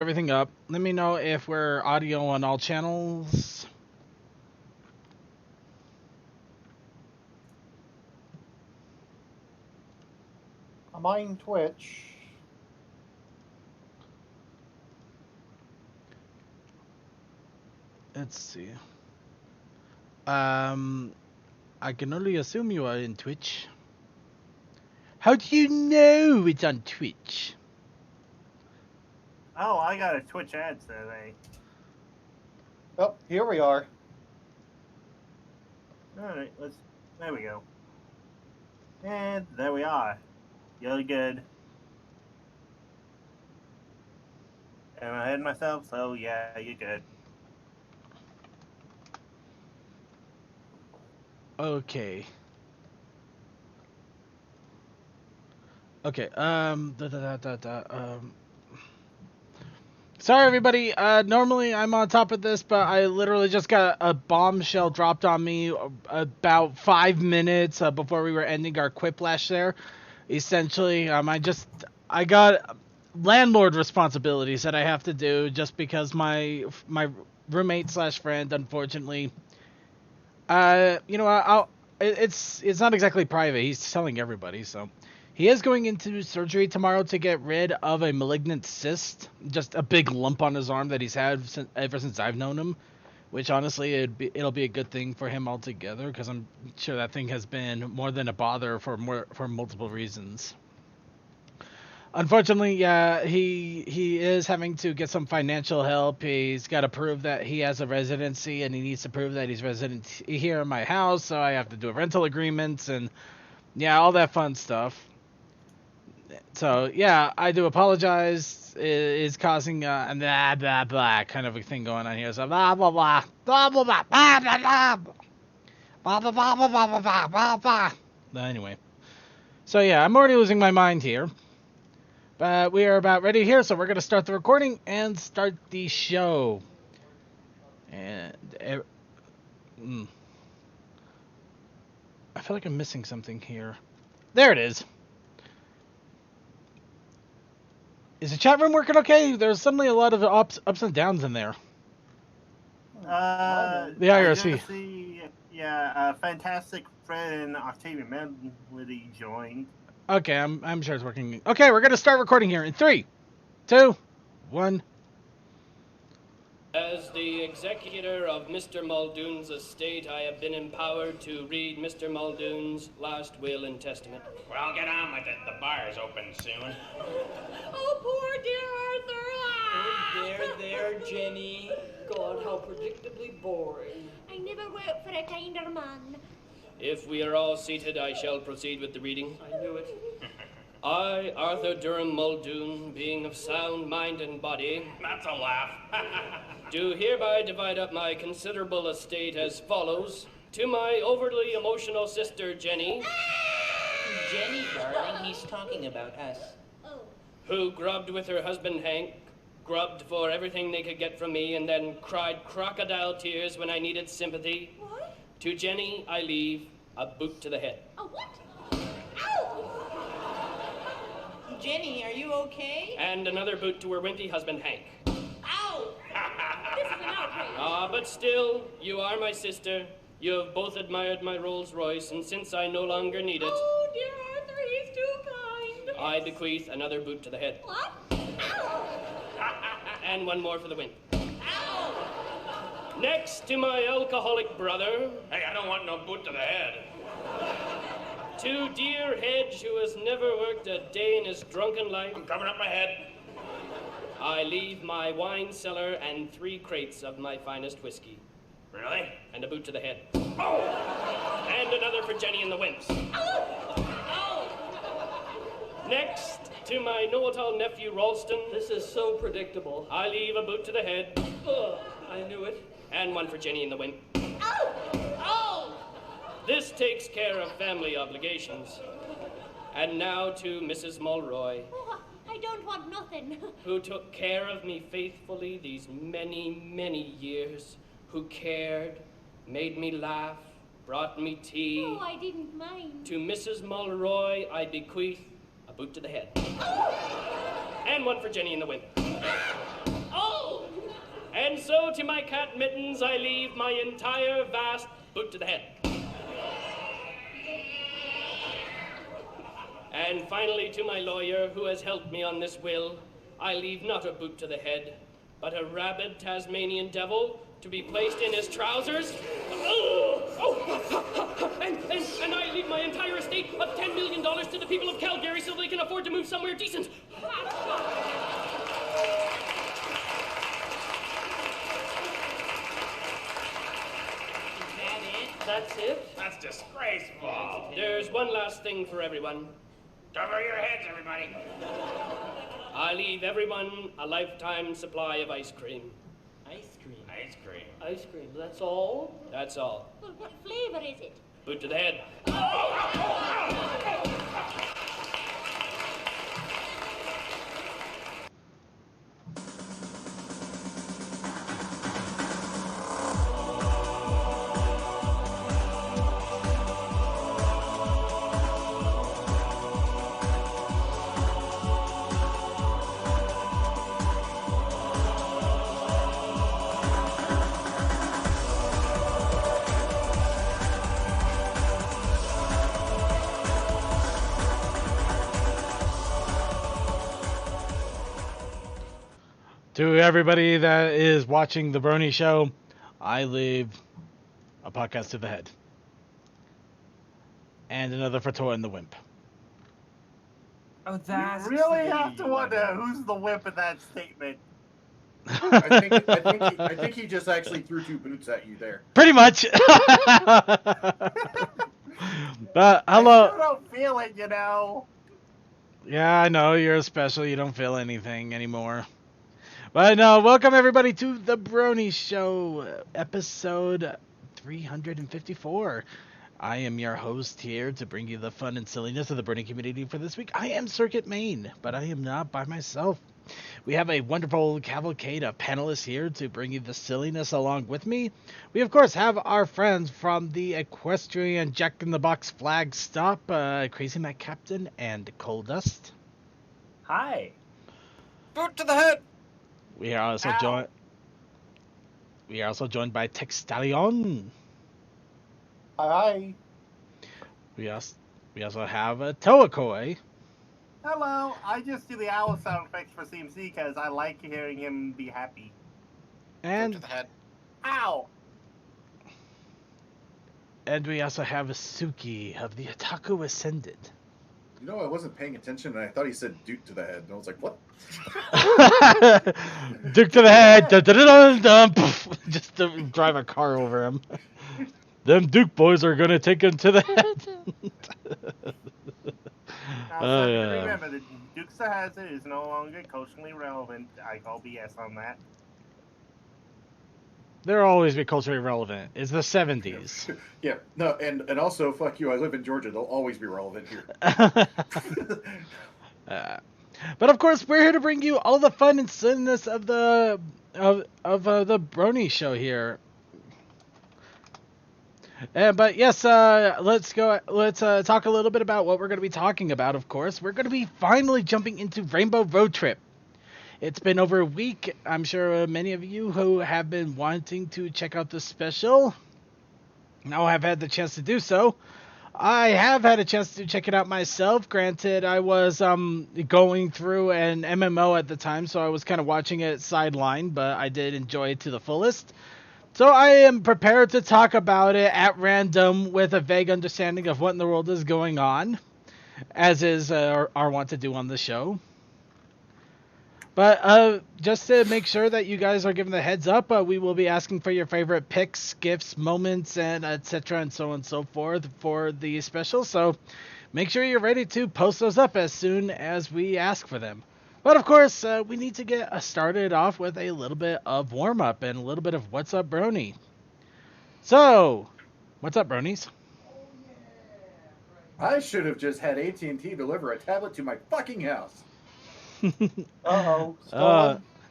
Everything up. Let me know if we're audio on all channels. I'm on Twitch. Let's see. I can only assume you are in Twitch. How do you know it's on Twitch? Oh, I got a Twitch ad today. Oh, here we are. Alright, there we go. And there we are. You're good. Am I ahead of myself? So yeah, you're good. Okay. Okay, sorry everybody, normally I'm on top of this, but I literally just got a bombshell dropped on me about 5 minutes before we were ending our quiplash there. Essentially, I got landlord responsibilities that I have to do just because my roommate slash friend, unfortunately, it's not exactly private. He's telling everybody, so he is going into surgery tomorrow to get rid of a malignant cyst, just a big lump on his arm that he's had ever since I've known him. Which honestly, it'll be a good thing for him altogether, because I'm sure that thing has been more than a bother for multiple reasons. Unfortunately, yeah, he is having to get some financial help. He's got to prove that he has a residency, and he needs to prove that he's resident here in my house. So I have to do rental agreements and yeah, all that fun stuff. So yeah, I do apologize. It is causing a blah blah blah kind of a thing going on here. So blah blah blah blah blah blah blah blah blah blah blah blah blah blah blah blah blah. Anyway, so yeah, I'm already losing my mind here. But we are about ready here, so we're going to start the recording and start the show. And I feel like I'm missing something here. There it is. Is the chat room working okay? There's suddenly a lot of ups and downs in there. The IRC. Fantastic Fred and Octavia Melody joined. Okay, I'm sure it's working. Okay, we're going to start recording here in 3, 2, 1. As the executor of Mr. Muldoon's estate, I have been empowered to read Mr. Muldoon's last will and testament. Well, get on with it. The bar's open soon. Oh, poor dear Arthur. Oh, there, Jenny. God, how predictably boring. I never worked for a kinder man. If we are all seated, I shall proceed with the reading. I knew it. I, Arthur Durham Muldoon, being of sound mind and body, That's a laugh. do hereby divide up my considerable estate as follows. To my overly emotional sister, Jenny, Jenny, darling, he's talking about us. Oh. who grubbed with her husband Hank, grubbed for everything they could get from me, and then cried crocodile tears when I needed sympathy. What? To Jenny, I leave a boot to the head. A what? Ow! Jenny, are you okay? And another boot to her wimpy husband Hank. Ow! This is an outrage. But still, you are my sister. You have both admired my Rolls Royce, and since I no longer need it, Oh, dear Arthur, he's too kind. I bequeath another boot to the head. What? Ow! And one more for the win. Ow! Next to my alcoholic brother, Hey, I don't want no boot to the head. to dear Hedge, who has never worked a day in his drunken life, I'm covering up my head. I leave my wine cellar and 3 crates of my finest whiskey. Really? And a boot to the head. Oh! And another for Jenny and the Wimps. Next, to my know-it-all nephew Ralston, This is so predictable. I leave a boot to the head. Ugh, I knew it. And one for Jenny and the Wimp. Ow! Oh! This takes care of family obligations. And now to Mrs. Mulroy, Oh, I don't want nothing. who took care of me faithfully these many, many years, who cared, made me laugh, brought me tea. Oh, I didn't mind. To Mrs. Mulroy, I bequeath a boot to the head. And one for Jenny and the Wimp. to my cat Mittens, I leave my entire vast boot to the head. And finally, to my lawyer, who has helped me on this will, I leave not a boot to the head, but a rabid Tasmanian devil to be placed in his trousers. And I leave my entire estate of $10 million to the people of Calgary so they can afford to move somewhere decent. Is that it? That's it. That's disgraceful. There's one last thing for everyone. Cover your heads, everybody. I leave everyone a lifetime supply of ice cream. Ice cream. Ice cream. Ice cream. That's all? That's all. Well, what flavor is it? Boot to the head. To everybody that is watching the Brony Show, I leave a podcast to the head. And another for Tor and the Wimp. Oh, that's You really have to wonder who's the whip in that statement. I think he just actually threw 2 boots at you there. Pretty much. But hello. I still don't feel it, you know. Yeah, I know you're special. You don't feel anything anymore. But no, welcome everybody to the Brony Show, episode 354. I am your host here to bring you the fun and silliness of the Brony community for this week. I am Circuit Main, but I am not by myself. We have a wonderful cavalcade of panelists here to bring you the silliness along with me. We, of course, have our friends from the Equestrian Jack-in-the-Box flag stop, Crazy Mac Captain and Coldust. Hi. Boot to the head! We are also joined by Textalion. Hi. We also have a Toakoi. Hello. I just do the owl sound effects for CMC because I like hearing him be happy. And Boot to the head. Ow. And we also have Suki of the Otaku Ascended. You know, I wasn't paying attention, and I thought he said Duke to the head, and I was like, what? Duke to the head. Dun, dun, dun, dun, dun, just to drive a car over him. Them Duke boys are going to take him to the head. Now, remember, the Dukes of Hazzard is no longer culturally relevant. I call BS on that. They'll always be culturally relevant. It's the 70s. Yeah, no, and also, fuck you, I live in Georgia. They'll always be relevant here. But of course, we're here to bring you all the fun and silliness of the Brony Show here. But yes, let's talk a little bit about what we're going to be talking about. Of course, we're going to be finally jumping into Rainbow Road Trip. It's been over a week. I'm sure many of you who have been wanting to check out the special now have had the chance to do so. I have had a chance to check it out myself. Granted, I was going through an MMO at the time, so I was kind of watching it sideline, but I did enjoy it to the fullest. So I am prepared to talk about it at random with a vague understanding of what in the world is going on, as is our want to do on the show. But just to make sure that you guys are given the heads up, we will be asking for your favorite pics, gifs, moments, and etc. and so on and so forth for the special. So make sure you're ready to post those up as soon as we ask for them. But of course, we need to get started off with a little bit of warm-up and a little bit of What's Up, Brony? So, what's up, Bronies? I should have just had AT&T deliver a tablet to my fucking house. Uh-oh.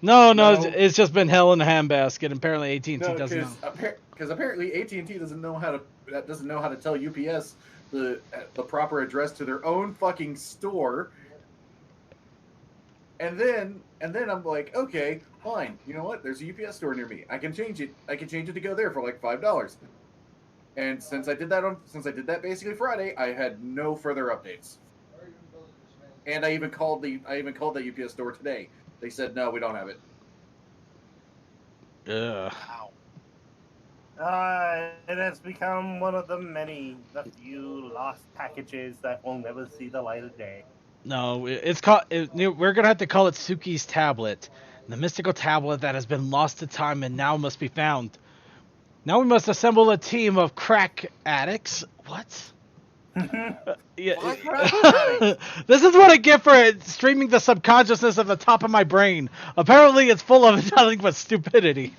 No, it's just been hell in a handbasket. Apparently, AT&T doesn't know. Because apparently AT&T doesn't know how to tell UPS the proper address to their own fucking store. And then I'm like, okay, fine. You know what? There's a UPS store near me. I can change it. I can change it to go there for like $5. And since I did that basically Friday, I had no further updates. And I even called the UPS store today. They said no, we don't have it. Ugh. It has become one of the few lost packages that will never see the light of day. No, it's called. We're gonna have to call it Suki's tablet, the mystical tablet that has been lost to time and now must be found. Now we must assemble a team of crack addicts. What? Yeah. This is what I get for streaming the subconsciousness at the top of my brain. Apparently, it's full of nothing but stupidity.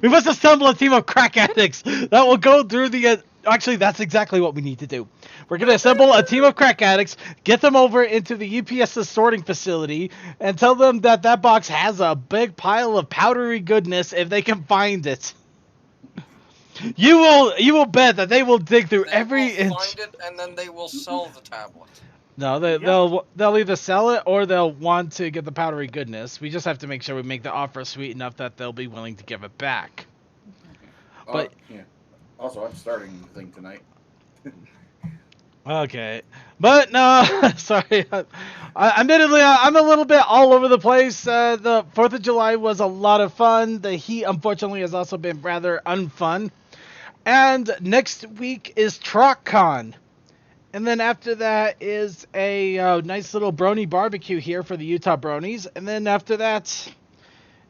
We must assemble a team of crack addicts that will go through the. Actually, that's exactly what we need to do. We're going to assemble a team of crack addicts, get them over into the UPS's sorting facility, and tell them that that box has a big pile of powdery goodness if they can find it. You will bet that they will dig through every inch. Find it, and then they will sell the tablet. No, they'll either sell it or they'll want to get the powdery goodness. We just have to make sure we make the offer sweet enough that they'll be willing to give it back. But yeah. Also, I'm starting the thing tonight. Okay, but no, sorry. Admittedly, I'm a little bit all over the place. The 4th of July was a lot of fun. The heat, unfortunately, has also been rather unfun. And next week is TrockCon. And then after that is a nice little brony barbecue here for the Utah Bronies. And then after that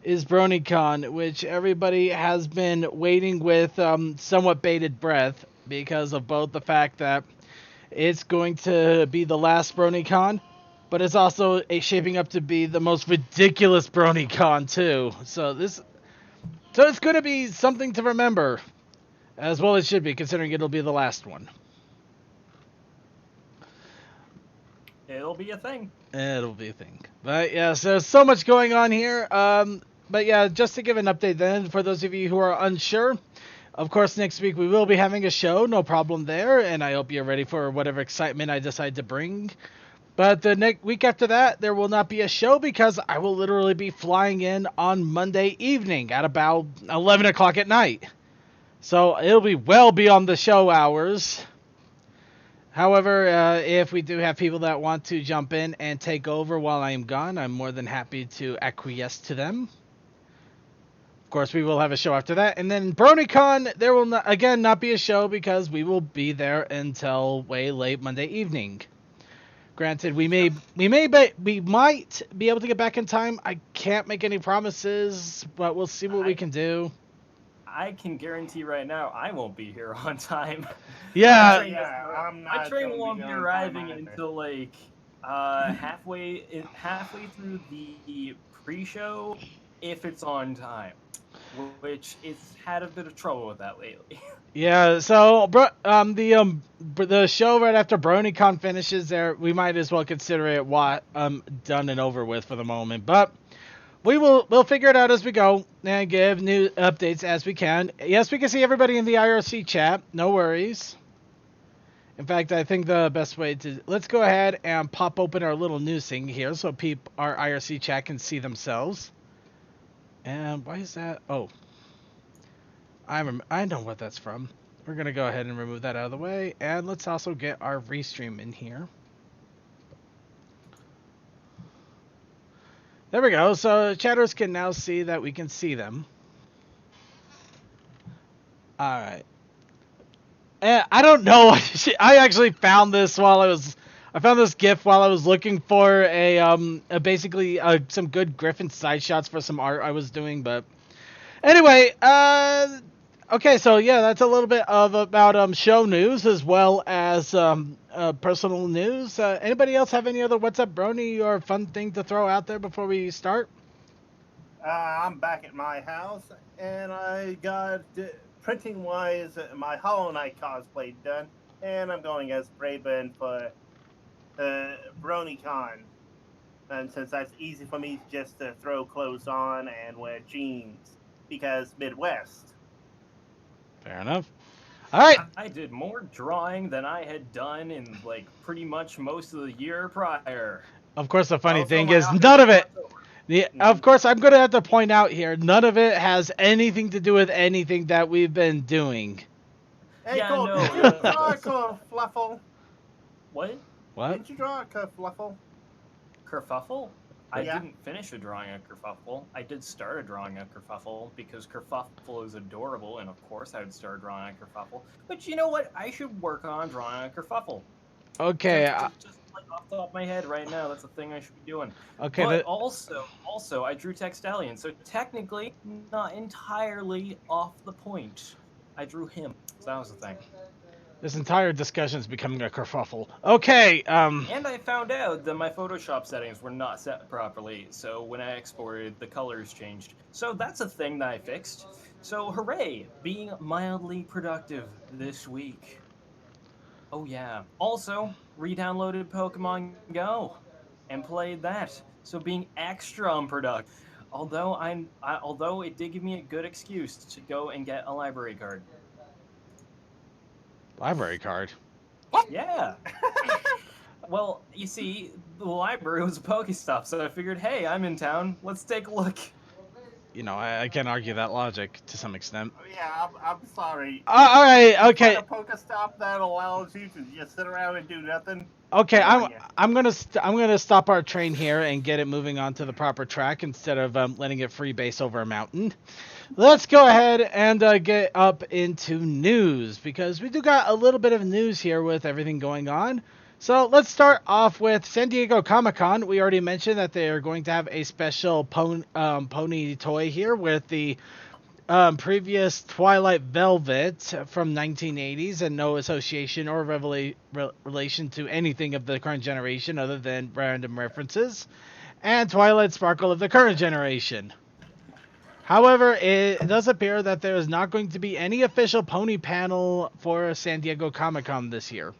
is BronyCon, which everybody has been waiting with somewhat bated breath because of both the fact that it's going to be the last BronyCon, but it's also shaping up to be the most ridiculous BronyCon too. So it's going to be something to remember, as well it should be, considering it'll be the last one. It'll be a thing. It'll be a thing. But yeah, so much going on here. But yeah, just to give an update then, for those of you who are unsure, of course, next week we will be having a show, no problem there, and I hope you're ready for whatever excitement I decide to bring. But the next week after that, there will not be a show because I will literally be flying in on Monday evening at about 11 o'clock at night. So it'll be well beyond the show hours. However, if we do have people that want to jump in and take over while I am gone, I'm more than happy to acquiesce to them. Of course, we will have a show after that, and then BronyCon, there will not be a show because we will be there until way late Monday evening. Granted, we might be able to get back in time. I can't make any promises, but we'll see what we can do. I can guarantee right now I won't be here on time. Yeah. My train won't be arriving until like halfway through the pre-show, if it's on time, which it's had a bit of trouble with that lately. Yeah, so the show right after BronyCon finishes there, we might as well consider it done and over with for the moment. But we'll figure it out as we go and give new updates as we can. Yes, we can see everybody in the IRC chat. No worries. In fact, I think the best way let's go ahead and pop open our little news thing here so our IRC chat can see themselves. And why is that? Oh, I know what that's from. We're gonna go ahead and remove that out of the way, and let's also get our restream in here. There we go. So chatters can now see that we can see them. All right. And I don't know. I actually found this I found this GIF while I was looking for basically some good Griffin side shots for some art I was doing. But anyway, okay. So yeah, that's a little bit about show news as well as personal news. Anybody else have any other What's Up Brony or fun thing to throw out there before we start? I'm back at my house, and I got, printing-wise, my Hollow Knight cosplay done, and I'm going as Braben for BronyCon. And since that's easy for me just to throw clothes on and wear jeans, because Midwest. Fair enough. All right. I did more drawing than I had done in like pretty much most of the year prior. Of course, the funny Also, thing my is office none of it. is over. Yeah, of course, I'm going to have to point out here, none of it has anything to do with anything that we've been doing. Hey, Yeah, Cole, no, did you draw a kerfluffle? What? What? Did you draw a kerfluffle? Kerfuffle? I Yeah. didn't finish a drawing a kerfuffle. I did start a drawing a kerfuffle because kerfuffle is adorable, and of course I would start drawing a kerfuffle. But you know what? I should work on drawing a kerfuffle. Okay. Just like off the top of my head right now, that's a thing I should be doing. Okay. But also, I drew Textalion, so technically not entirely off the point. I drew him, so that was the thing. This entire discussion is becoming a kerfuffle. Okay. And I found out that my Photoshop settings were not set properly, so when I exported, the colors changed. So that's a thing that I fixed. So hooray, being mildly productive this week. Oh yeah. Also, re-downloaded Pokemon Go and played that. So being extra unproductive. Although it did give me a good excuse to go and get a library card. Library card. Yeah. Well, you see, the library was a Pokestop, so I figured, hey, I'm in town. Let's take a look. You know, I can't argue that logic to some extent. Yeah, I'm sorry. All right. Okay. A Pokestop that allows you to just sit around and do nothing. Okay. Come on, I'm gonna stop our train here and get it moving on to the proper track instead of letting it freebase over a mountain. Let's go ahead and get up into news because we do got a little bit of news here with everything going on. So let's start off with San Diego Comic-Con. We already mentioned that they are going to have a special pony toy here with the previous Twilight Velvet from 1980s and no association or relation to anything of the current generation other than random references, and Twilight Sparkle of the current generation. However, it does appear that there is not going to be any official pony panel for San Diego Comic-Con this year.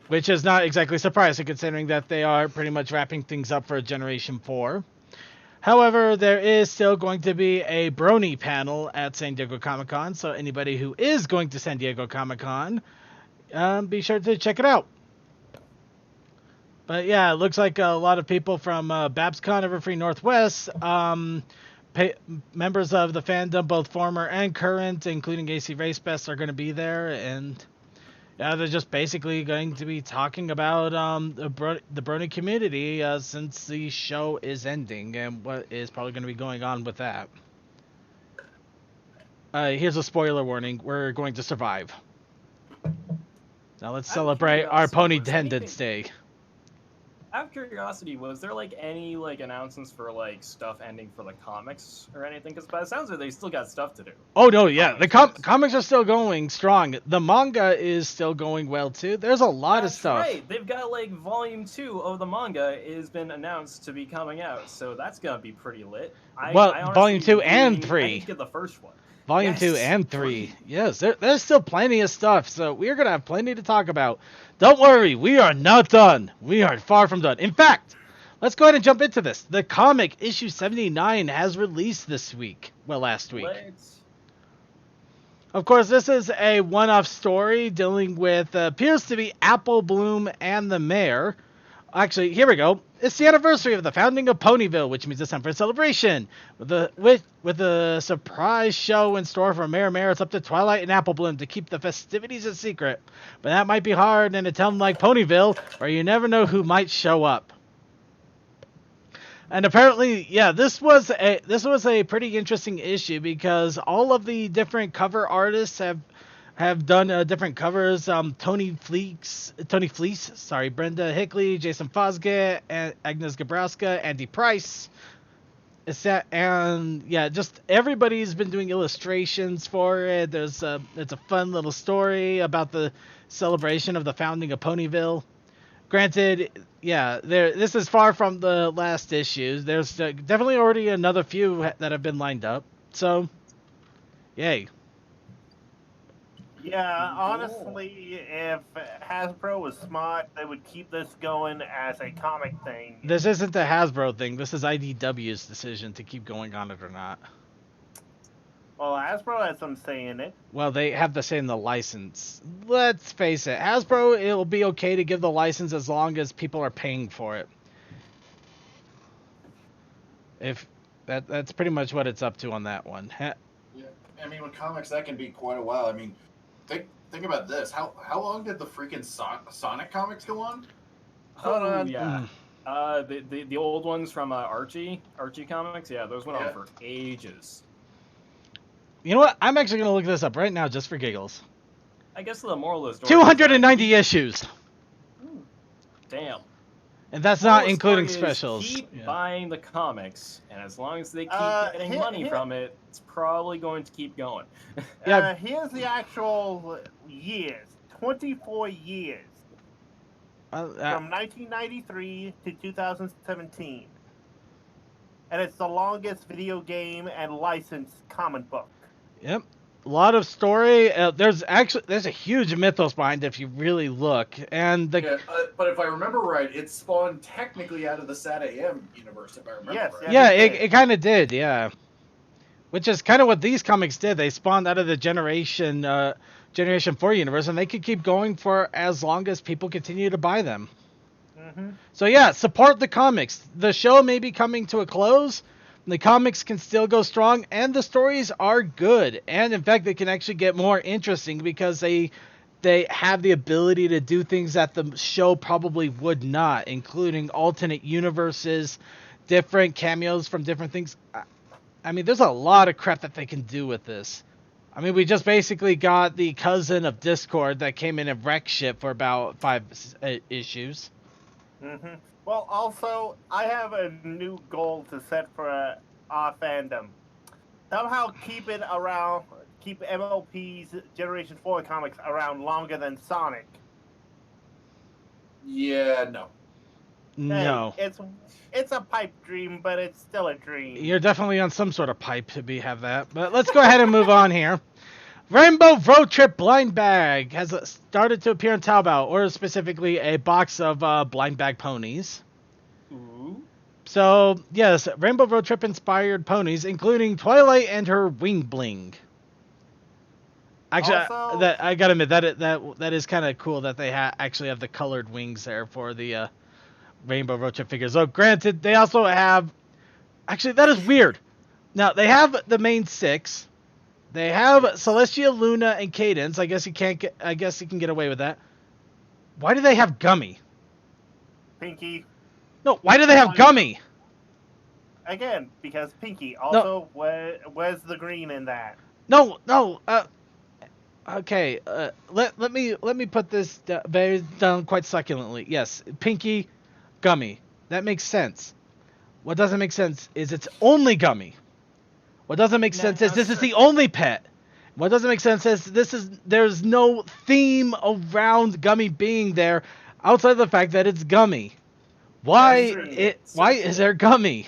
Which is not exactly surprising considering that they are pretty much wrapping things up for Generation 4. However, there is still going to be a Brony panel at San Diego Comic-Con, so anybody who is going to San Diego Comic-Con, be sure to check it out. But yeah, it looks like a lot of people from BabsCon Everfree Northwest, members of the fandom, both former and current, including AC Race Best, are going to be there, and yeah, they're just basically going to be talking about the Brony community since the show is ending and what is probably going to be going on with that. Here's a spoiler warning. We're going to survive. Now let's celebrate our Pony Attendance Day. Out of curiosity, was there like any like announcements for like stuff ending for the comics or anything? Because by the sounds of it, they still got stuff to do. Oh no, yeah, the comics are still going strong. The manga is still going well too. There's a lot of stuff. That's right. They've got like volume 2 of the manga has been announced to be coming out, so that's gonna be pretty lit. I volume 2 and 3. I didn't get the first one. Volume 2 and 3. Yes, there's still plenty of stuff, so we're going to have plenty to talk about. Don't worry, we are not done. We are far from done. In fact, let's go ahead and jump into this. The comic issue 79 has released this week. Well, last week. Of course, this is a one-off story dealing with appears to be Apple Bloom and the Mayor. Actually, here we go. It's the anniversary of the founding of Ponyville, which means it's time for a celebration. With a surprise show in store for Mayor, it's up to Twilight and Apple Bloom to keep the festivities a secret. But that might be hard in a town like Ponyville, where you never know who might show up. And apparently, yeah, this was a pretty interesting issue because all of the different cover artists have done different covers. Tony Fleece, Brenda Hickley, Jason Fosgate, Agnes Gabrowska, Andy Price. And yeah, just everybody's been doing illustrations for it. It's a fun little story about the celebration of the founding of Ponyville. Granted, yeah, this is far from the last issue. There's definitely already another few that have been lined up. So, yay. Yeah, honestly, if Hasbro was smart, they would keep this going as a comic thing. This isn't a Hasbro thing. This is IDW's decision to keep going on it or not. Well, Hasbro has some say in it. Well, they have the say in the license. Let's face it, Hasbro, it'll be okay to give the license as long as people are paying for it. If that's pretty much what it's up to on that one. Yeah, I mean, with comics, that can be quite a while. I mean, think about this. How long did the freaking Sonic comics go on? Oh yeah. The old ones from Archie comics. Yeah, those went on for ages. You know what? I'm actually gonna look this up right now just for giggles. I guess the moral of the story. 290 issues. Damn. And that's not including specials. Keep buying the comics, and as long as they keep getting money from it, it's probably going to keep going. Here's the actual years. 24 years. From 1993 to 2017. And it's the longest video game and licensed comic book. Yep. A lot of story. There's a huge mythos behind it if you really look. And but if I remember right, it spawned technically out of the Sat AM universe, if I remember right. Yeah, it kind of did, yeah. Which is kind of what these comics did. They spawned out of the Generation 4 universe, and they could keep going for as long as people continue to buy them. Mm-hmm. So yeah, support the comics. The show may be coming to a close. The comics can still go strong, and the stories are good. And in fact, they can actually get more interesting because they have the ability to do things that the show probably would not, including alternate universes, different cameos from different things. I mean, there's a lot of crap that they can do with this. I mean, we just basically got the cousin of Discord that came in and wrecked shit for about 5 issues. Mm-hmm. Well, also, I have a new goal to set for our fandom. Somehow keep MLP's Generation 4 comics around longer than Sonic. Yeah, no. No. Hey, it's a pipe dream, but it's still a dream. You're definitely on some sort of pipe to have that. But let's go ahead and move on here. Rainbow Road Trip Blind Bag has started to appear in Taobao, or specifically a box of blind bag ponies. Ooh. So, yes, Rainbow Road Trip inspired ponies, including Twilight and her wing bling. Actually, also, I gotta admit, that is kind of cool that they actually have the colored wings there for the Rainbow Road Trip figures. So, granted, they also have... Actually, that is weird. Now, they have the main 6... They have Celestia, Luna, and Cadence. I guess you can get away with that. Why do they have Gummy? Pinky. No, why do they have Gummy? Again, because Pinky. Also, where's the green in that? No. Okay. Let me put this down quite succulently. Yes, Pinky, Gummy. That makes sense. What doesn't make sense is it's only Gummy. What doesn't make sense is this is the only pet. What doesn't make sense is there's no theme around Gummy being there outside of the fact that it's Gummy. Why is there Gummy?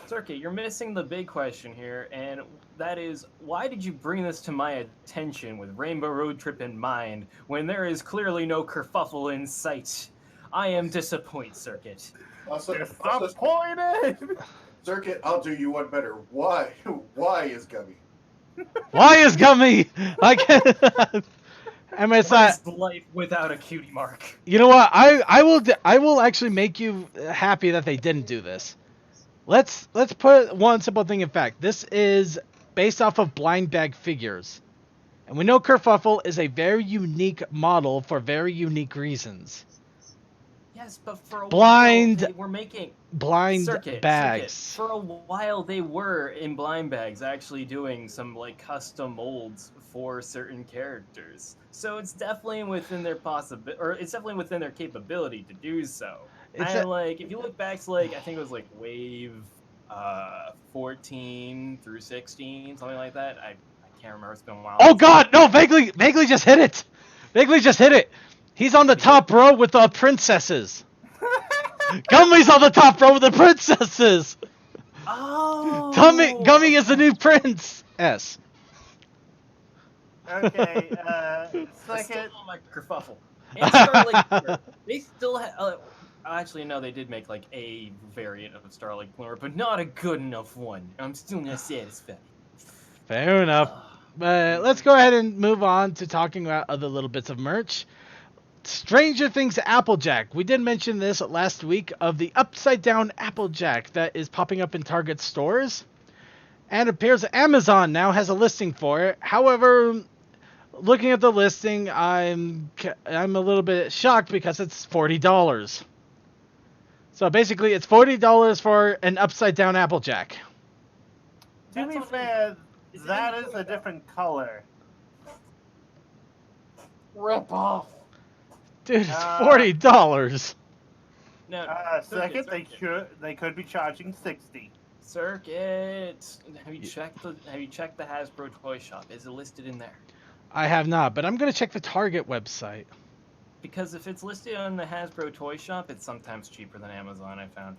Circuit, you're missing the big question here, and that is, why did you bring this to my attention with Rainbow Road Trip in mind when there is clearly no kerfuffle in sight? I am disappointed, Circuit. Disappointed! Circuit, I'll do you one better. Why? Why is Gummy? Why is Gummy? I can't. What is life without a cutie mark? You know what? I will actually make you happy that they didn't do this. Let's put one simple thing in fact. This is based off of blind bag figures, and we know Kerfuffle is a very unique model for very unique reasons. Yes, but for a while they were making blind bags. For a while they were in blind bags actually doing some like custom molds for certain characters. So it's definitely within their it's definitely within their capability to do so. And like if you look back to like I think it was like wave 14 through 16, something like that. I can't remember, it's been a while. Oh god, no, Vaguely just hit it. Vaguely just hit it. He's on the top row with the princesses. Gummy's on the top row with the princesses. Oh. Gummy is the new prince. S. Okay, second. Still my kerfuffle. And Starlight, they still have. Actually, no, they did make like a variant of Starlight Glimmer, but not a good enough one. I'm still not satisfied. Fair enough. But let's go ahead and move on to talking about other little bits of merch. Stranger Things Applejack. We did mention this last week of the upside down Applejack that is popping up in Target stores. And it appears Amazon now has a listing for it. However, looking at the listing, I'm a little bit shocked because it's $40. So basically, it's $40 for an upside down Applejack. To be fair, that is a different color. Rip off. Dude, it's $40. No, Second, they could be charging 60. Circuit. Have you checked the Hasbro toy shop? Is it listed in there? I have not, but I'm gonna check the Target website. Because if it's listed on the Hasbro toy shop, it's sometimes cheaper than Amazon. I found.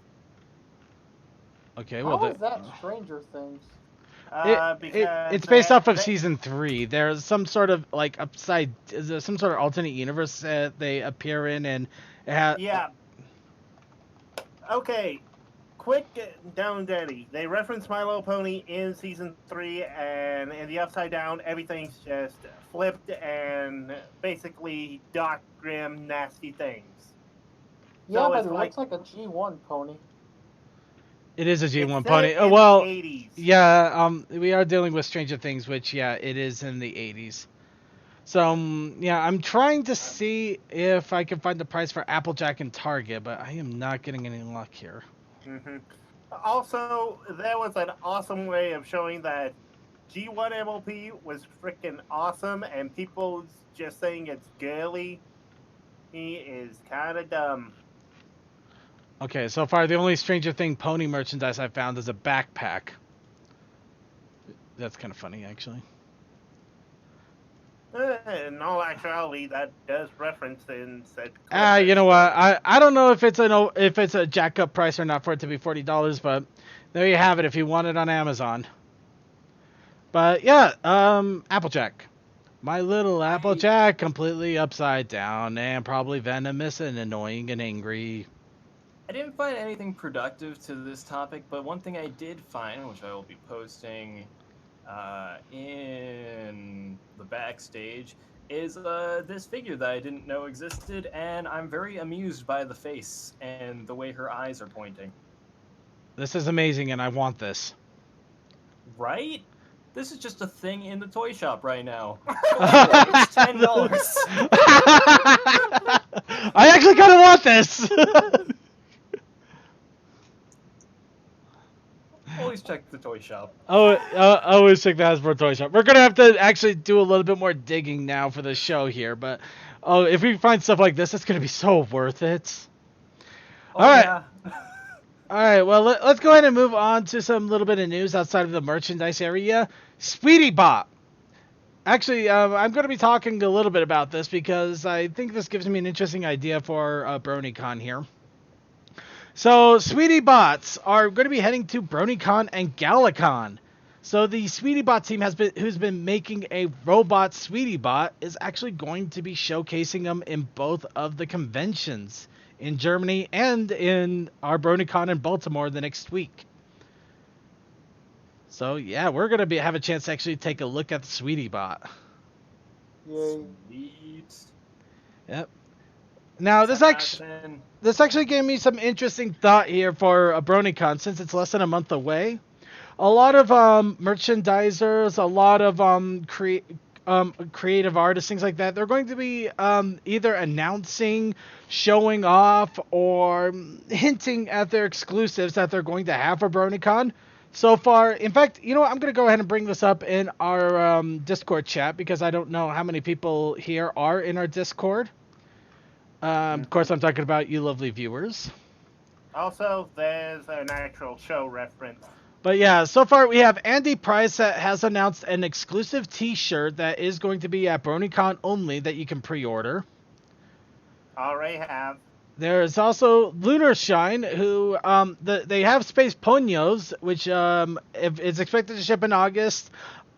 Okay, well, How is that Stranger Things? it's based off of season 3. There's some sort of like some sort of alternate universe that they appear in, and it yeah. Okay, quick down and dirty. They reference My Little Pony in season 3, and in the Upside Down, everything's just flipped and basically dark, grim, nasty things. Yeah, So but it's it looks like a G1 pony. It is a G1 It's pony. set in Well, the 80s. yeah, we are dealing with Stranger Things, which, yeah, it is in the 80s. So, yeah, I'm trying to see if I can find the price for Applejack in Target, but I am not getting any luck here. Mm-hmm. Also, there was an awesome way of showing that G1 MLP was freaking awesome, and people just saying it's girly. He is kind of dumb. Okay, so far the only Stranger Thing pony merchandise I found is a backpack. That's kind of funny, actually. In all actuality, that does reference in said. You know what? I don't know if it's a jack up price or not for it to be $40, but there you have it if you want it on Amazon. But yeah, Applejack. My little Applejack, completely upside down and probably venomous and annoying and angry. I didn't find anything productive to this topic, but one thing I did find, which I will be posting in the backstage, is this figure that I didn't know existed, and I'm very amused by the face and the way her eyes are pointing. This is amazing, and I want this. Right? This is just a thing in the toy shop right now. It's $10. I actually kind of want this. Always check the toy shop. Always check the Hasbro toy shop. We're gonna have to actually do a little bit more digging now for the show here, but if we find stuff like this, it's gonna be so worth it. Oh, all right, yeah. all right. Well, let's go ahead and move on to some little bit of news outside of the merchandise area. Sweetie Bot. Actually, I'm going to be talking a little bit about this because I think this gives me an interesting idea for BronyCon here. So, Sweetie Bots are going to be heading to BronyCon and GalaCon. So, the Sweetie Bot team who's been making a robot Sweetie Bot is actually going to be showcasing them in both of the conventions in Germany and in our BronyCon in Baltimore the next week. So, yeah, we're going to have a chance to actually take a look at the Sweetie Bot. Yay. Sweet. Yep. Now, this actually gave me some interesting thought here for a BronyCon, since it's less than a month away. A lot of merchandisers, a lot of creative artists, things like that, they're going to be either announcing, showing off, or hinting at their exclusives that they're going to have for BronyCon. So far, in fact, you know what? I'm going to go ahead and bring this up in our Discord chat because I don't know how many people here are in our Discord. Of course, I'm talking about you lovely viewers. Also, there's an actual show reference. But yeah, so far we have Andy Price that has announced an exclusive t-shirt that is going to be at BronyCon only that you can pre-order. Already have. There's also Lunar Shine, who they have Space Ponios, which if it's expected to ship in August.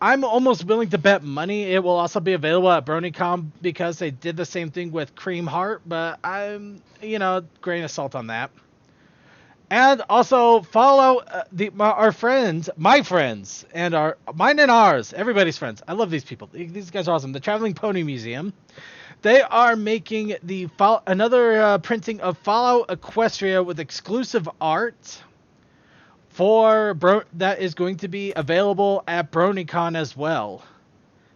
I'm almost willing to bet money it will also be available at BronyCon because they did the same thing with Cream Heart, but I'm, grain of salt on that. And also follow our friends, my friends, and mine and ours, everybody's friends. I love these people. These guys are awesome. The Traveling Pony Museum. They are making another printing of Fallout Equestria with exclusive art that is going to be available at BronyCon as well.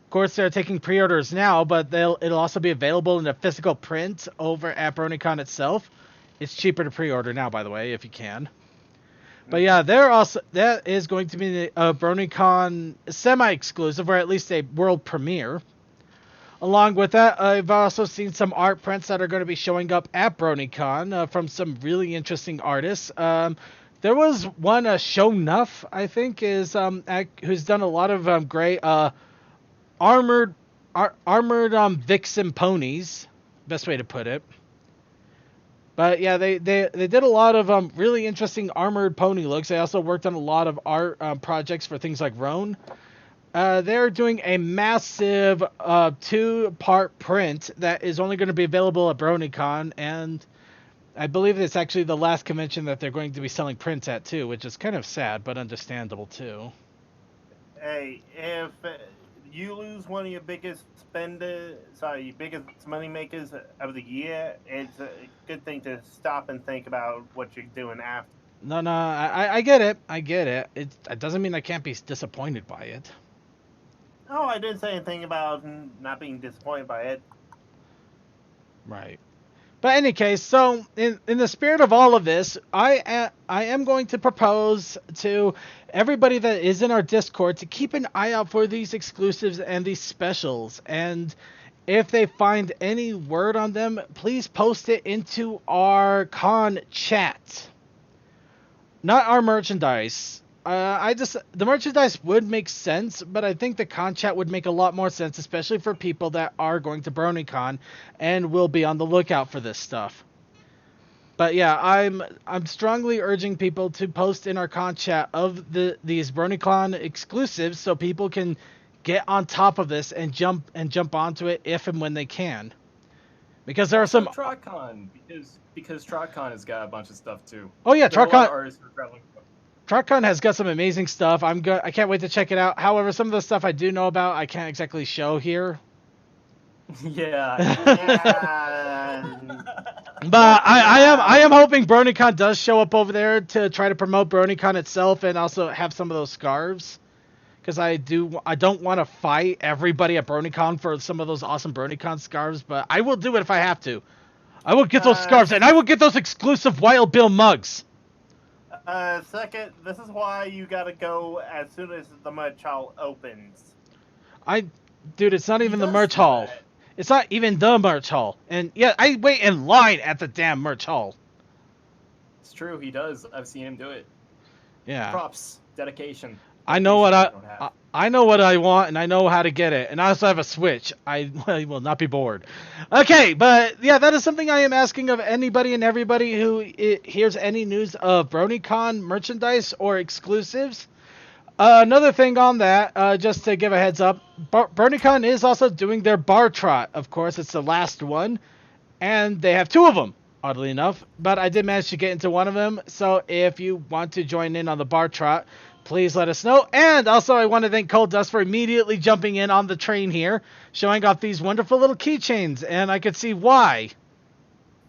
Of course, they're taking pre-orders now, but it'll also be available in a physical print over at BronyCon itself. It's cheaper to pre-order now, by the way, if you can. But yeah, that is going to be a BronyCon semi-exclusive, or at least a world premiere. Along with that, I've also seen some art prints that are going to be showing up at BronyCon from some really interesting artists. There was one, Show Nuff, I think, who's done a lot of great armored vixen ponies, best way to put it. But yeah, they did a lot of really interesting armored pony looks. They also worked on a lot of art projects for things like Roan. They're doing a massive 2-part print that is only going to be available at BronyCon, and I believe it's actually the last convention that they're going to be selling prints at too, which is kind of sad but understandable too. Hey, if you lose one of your biggest biggest money makers of the year, it's a good thing to stop and think about what you're doing after. No, I get it. I get it. It doesn't mean I can't be disappointed by it. Oh, I didn't say anything about not being disappointed by it. Right. But in any case, so in the spirit of all of this, I am going to propose to everybody that is in our Discord to keep an eye out for these exclusives and these specials. And if they find any word on them, please post it into our con chat. Not our merchandise. The merchandise would make sense, but I think the con chat would make a lot more sense, especially for people that are going to BronyCon and will be on the lookout for this stuff. But yeah, I'm strongly urging people to post in our con chat of these BronyCon exclusives so people can get on top of this and jump onto it if and when they can. Because there are some TrotCon, because TrotCon has got a bunch of stuff too. Oh yeah, TrotCon. TrotCon has got some amazing stuff. I can't wait to check it out. However, some of the stuff I do know about, I can't exactly show here. Yeah. But I am hoping BronyCon does show up over there to try to promote BronyCon itself and also have some of those scarves. Because I don't want to fight everybody at BronyCon for some of those awesome BronyCon scarves, but I will do it if I have to. I will get those scarves, and I will get those exclusive Wild Bill mugs. Second, this is why you gotta go as soon as the merch hall opens. Dude, it's not even the merch hall. It's not even the merch hall. And yeah, I wait in line at the damn merch hall. It's true, he does. I've seen him do it. Yeah. Props, dedication. I know what I know what I want, and I know how to get it. And I also have a Switch. I will not be bored. Okay, but yeah, that is something I am asking of anybody and everybody who hears any news of BronyCon merchandise or exclusives. Another thing on that, just to give a heads up, BronyCon is also doing their bar trot. Of course, it's the last one, and they have 2 of them, oddly enough. But I did manage to get into one of them, so if you want to join in on the bar trot, please let us know. And also, I want to thank Cold Dust for immediately jumping in on the train here, showing off these wonderful little keychains, and I could see why.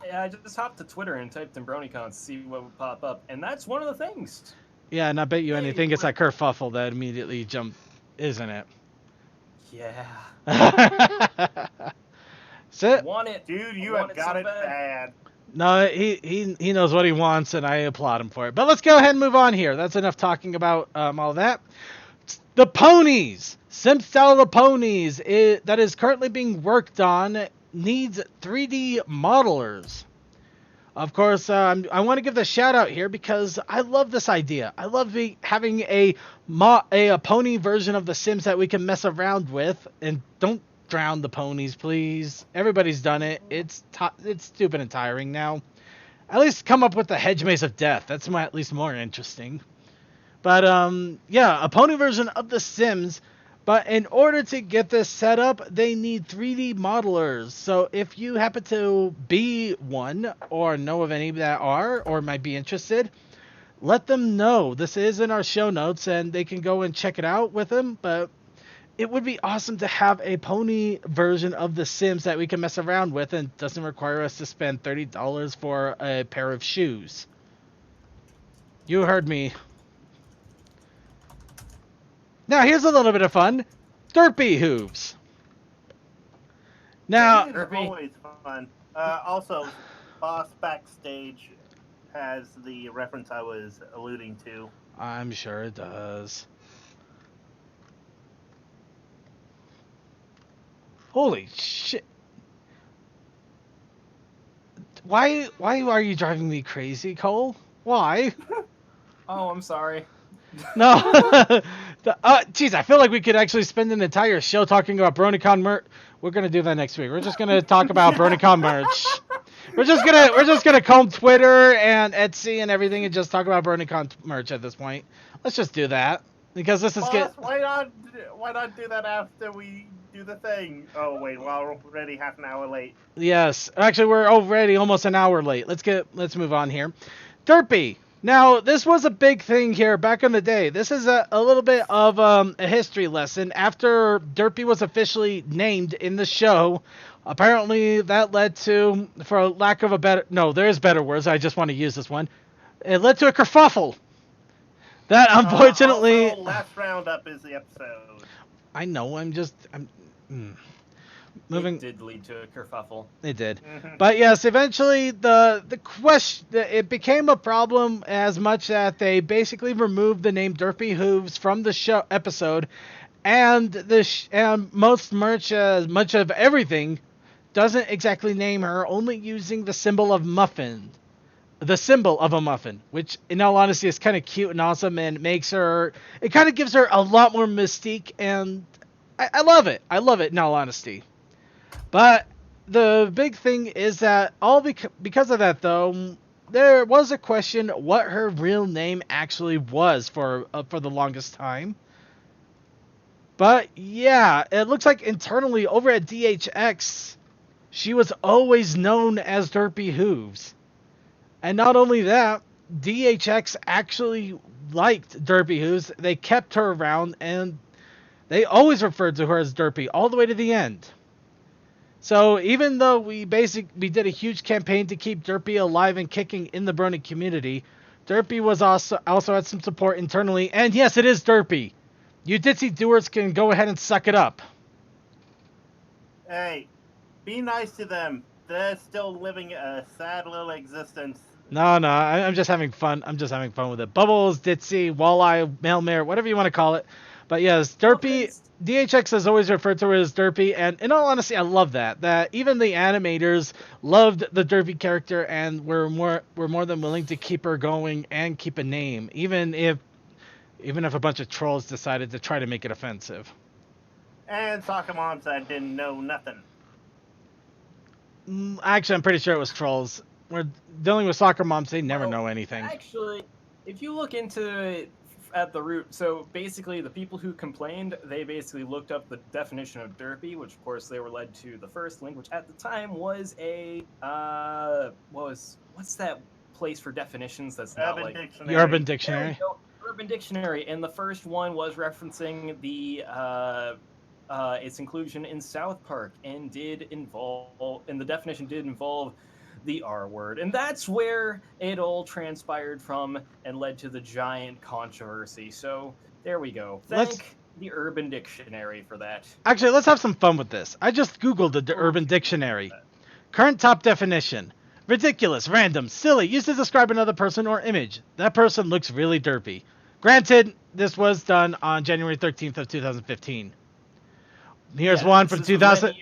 Yeah, I just hopped to Twitter and typed in BronyCon to see what would pop up, and that's one of the things. Yeah, and I bet you anything it's that kerfuffle that immediately jumped, isn't it? Yeah. So, Want it, dude? You have got it bad. No, he knows what he wants, and I applaud him for it. But let's go ahead and move on here. That's enough talking about all that. The ponies, Simstyle the ponies, that is currently being worked on, needs 3D modelers. Of course, I want to give the shout out here because I love this idea. I love having a pony version of The Sims that we can mess around with, and don't drown the ponies, please. Everybody's done it. It's stupid and tiring now. At least come up with the hedge maze of death. That's at least more interesting. But yeah, a pony version of The Sims. But in order to get this set up, they need 3D modelers. So if you happen to be one or know of any that are or might be interested, let them know. This is in our show notes, and they can go and check it out with him. But it would be awesome to have a pony version of The Sims that we can mess around with and doesn't require us to spend $30 for a pair of shoes. You heard me. Now, here's a little bit of fun. Derpy hooves. Now, It's always fun. Also, Boss Backstage has the reference I was alluding to. I'm sure it does. Holy shit. Why are you driving me crazy, Cole? Why? Oh, I'm sorry. No. Jeez, I feel like we could actually spend an entire show talking about BronyCon merch. We're gonna do that next week. We're just gonna talk about BronyCon merch. We're just gonna comb Twitter and Etsy and everything and just talk about BronyCon merch at this point. Let's just do that because this is Boss, why not do that after we do the thing? Oh wait, well, we're already half an hour late. Yes, actually, we're already almost an hour late. Let's move on here. Derpy. Now, this was a big thing here back in the day. This is a little bit of a history lesson. After Derpy was officially named in the show, apparently that led to, for lack of a better... No, there's better words. I just want to use this one. It led to a kerfuffle. That, unfortunately... Also, last roundup is the episode. I know, moving. It did lead to a kerfuffle. It did. But yes, eventually the question, it became a problem as much that they basically removed the name Derpy Hooves from the show episode, and and most merch, much of everything, doesn't exactly name her, only using the symbol of muffin. The symbol of a muffin, which in all honesty is kind of cute and awesome and makes her, it kind of gives her a lot more mystique, and I love it. I love it in all honesty. But the big thing is that because of that, though, there was a question what her real name actually was for the longest time. But yeah, it looks like internally over at DHX, she was always known as Derpy Hooves. And not only that, DHX actually liked Derpy Hooves. They kept her around, and they always referred to her as Derpy all the way to the end. So even though we did a huge campaign to keep Derpy alive and kicking in the Brony community, Derpy was also had some support internally. And yes, it is Derpy. You ditzy doers can go ahead and suck it up. Hey, be nice to them. They're still living a sad little existence. No, I'm just having fun. I'm just having fun with it. Bubbles, ditzy, walleye, mailmare, whatever you want to call it. But yes, Derpy, DHX has always referred to her as Derpy, and in all honesty, I love that. That even the animators loved the Derpy character and were more than willing to keep her going and keep a name, even if a bunch of trolls decided to try to make it offensive. And Soccer Mom said didn't know nothing. Actually, I'm pretty sure it was trolls. We're dealing with soccer moms, they never know anything. Actually, if you look into it at the root, so basically the people who complained, they basically looked up the definition of derpy, which of course they were led to the first link, which at the time was a what's that place for definitions that's not like the Urban Dictionary. Urban Dictionary, and the first one was referencing the its inclusion in South Park, and the definition did involve the R word, and that's where it all transpired from and led to the giant controversy. So there we go. Thank the Urban Dictionary for that. Actually, let's have some fun with this. I just googled the Urban Dictionary. Current top definition: ridiculous, random, silly, used to describe another person or image. That person looks really derpy. Granted, this was done on January 13th of 2015. Here's one from 2000.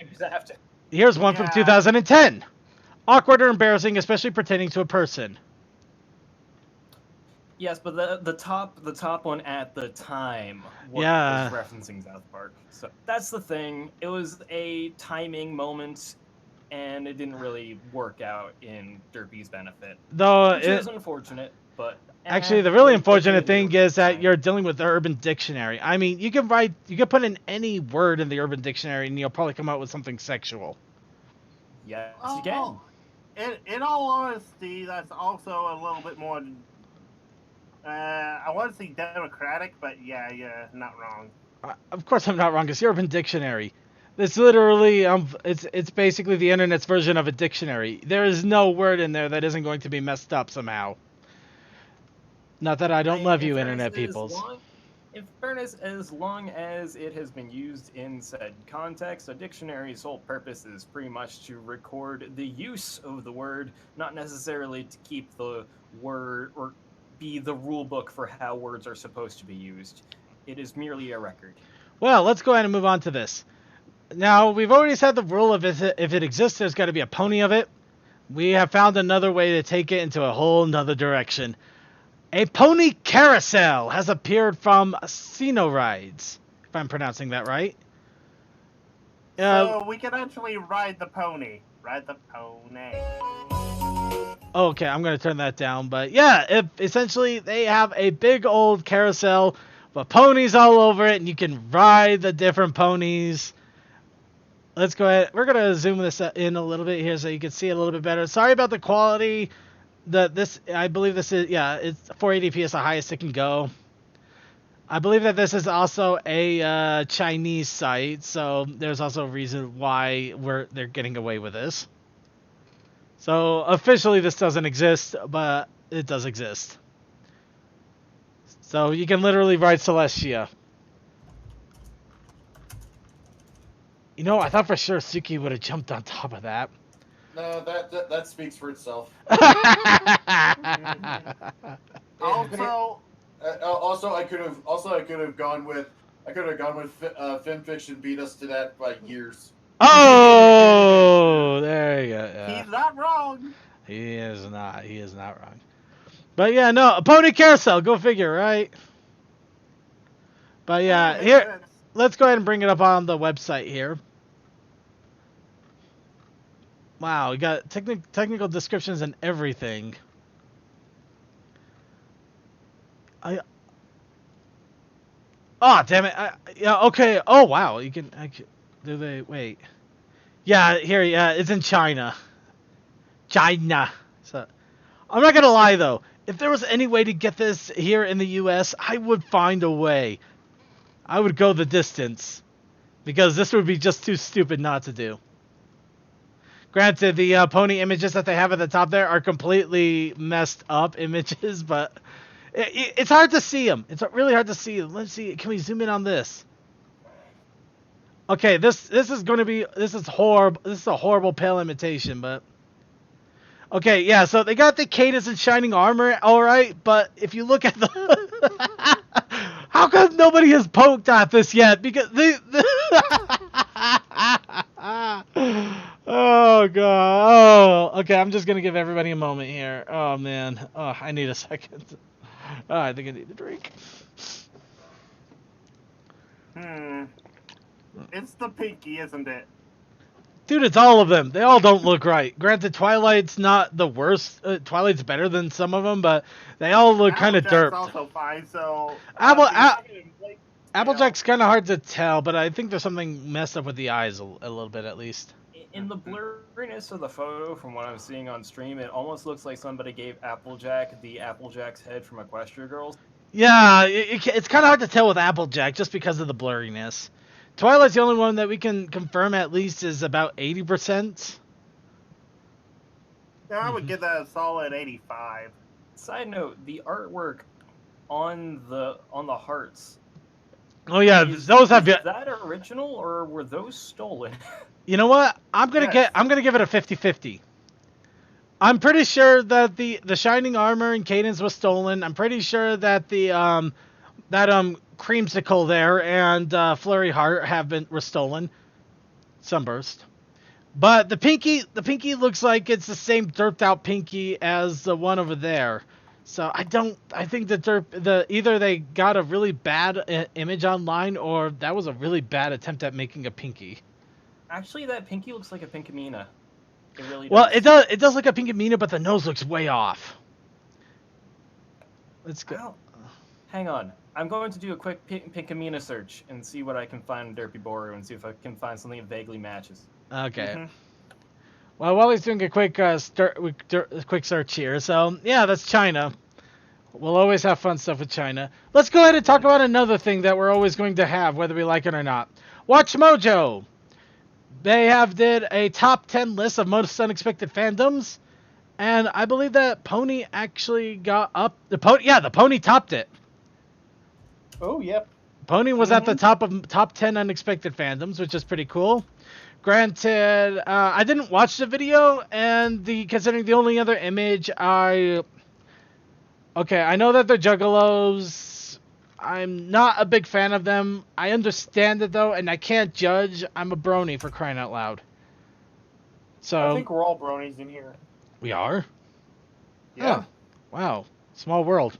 Here's one from 2010. Awkward or embarrassing, especially pertaining to a person. Yes, but the top one at the time was referencing South Park. So that's the thing. It was a timing moment, and it didn't really work out in Derpy's benefit. Though which is unfortunate, but actually, the really unfortunate thing is that you're dealing with the Urban Dictionary. I mean, you can put in any word in the Urban Dictionary, and you'll probably come out with something sexual. Yes, you can. In all honesty, that's also a little bit more I want to say Democratic, but yeah, not wrong. Of course I'm not wrong, because Urban Dictionary. It's literally, it's basically the internet's version of a dictionary. There is no word in there that isn't going to be messed up somehow. Not that I don't love you, internet peoples. In fairness, as long as it has been used in said context, a dictionary's whole purpose is pretty much to record the use of the word, not necessarily to keep the word or be the rule book for how words are supposed to be used. It is merely a record. Well, let's go ahead and move on to this. Now, we've already said the rule of if it exists, there's got to be a pony of it. We have found another way to take it into a whole nother direction. A pony carousel has appeared from Sino Rides, if I'm pronouncing that right. So we can actually ride the pony. Ride the pony. Okay, I'm going to turn that down. But yeah, essentially they have a big old carousel with ponies all over it, and you can ride the different ponies. Let's go ahead. We're going to zoom this in a little bit here so you can see it a little bit better. Sorry about the quality. I believe this is, it's 480p is the highest it can go. I believe that this is also a Chinese site, so there's also a reason why they're getting away with this. So officially this doesn't exist, but it does exist. So you can literally ride Celestia. You know, I thought for sure Suki would have jumped on top of that. No, that speaks for itself. Also, I could have gone with FemFiction beat us to that by years. Oh, there you go. Yeah. He's not wrong. He is not. He is not wrong. But yeah, no, a pony carousel. Go figure, right? But yeah, here, let's go ahead and bring it up on the website here. Wow, we got technical descriptions and everything. Oh, damn it. Yeah, okay. Oh, wow. Do they, wait. Yeah, here, yeah, it's in China. China. So, I'm not gonna lie, though. If there was any way to get this here in the U.S., I would find a way. I would go the distance. Because this would be just too stupid not to do. Granted, the pony images that they have at the top there are completely messed up images, but it's hard to see them. It's really hard to see them. Let's see. Can we zoom in on this? Okay, this is horrible. This is a horrible pale imitation, but okay, yeah. So they got the cadence and shining armor, all right. But if you look at the, how come nobody has poked at this yet? Because oh god. Oh, okay. I'm just gonna give everybody a moment here. Oh man. Oh, I need a second. Oh, I think I need a drink. It's the pinky, isn't it? Dude, it's all of them. They all don't look right. Granted, Twilight's not the worst. Twilight's better than some of them, but they all look kind of derped. Also fine, so Applejack's kind of hard to tell, but I think there's something messed up with the eyes a little bit at least. In the blurriness of the photo, from what I'm seeing on stream, it almost looks like somebody gave Applejack the Applejack's head from Equestria Girls. Yeah, it's kind of hard to tell with Applejack just because of the blurriness. Twilight's the only one that we can confirm at least is about 80%. Yeah, I would give that a solid 85. Side note, the artwork on the hearts. Oh yeah, those have been. Is that original or were those stolen? You know what? I'm gonna give it a 50-50. I'm pretty sure that the shining armor and cadence was stolen. I'm pretty sure that the creamsicle there and flurry heart were stolen. Sunburst. But the pinky looks like it's the same derped out pinky as the one over there. So I think either they got a really bad image online or that was a really bad attempt at making a pinky. Actually, that pinky looks like a Pinkamena. It really does. Well, it does look like Pinkamena, but the nose looks way off. Let's go. Ow. Hang on. I'm going to do a quick Pinkamena search and see what I can find in Derpy Boru and see if I can find something that vaguely matches. Okay. Mm-hmm. Well, while he's doing a quick quick search here, so yeah, that's China. We'll always have fun stuff with China. Let's go ahead and talk about another thing that we're always going to have, whether we like it or not. Watch Mojo. They have did a top 10 list of most unexpected fandoms, and I believe that Pony actually got up. The Pony topped it. Oh, yep. Pony was at the top of top 10 unexpected fandoms, which is pretty cool. Granted, I didn't watch the video, and considering the only other image I know that they're juggalos. I'm not a big fan of them. I understand it though, and I can't judge. I'm a brony, for crying out loud. So I think we're all bronies in here. we are. Yeah. Oh, wow, small world.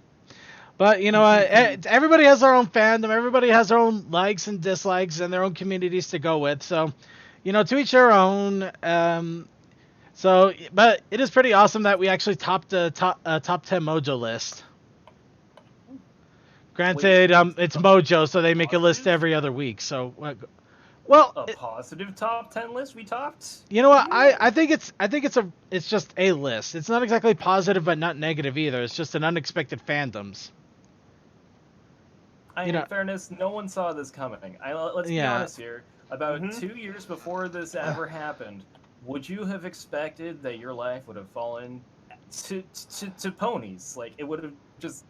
But you know what? Everybody has their own fandom. Everybody has their own likes and dislikes and their own communities to go with. So, to each their own. But it is pretty awesome that we actually topped the top 10 Mojo list. Granted, it's Mojo, so they make a list every other week. So, a positive top 10 list we topped. You know what? I think it's just a list. It's not exactly positive, but not negative either. It's just an unexpected fandoms. In fairness, no one saw this coming. Let's be honest here. About 2 years before this ever happened, would you have expected that your life would have fallen to ponies? Like, it would have just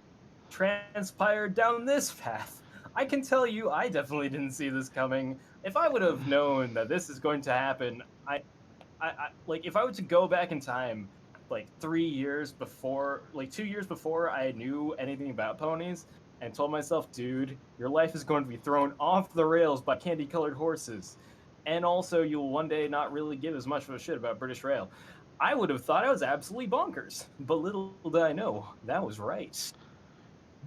transpired down this path. I can tell you, I definitely didn't see this coming. If I would have known that this is going to happen, I if I were to go back in time, like 3 years before, like 2 years before I knew anything about ponies, and told myself, dude, your life is going to be thrown off the rails by candy-colored horses. And also, you'll one day not really give as much of a shit about British Rail. I would have thought I was absolutely bonkers. But little did I know, that was right.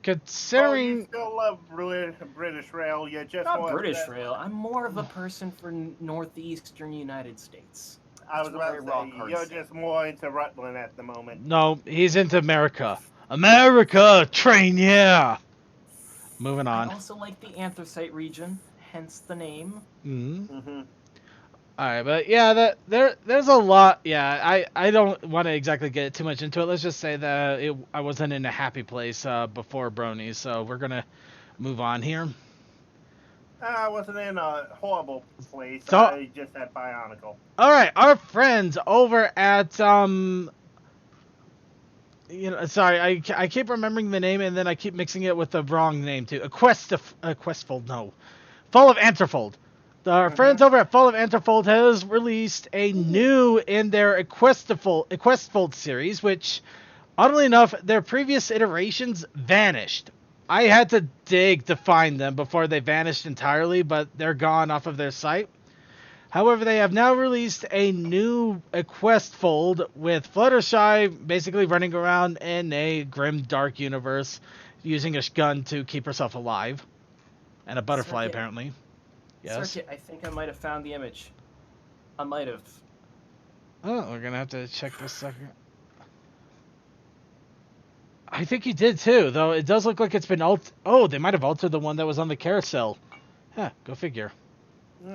Considering... you still love British Rail, you just not British Rail, I'm more of a person for northeastern United States. I was about to say, you're just more into Rutland at the moment. No, he's into America. America! Train, yeah! Moving on. I also like the anthracite region, hence the name. Alright, but yeah, there's a lot. Yeah, I don't want to exactly get too much into it. Let's just say that I wasn't in a happy place before Bronies, so we're going to move on here. I wasn't in a horrible place. So, I just had Bionicle. Alright, our friends over at sorry, I keep remembering the name and then I keep mixing it with the wrong name too. Questfold, no. Fall of Anterfold. Our friends over at Fall of Anterfold has released a new in their Questfold series, which, oddly enough, their previous iterations vanished. I had to dig to find them before they vanished entirely, but they're gone off of their site. However, they have now released a new Questfold with Fluttershy basically running around in a grim, dark universe using a gun to keep herself alive. And a butterfly, apparently. Yes? Circuit, I think I might have found the image. I might have. Oh, we're going to have to check this second. I think you did too, though it does look like it's been Oh, they might have altered the one that was on the carousel. Huh, go figure.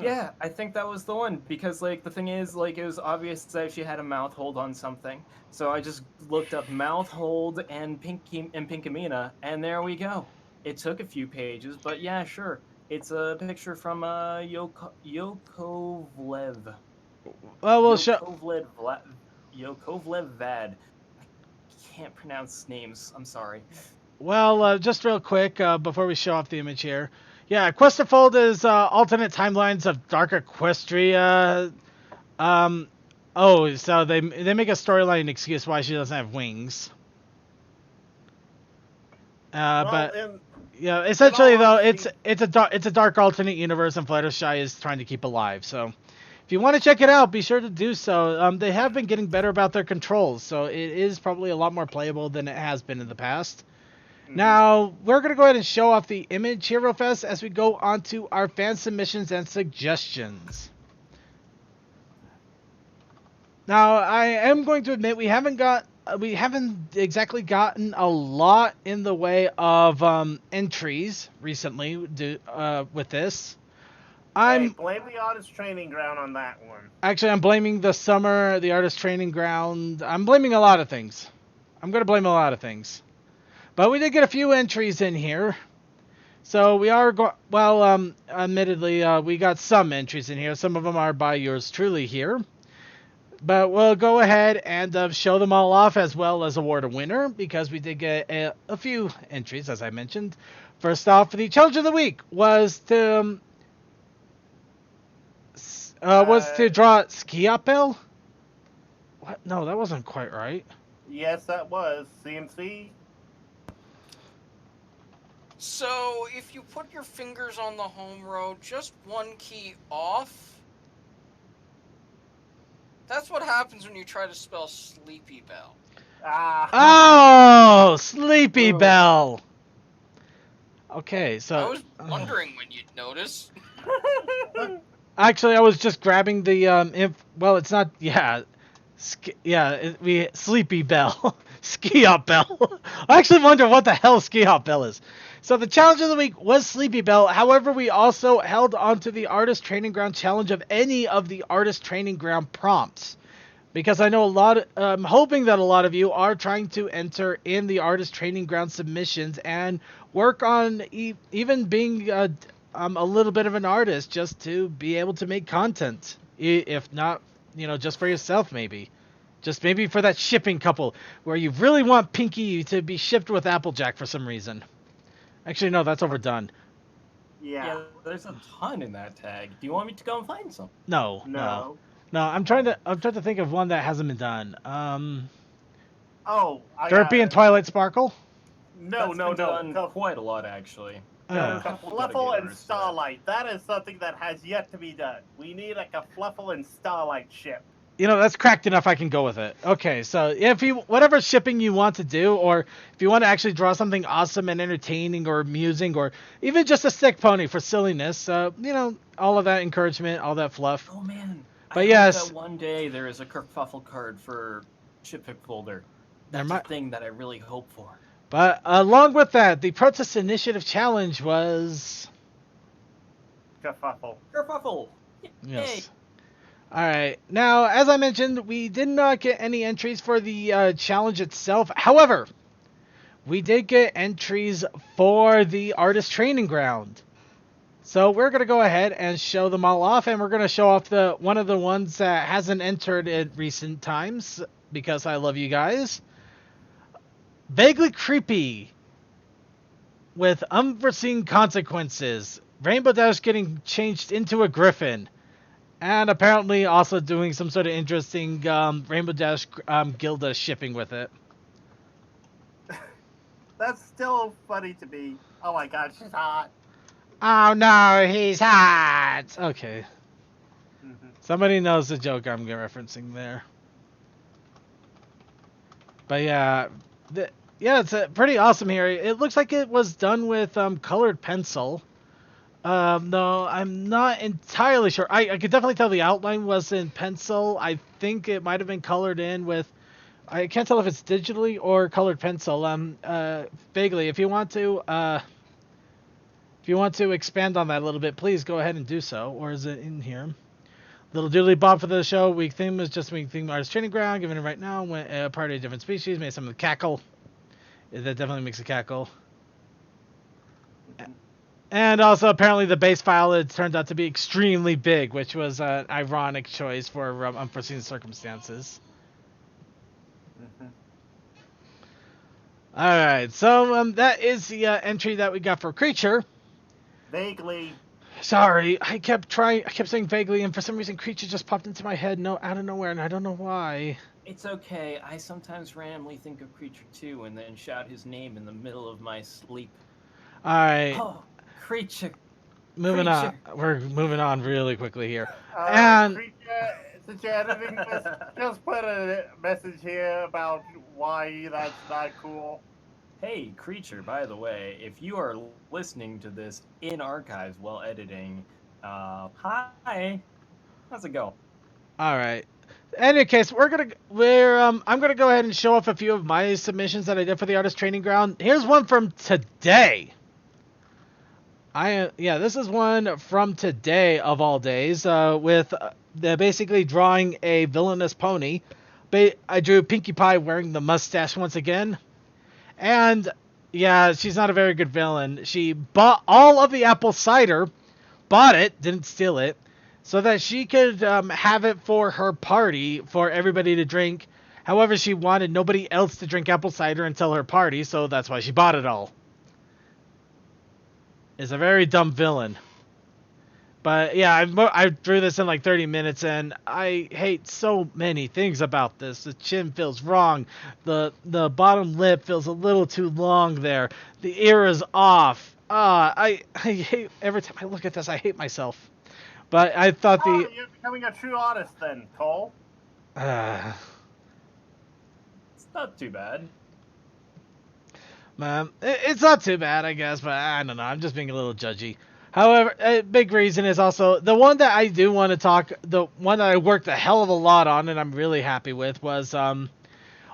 Yeah, I think that was the one, because, like, the thing is, like, it was obvious that she had a mouth hold on something. So I just looked up mouth hold and Pinkamena, and there we go. It took a few pages, but yeah, sure. It's a picture from Yakovlev. Well, we'll Yakovlev Vad. I can't pronounce names, I'm sorry. Well, just real quick, before we show off the image here. Yeah, Questfold is alternate timelines of Dark Equestria. So they make a storyline excuse why she doesn't have wings. Yeah, essentially though, it's a dark alternate universe, and Fluttershy is trying to keep alive. So, if you want to check it out, be sure to do so. They have been getting better about their controls, so it is probably a lot more playable than it has been in the past. Now, we're going to go ahead and show off the image here real fast as we go on to our fan submissions and suggestions. Now, I am going to admit we haven't exactly gotten a lot in the way of entries recently with this. Blame the artist training ground on that one. Actually, I'm blaming the artist training ground. I'm blaming a lot of things. I'm going to blame a lot of things. But we did get a few entries in here. So we are admittedly, we got some entries in here. Some of them are by yours truly here. But we'll go ahead and show them all off as well as award a winner because we did get a few entries, as I mentioned. First off, the challenge of the week was to draw Skiapel. What? No, that wasn't quite right. Yes, that was CMC. So, if you put your fingers on the home row, just one key off, that's what happens when you try to spell Sleepy Bell. Oh, Sleepy Bell. Okay, so I was wondering when you'd notice. Actually, I was just grabbing the well, it's not. Yeah, Sleepy Bell, Ski Up Bell. I actually wonder what the hell Ski Up Bell is. So the challenge of the week was Sleepy Bell. However, we also held onto the Artist Training Ground challenge of any of the Artist Training Ground prompts. Because I know I'm hoping that a lot of you are trying to enter in the Artist Training Ground submissions and work on even being a little bit of an artist just to be able to make content. If not, just for yourself maybe. Just maybe for that shipping couple where you really want Pinky to be shipped with Applejack for some reason. Actually, no, that's overdone. Yeah, there's a ton in that tag. Do you want me to go and find some? No. I'm trying to think of one that hasn't been done. Derpy and Twilight Sparkle. No. Quite a lot actually. Fluffle and Starlight. That is something that has yet to be done. We need like a Fluffle and Starlight ship. That's cracked enough. I can go with it. Okay, so whatever shipping you want to do, or if you want to actually draw something awesome and entertaining or amusing, or even just a stick pony for silliness, all of that encouragement, all that fluff. Oh man. But I yes, hope that one day there is a kerfuffle card for Shippick folder. That's a thing that I really hope for. But along with that, the Protest Initiative Challenge was Kerfuffle. Yes. Yay. All right. Now, as I mentioned, we did not get any entries for the challenge itself. However, we did get entries for the Artist Training Ground. So we're going to go ahead and show them all off, and we're going to show off one of the ones that hasn't entered in recent times because I love you guys. Vaguely Creepy with Unforeseen Consequences. Rainbow Dash getting changed into a griffin. And apparently also doing some sort of interesting Rainbow Dash Gilda shipping with it. That's still funny to me. Oh my god, she's hot. Oh no, he's hot! Okay. Somebody knows the joke I'm referencing there. But yeah, it's pretty awesome here. It looks like it was done with colored pencil. No, I'm not entirely sure. I could definitely tell the outline was in pencil. I think it might have been colored in with... I can't tell if it's digitally or colored pencil. Vaguely, if you want to expand on that a little bit, please go ahead and do so. Or is it in here? Little doodly bob for the show. Week theme is just week theme Artist Training Ground. Given it right now, when party of different species made some of the cackle. That definitely makes a cackle. And also, apparently, the base file, it turned out to be extremely big, which was an ironic choice for unforeseen circumstances. Alright, so that is the entry that we got for Creature. Vaguely. Sorry, I kept saying vaguely, and for some reason, Creature just popped into my head out of nowhere, and I don't know why. It's okay. I sometimes randomly think of Creature too, and then shout his name in the middle of my sleep. Alright. Oh. Creature. Moving on. We're moving on really quickly here. Creature, since you're editing, just put a message here about why that's not cool. Hey, Creature, by the way, if you are listening to this in archives while editing, hi. How's it go? All right. In any case, I'm gonna go ahead and show off a few of my submissions that I did for the Artist Training Ground. Here's one from today. This is one from today of all days, with basically drawing a villainous pony. I drew Pinkie Pie wearing the mustache once again, and Yeah, she's not a very good villain. She bought all of the apple cider, bought it, didn't steal it, so that she could have it for her party for everybody to drink. However, she wanted nobody else to drink apple cider until her party, so that's why she bought it all. Is a very dumb villain. But yeah, I drew this in like 30 minutes, and I hate so many things about this. The chin feels wrong. The bottom lip feels a little too long there. The ear is off. I hate every time I look at this. I hate myself. But I thought Oh, you're becoming a true artist then, Cole. It's not too bad. It's not too bad, I guess, but I don't know. I'm just being a little judgy. However, a big reason is also the one that I do want to talk. The one that I worked a hell of a lot on, and I'm really happy with, was the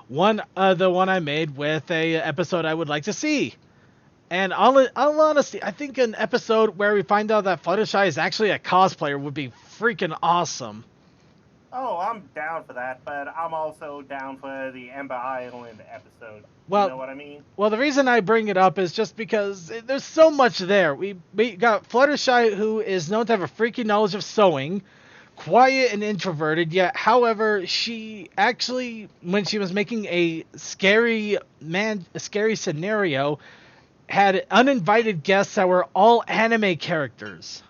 one I made with a episode I would like to see. And all honesty, I think an episode where we find out that Fluttershy is actually a cosplayer would be freaking awesome. Oh, I'm down for that, but I'm also down for the Ember Island episode. Well, you know what I mean? Well, the reason I bring it up is just because there's so much there. We got Fluttershy, who is known to have a freaky knowledge of sewing, quiet and introverted, yet, however, she actually, when she was making a scary scenario, had uninvited guests that were all anime characters.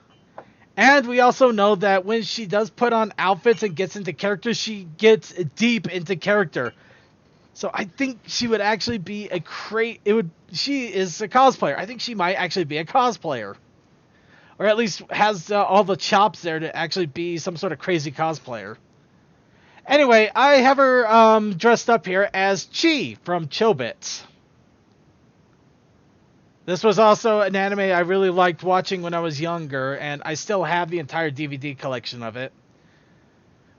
And we also know that when she does put on outfits and gets into character, she gets deep into character. So I think she would actually be she is a cosplayer. I think she might actually be a cosplayer. Or at least has all the chops there to actually be some sort of crazy cosplayer. Anyway, I have her dressed up here as Chi from Chobits. This was also an anime I really liked watching when I was younger, and I still have the entire DVD collection of it.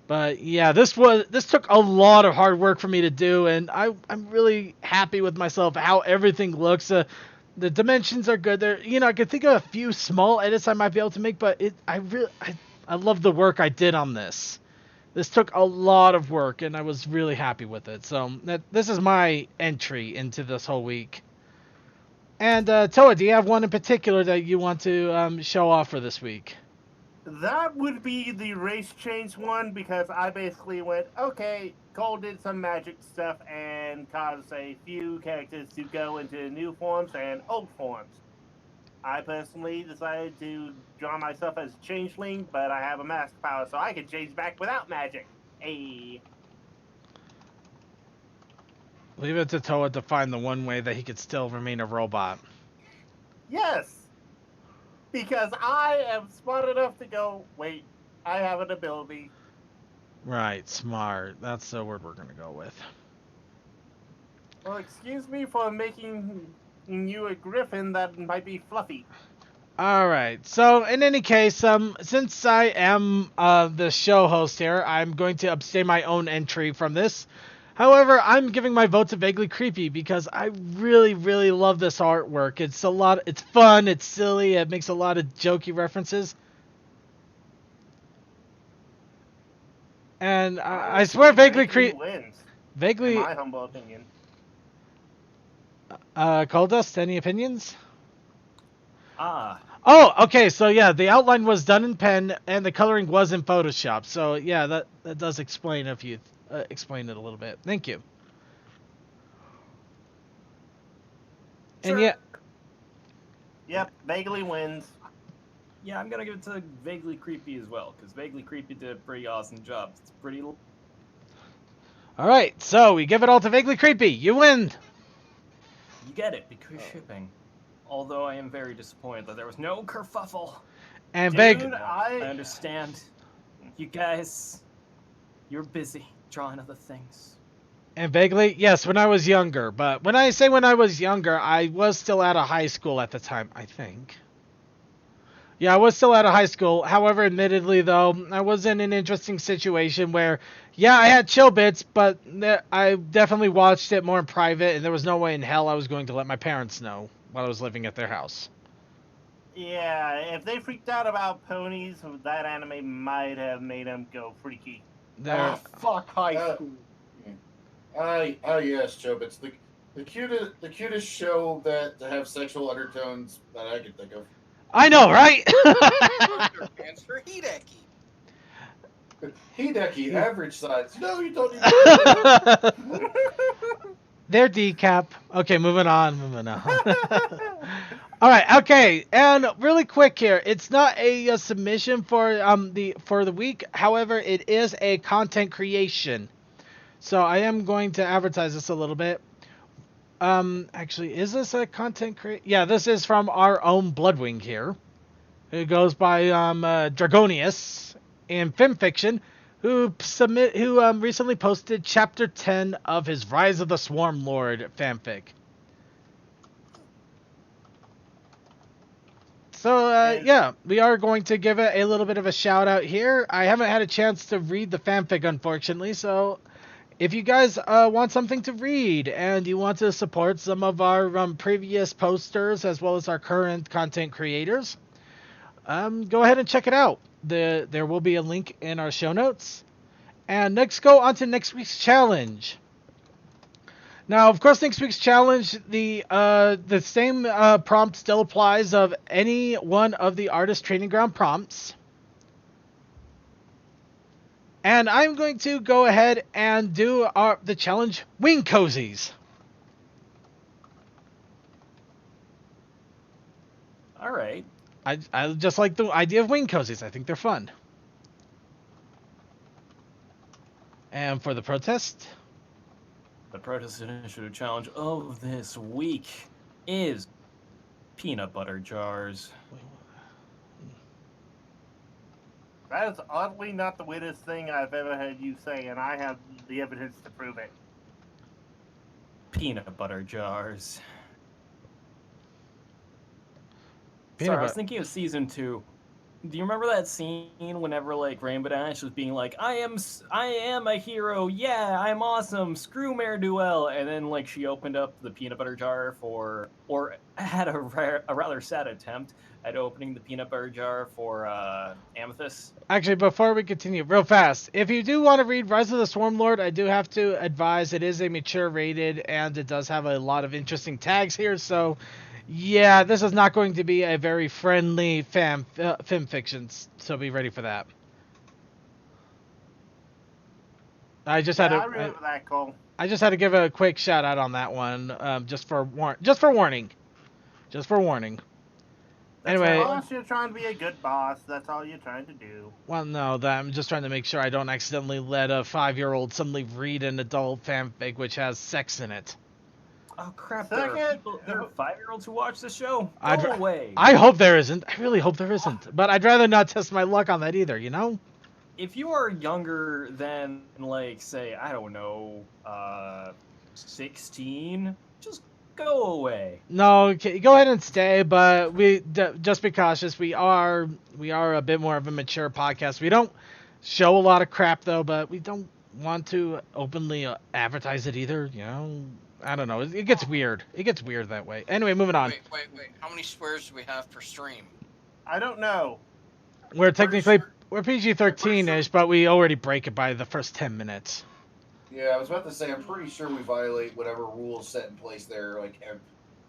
But yeah, this took a lot of hard work for me to do, and I'm really happy with myself how everything looks. The dimensions are good. I could think of a few small edits I might be able to make, but I love the work I did on this. This took a lot of work, and I was really happy with it. So this is my entry into this whole week. And Toa, do you have one in particular that you want to show off for this week? That would be the race change one, because I basically went, okay, Cole did some magic stuff and caused a few characters to go into new forms and old forms. I personally decided to draw myself as a changeling, but I have a master power, so I can change back without magic. Hey. Leave it to Toa to find the one way that he could still remain a robot. Yes! Because I am smart enough to go, wait, I have an ability. Right, smart. That's the word we're going to go with. Well, excuse me for making you a griffin that might be fluffy. Alright, so in any case, since I am the show host here, I'm going to abstain my own entry from this. However, I'm giving my vote to Vaguely Creepy because I really, really love this artwork. It's fun, it's silly, it makes a lot of jokey references. And I swear Vaguely Creepy wins. Vaguely, in my humble opinion. Coldust, any opinions? Oh, okay, so yeah, the outline was done in pen and the coloring was in Photoshop. So yeah, that does explain if you explain it a little bit. Thank you. Sure. And yeah. Yep, Vaguely wins. Yeah, I'm gonna give it to Vaguely Creepy as well, because Vaguely Creepy did a pretty awesome job. It's pretty... Alright, so we give it all to Vaguely Creepy. You win! You get it, because shipping. Although I am very disappointed that there was no kerfuffle. And Dude, I understand. You guys, you're busy drawing other things. And Vaguely, yes, when I was younger. But when I say when I was younger, I was still out of high school at the time, I think. Yeah, I was still out of high school. However, admittedly, though, I was in an interesting situation where, yeah, I had chill bits, but I definitely watched it more in private, and there was no way in hell I was going to let my parents know while I was living at their house. Yeah, if they freaked out about ponies, that anime might have made them go freaky. Fuck high school. Yes, Joe, it's the The cutest show that to have sexual undertones that I can think of. I know, right? Pants for Hideki. Hideki, average size. No, you don't need Their decap. Okay, moving on. All right. Okay, and really quick here. It's not a submission for the week. However, it is a content creation. So I am going to advertise this a little bit. Actually, is this a content create? Yeah, this is from our own Bloodwing here. It goes by Dragonius in FimFiction, who recently posted chapter 10 of his Rise of the Swarm Lord fanfic. So yeah, we are going to give it a little bit of a shout out here. I haven't had a chance to read the fanfic, unfortunately, so if you guys want something to read and you want to support some of our previous posters as well as our current content creators, go ahead and check it out. There will be a link in our show notes. And next, go on to next week's challenge. Now, of course, next week's challenge, the same prompt still applies of any one of the artist training ground prompts. And I'm going to go ahead and do the challenge Wing Cozies. All right. I just like the idea of Wing Cozies. I think they're fun. And for the protest? The protest initiative challenge of this week is peanut butter jars. That is oddly not the weirdest thing I've ever heard you say, and I have the evidence to prove it. Peanut butter jars. Peanut Sorry, I was butter. thinking of season 2. Do you remember that scene whenever like Rainbow Dash was being like, I am a hero, yeah, I'm awesome, screw Mare Duel, and then like she opened up the peanut butter jar or had a rather sad attempt at opening the peanut butter jar for Amethyst. Actually, before we continue, real fast, if you do want to read Rise of the Swarm Lord, I do have to advise it is a mature rated and it does have a lot of interesting tags here, so yeah, this is not going to be a very friendly film fiction, so be ready for that. I remember that, Cole. I just had to give a quick shout out on that one, just for warning. Anyway, Unless you're trying to be a good boss, that's all you're trying to do. Well, no, I'm just trying to make sure I don't accidentally let a 5-year-old suddenly read an adult fanfic which has sex in it. Oh crap! There are 5-year-olds who watch the show. Go away. I hope there isn't. I really hope there isn't. But I'd rather not test my luck on that either. You know. If you are younger than, like, say, I don't know, 16, just go away. No, okay, go ahead and stay. But just be cautious. We are a bit more of a mature podcast. We don't show a lot of crap though, but we don't want to openly advertise it either. You know. I don't know. It gets weird. It gets weird that way. Anyway, moving on. Wait. How many swears do we have per stream? I don't know. We're PG-13-ish, but we already break it by the first 10 minutes. Yeah, I was about to say, I'm pretty sure we violate whatever rules set in place there, like,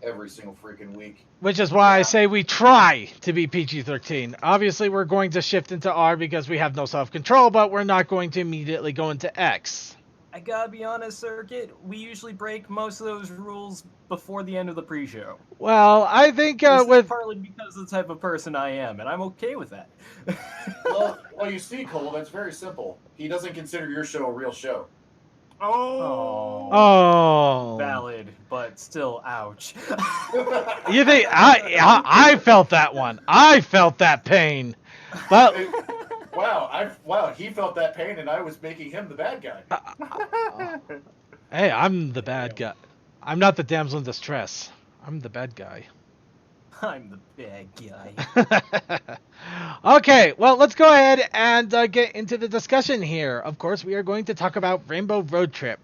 every single freaking week. Which is why I say we try to be PG-13. Obviously, we're going to shift into R because we have no self-control, but we're not going to immediately go into X. I gotta be honest, Circuit, we usually break most of those rules before the end of the pre-show. Well, I think this is partly because of the type of person I am, and I'm okay with that. well, you see, Cole, that's very simple. He doesn't consider your show a real show. Oh. Valid, but still, ouch. You think I felt that one? I felt that pain. But Wow, he felt that pain, and I was making him the bad guy. Hey, I'm the bad guy. I'm not the damsel in distress. I'm the bad guy. I'm the bad guy. Okay, well, let's go ahead and get into the discussion here. Of course, we are going to talk about Rainbow Road Trip.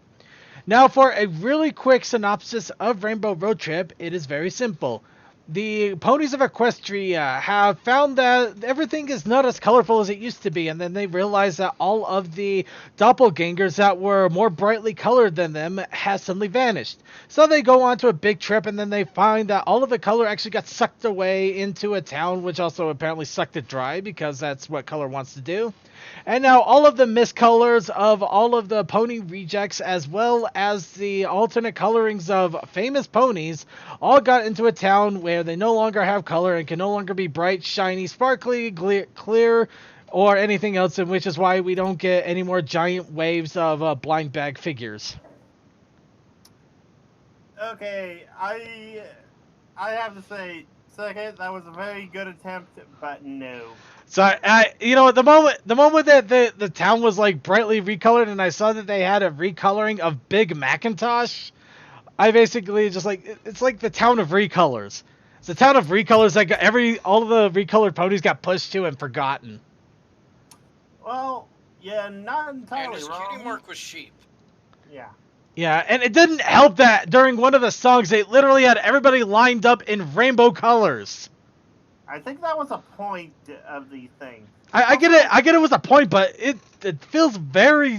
Now, for a really quick synopsis of Rainbow Road Trip, it is very simple. the ponies of Equestria have found that everything is not as colorful as it used to be, and then they realize that all of the doppelgangers that were more brightly colored than them has suddenly vanished. So they go on to a big trip, and then they find that all of the color actually got sucked away into a town, which also apparently sucked it dry, because that's what color wants to do. And now all of the miscolors of all of the pony rejects, as well as the alternate colorings of famous ponies, all got into a town where they no longer have color and can no longer be bright, shiny, sparkly, clear, or anything else, and which is why we don't get any more giant waves of blind bag figures. Okay, I have to say, second, that was a very good attempt, but no. So the moment that the town was like brightly recolored, and I saw that they had a recoloring of Big Macintosh, I basically just like, it's like the town of recolors. It's the town of recolors that got all of the recolored ponies got pushed to and forgotten. Well, yeah, not entirely And his wrong. cutie mark was sheep. Yeah. Yeah, and it didn't help that during one of the songs they literally had everybody lined up in rainbow colors. I think that was a point of the thing. I get it. I get it was a point, but it feels very.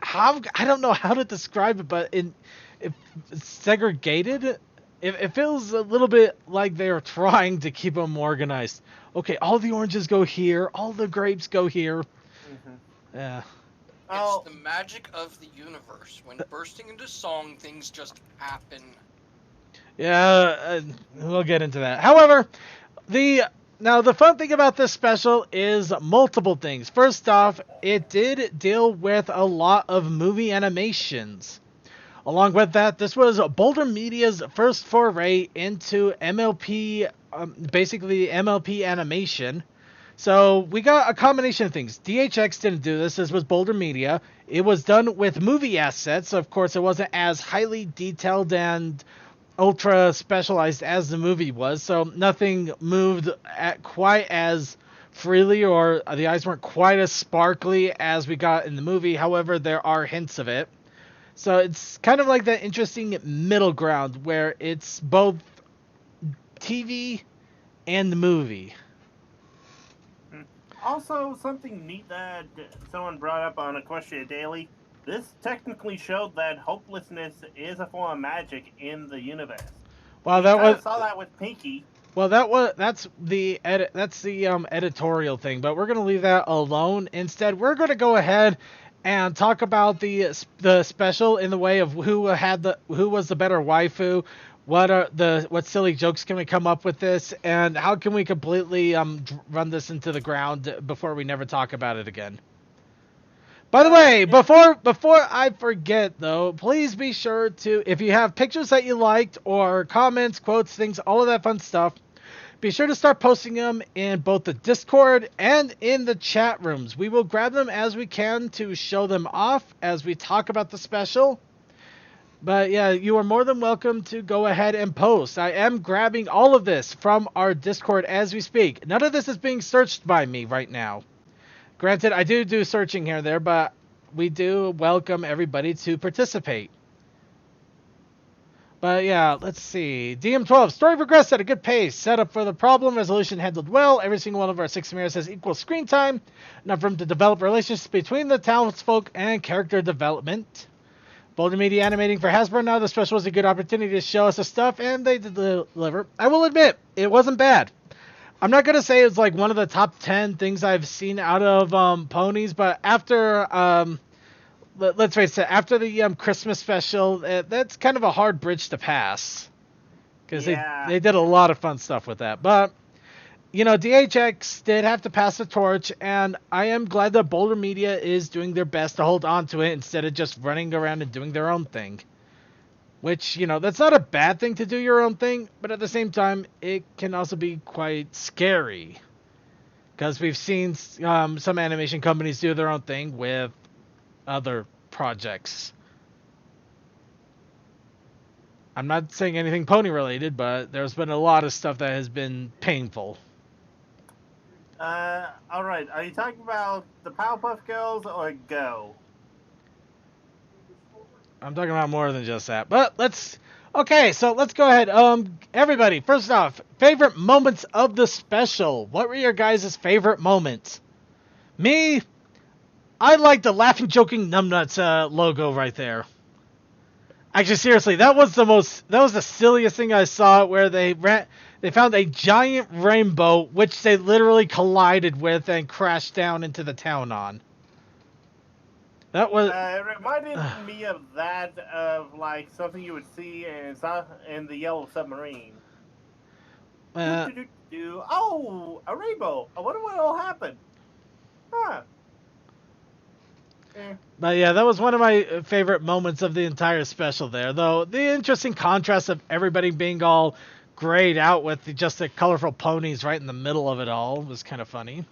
I don't know how to describe it, but it's segregated. It feels a little bit like they're trying to keep them organized. Okay, all the oranges go here, all the grapes go here. Mm-hmm. Yeah. It's the magic of the universe. When bursting into song, things just happen. Yeah, we'll get into that. However, the fun thing about this special is multiple things. First off, it did deal with a lot of movie animations. Along with that, this was Boulder Media's first foray into MLP, basically MLP animation. So we got a combination of things. DHX didn't do this. This was Boulder Media. It was done with movie assets. Of course, it wasn't as highly detailed and ultra specialized as the movie was. So nothing moved at quite as freely, or the eyes weren't quite as sparkly as we got in the movie. However, there are hints of it. So it's kind of like that interesting middle ground where it's both TV and movie. Also, something neat that someone brought up on Equestria Daily. This technically showed that hopelessness is a form of magic in the universe. Well, Saw that with Pinky. Well, that's the editorial thing, but we're gonna leave that alone. Instead, we're gonna go ahead and talk about the special in the way of who was the better waifu, what silly jokes can we come up with this, and how can we completely run this into the ground before we never talk about it again. By the way, before I forget though, please be sure to, if you have pictures that you liked or comments, quotes, things, all of that fun stuff, be sure to start posting them in both the Discord and in the chat rooms. We will grab them as we can to show them off as we talk about the special. But yeah, you are more than welcome to go ahead and post. I am grabbing all of this from our Discord as we speak. None of this is being searched by me right now. Granted, I do searching here and there, but we do welcome everybody to participate. But yeah, let's see. DM12, story progressed at a good pace. Set up for the problem, resolution handled well. Every single one of our 6 mirrors has equal screen time. Enough room to develop relationships between the townsfolk and character development. Boulder Media animating for Hasbro now. The special was a good opportunity to show us the stuff, and they did deliver. I will admit, it wasn't bad. I'm not going to say it's like one of the top 10 things I've seen out of ponies, but after... let's face it, after the Christmas special, that's kind of a hard bridge to pass. Because they did a lot of fun stuff with that. But, DHX did have to pass the torch, and I am glad that Boulder Media is doing their best to hold on to it instead of just running around and doing their own thing. Which, that's not a bad thing to do your own thing, but at the same time, it can also be quite scary. Because we've seen some animation companies do their own thing with other projects. I'm not saying anything pony related, but there's been a lot of stuff that has been painful. Alright, are you talking about the Powerpuff Girls or Go? I'm talking about more than just that. But let's Okay, so let's go ahead. Everybody, first off, favorite moments of the special. What were your guys' favorite moments? Me, I like the laughing, joking numbnuts logo right there. Actually, seriously, that was the silliest thing I saw. Where they found a giant rainbow, which they literally collided with and crashed down into the town on. That was. It reminded me of that, of like something you would see in the Yellow Submarine. Oh, a rainbow. I wonder what will happen. Huh. But yeah, that was one of my favorite moments of the entire special there. Though the interesting contrast of everybody being all grayed out with just the colorful ponies right in the middle of it all was kind of funny.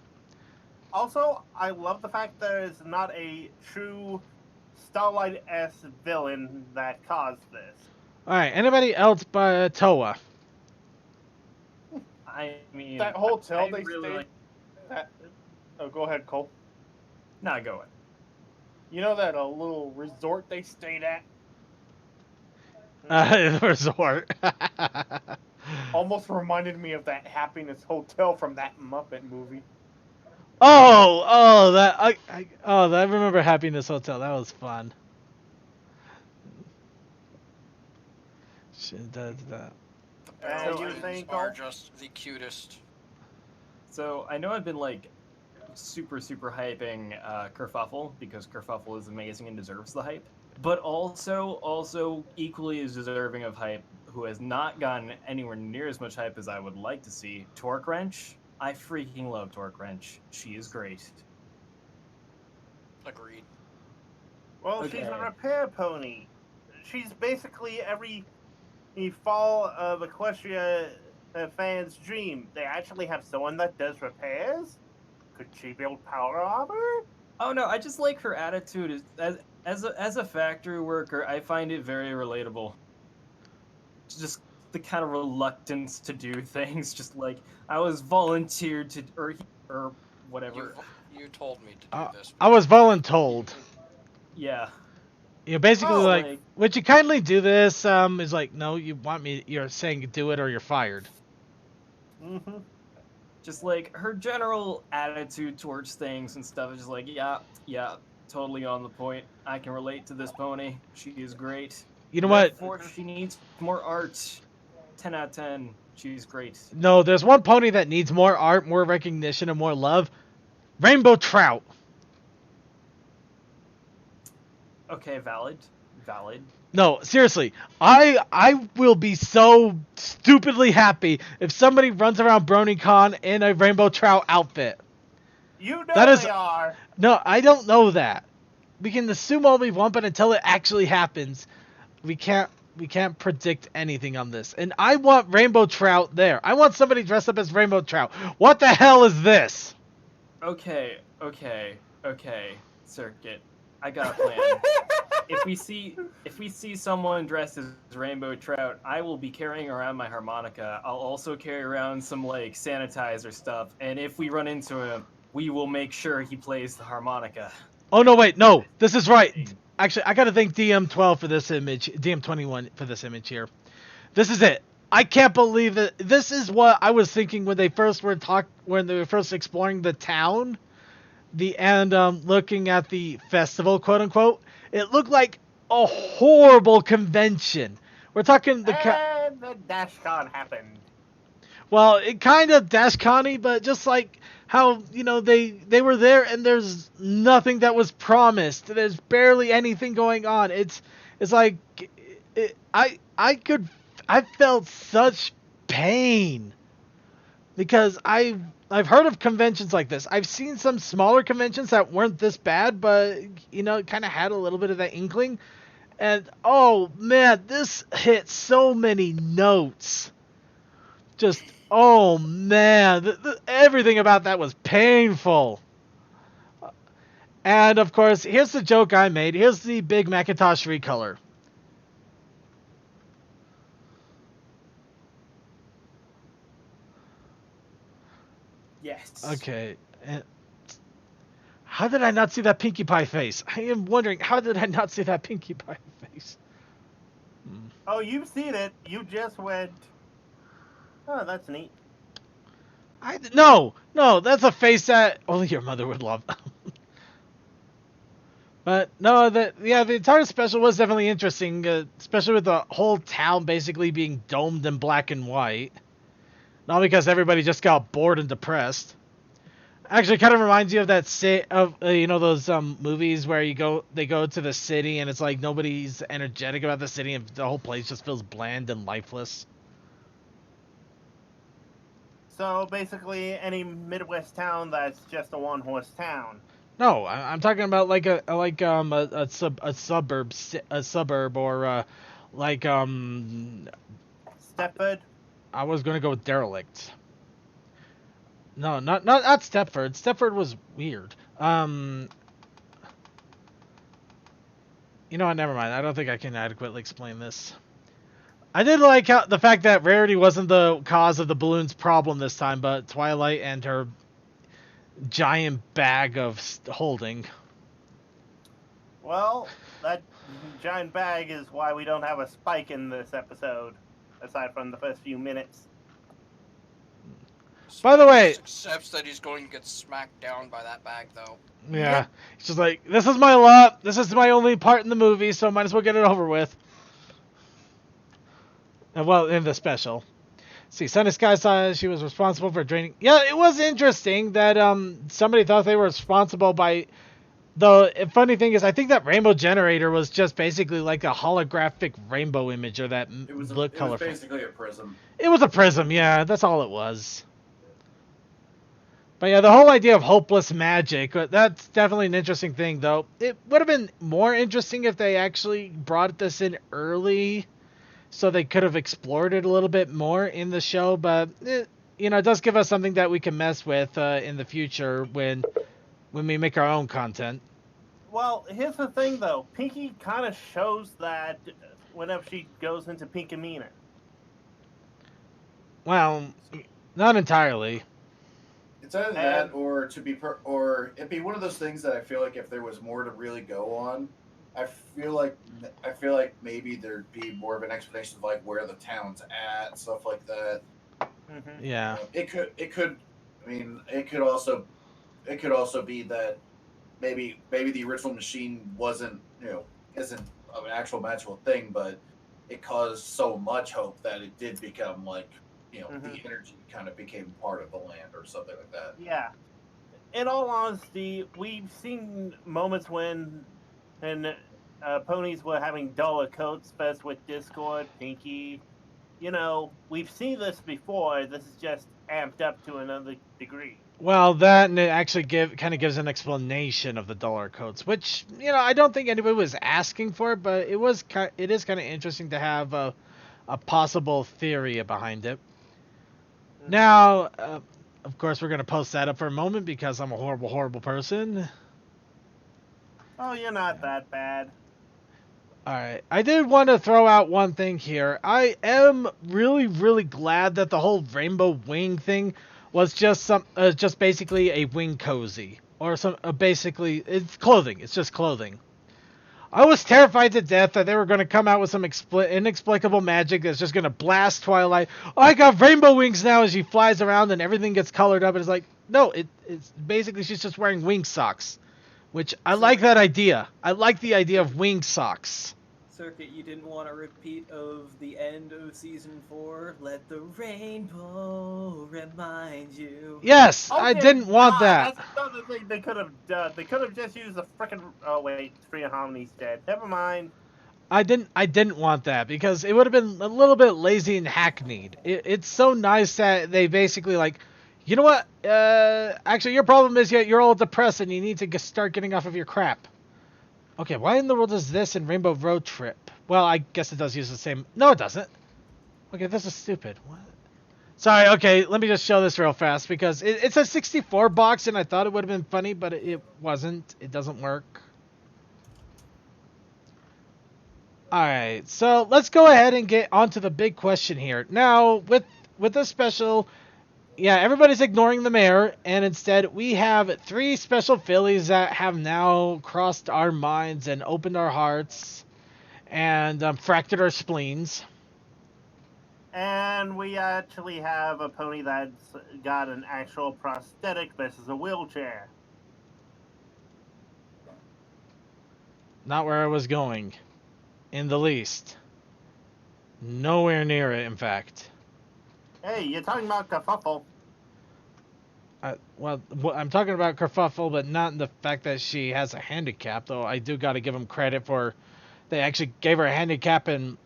Also, I love the fact there is not a true Starlight-esque villain that caused this. Alright, anybody else but Toa? I mean, That hotel I they really stayed. like. Oh, go ahead, Cole. Nah, go ahead. You know that little resort they stayed at? The resort. Almost reminded me of that Happiness Hotel from that Muppet movie. I remember Happiness Hotel. That was fun. Shit, that. The So, you Barrels think, are Cole? just the cutest. So I know I've been like super hyping Kerfuffle because Kerfuffle is amazing and deserves the hype, but also equally is deserving of hype, who has not gotten anywhere near as much hype as I would like to see. Torque Wrench. I freaking love Torque Wrench. She is great. Agreed. Well, she's Okay. a repair pony. She's basically every fall of Equestria fans' dream. They actually have someone that does repairs? Could she build power armor? Oh no, I just like her attitude as a factory worker. I find it very relatable. It's just the kind of reluctance to do things. Just like I was volunteered to, or whatever. You told me to do this. I was voluntold. Yeah. You basically Oh, like, would you kindly do this? Is like, no, you're saying do it or you're fired. Mm-hmm. Just like her general attitude towards things and stuff is just like, yeah, totally on the point. I can relate to this pony. She is great. You know what? Therefore, she needs more art. 10 out of 10. She's great. No, there's one pony that needs more art, more recognition, and more love. Rainbow Trout. Okay, valid. No, seriously, I will be so stupidly happy if somebody runs around BronyCon in a Rainbow Trout outfit. You know They are. No, I don't know that. We can assume all we want, but until it actually happens, we can't predict anything on this. And I want Rainbow Trout there. I want somebody dressed up as Rainbow Trout. What the hell is this? Okay, Circuit. I got a plan. If we see someone dressed as Rainbow Trout, I will be carrying around my harmonica. I'll also carry around some like sanitizer stuff, and if we run into him, we will make sure he plays the harmonica. Oh no, wait, no. This is right. Actually, I gotta thank DM12 for this image, DM21 for this image here. This is it. I can't believe that this is what I was thinking when they first when they were first exploring the town, and looking at the festival, quote unquote. It looked like a horrible convention. We're talking And the DashCon happened. Well, it kind of DashCon-y, but just like how, they were there and there's nothing that was promised. There's barely anything going on. It's like I felt such pain because I've heard of conventions like this. I've seen some smaller conventions that weren't this bad, but it kind of had a little bit of that inkling. And oh man, this hit so many notes. Just oh man, everything about that was painful. And of course, here's the joke I made. Here's the big Macintosh recolor. Yes. Okay. And how did I not see that Pinkie Pie face? I am wondering, how did I not see that Pinkie Pie face? Oh, you've seen it. You just went. Oh, that's neat. No, that's a face that only your mother would love. But no, the entire special was definitely interesting, especially with the whole town basically being domed in black and white. Not because everybody just got bored and depressed. Actually, it kind of reminds you of that those movies where they go to the city and it's like nobody's energetic about the city and the whole place just feels bland and lifeless. So basically, any Midwest town that's just a one-horse town. No, I'm talking about like a suburb or like Stepford. I was gonna go with derelict. No, not Stepford. Stepford was weird. You know what? Never mind. I don't think I can adequately explain this. I did like how the fact that Rarity wasn't the cause of the balloon's problem this time, but Twilight and her giant bag of holding. Well, that giant bag is why we don't have a spike in this episode, aside from the first few minutes. By the way, accepts that he's going to get smacked down by that bag, though. Yeah, he's just like, this is my lot. This is my only part in the movie, so might as well get it over with. And well, in the special. See, Sunny Sky saw she was responsible for draining. Yeah, it was interesting that somebody thought they were responsible by. The funny thing is, I think that rainbow generator was just basically like a holographic rainbow imager that looked colorful. It was basically a prism. It was a prism, yeah, that's all it was. But yeah, the whole idea of hopeless magic, that's definitely an interesting thing, though. It would have been more interesting if they actually brought this in early, so they could have explored it a little bit more in the show, but it does give us something that we can mess with in the future when we make our own content. Well, here's the thing, though. Pinky kind of shows that whenever she goes into Pinkamena. Well, not entirely. It's either that, or it'd be one of those things that I feel like if there was more to really go on, I feel like maybe there'd be more of an explanation of like where the town's at, stuff like that. Mm-hmm. Yeah. It could. I mean, it could also be that maybe the original machine isn't an actual magical thing, but it caused so much hope that it did become like. The energy kind of became part of the land or something like that. Yeah. In all honesty, we've seen moments when ponies were having duller coats, first with Discord, Pinky. We've seen this before. This is just amped up to another degree. Well, that and it actually gives an explanation of the duller coats, which I don't think anybody was asking for, but it is kind of interesting to have a possible theory behind it. Now, of course, we're going to post that up for a moment because I'm a horrible, horrible person. Oh, you're not that bad. Alright, I did want to throw out one thing here. I am really, really glad that the whole rainbow wing thing was just basically a wing cozy. Or basically, it's clothing. It's just clothing. I was terrified to death that they were going to come out with some inexplicable magic that's just going to blast Twilight. Oh, I got rainbow wings now as she flies around and everything gets colored up. And it's like, no, it's basically she's just wearing wing socks. Which, I like that idea. I like the idea of wing socks. Circuit, you didn't want a repeat of the end of season 4? Let the rainbow remind you. Yes, okay, I didn't want that. That's another thing they could have done. They could have just used the frickin'. Oh wait, Free Harmony's dead. Never mind. I didn't want that because it would have been a little bit lazy and hackneyed. It's so nice that they basically like, you know what? Actually, your problem is you're all depressed and you need to start getting off of your crap. Okay, why in the world is this in Rainbow Road Trip? Well, I guess it does use the same... No, it doesn't. Okay, this is stupid. What? Sorry, okay, let me just show this real fast, because it's a 64 box, and I thought it would have been funny, but it wasn't. It doesn't work. Alright, so let's go ahead and get on to the big question here. Now, with this special... Yeah, everybody's ignoring the mayor, and instead we have 3 special fillies that have now crossed our minds and opened our hearts. and fractured her spleens. And we actually have a pony that's got an actual prosthetic versus a wheelchair. Not where I was going, in the least. Nowhere near it, in fact. Hey, you're talking about kerfuffle. Well, I'm talking about kerfuffle, but not in the fact that she has a handicap. Though I do got to give them credit for they actually gave her a handicap, and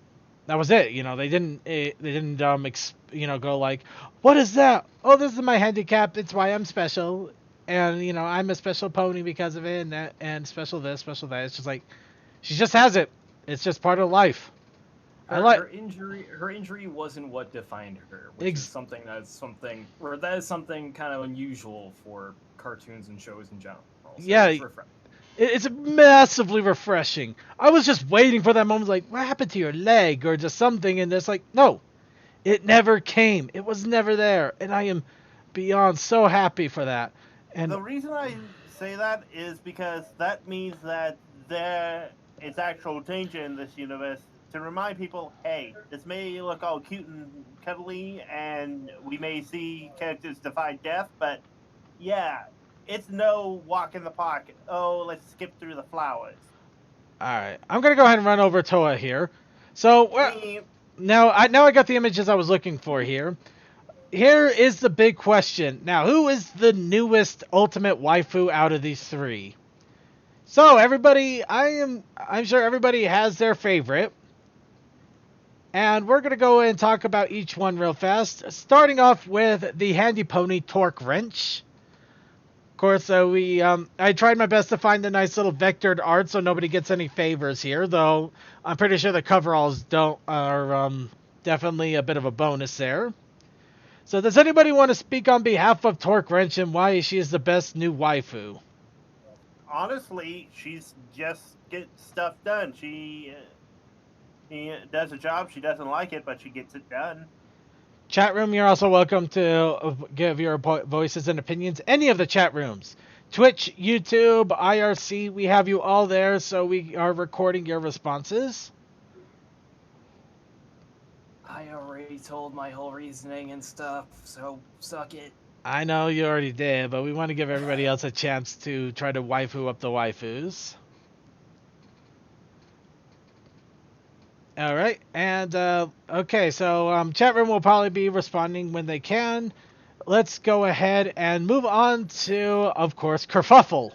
that was it. You know, they didn't go like, what is that? Oh, this is my handicap. It's why I'm special, and you know, I'm a special pony because of it, and special this, special that. It's just like she just has it. It's just part of life. Her injury wasn't what defined her, which is something that is something kind of unusual for cartoons and shows in general. So yeah, it's massively refreshing. I was just waiting for that moment, like, what happened to your leg or just something, and it's like, no, it never came. It was never there, and I am beyond so happy for that. And the reason I say that is because that means that there is actual danger in this universe. To remind people, hey, this may look all cute and cuddly, and we may see characters defy death, but yeah, it's no walk in the park. Oh, let's skip through the flowers. Alright, I'm going to go ahead and run over Toa here. So, now I got the images I was looking for here. Here is the big question. Now, who is the newest ultimate waifu out of these three? So, everybody, I'm sure everybody has their favorite. And we're going to go and talk about each one real fast. Starting off with the handy pony Torque Wrench. Of course, I tried my best to find a nice little vectored art so nobody gets any favors here. Though, I'm pretty sure the coveralls are definitely a bit of a bonus there. So does anybody want to speak on behalf of Torque Wrench and why she is the best new waifu? Honestly, she's just get stuff done. She does a job. She doesn't like it, but she gets it done. Chat room, you're also welcome to give your voices and opinions. Any of the chat rooms. Twitch, YouTube, IRC, we have you all there, so we are recording your responses. I already told my whole reasoning and stuff, so suck it. I know you already did, but we want to give everybody else a chance to try to waifu up the waifus. Alright, and okay, so chat room will probably be responding when they can. Let's go ahead and move on to, of course, Kerfuffle.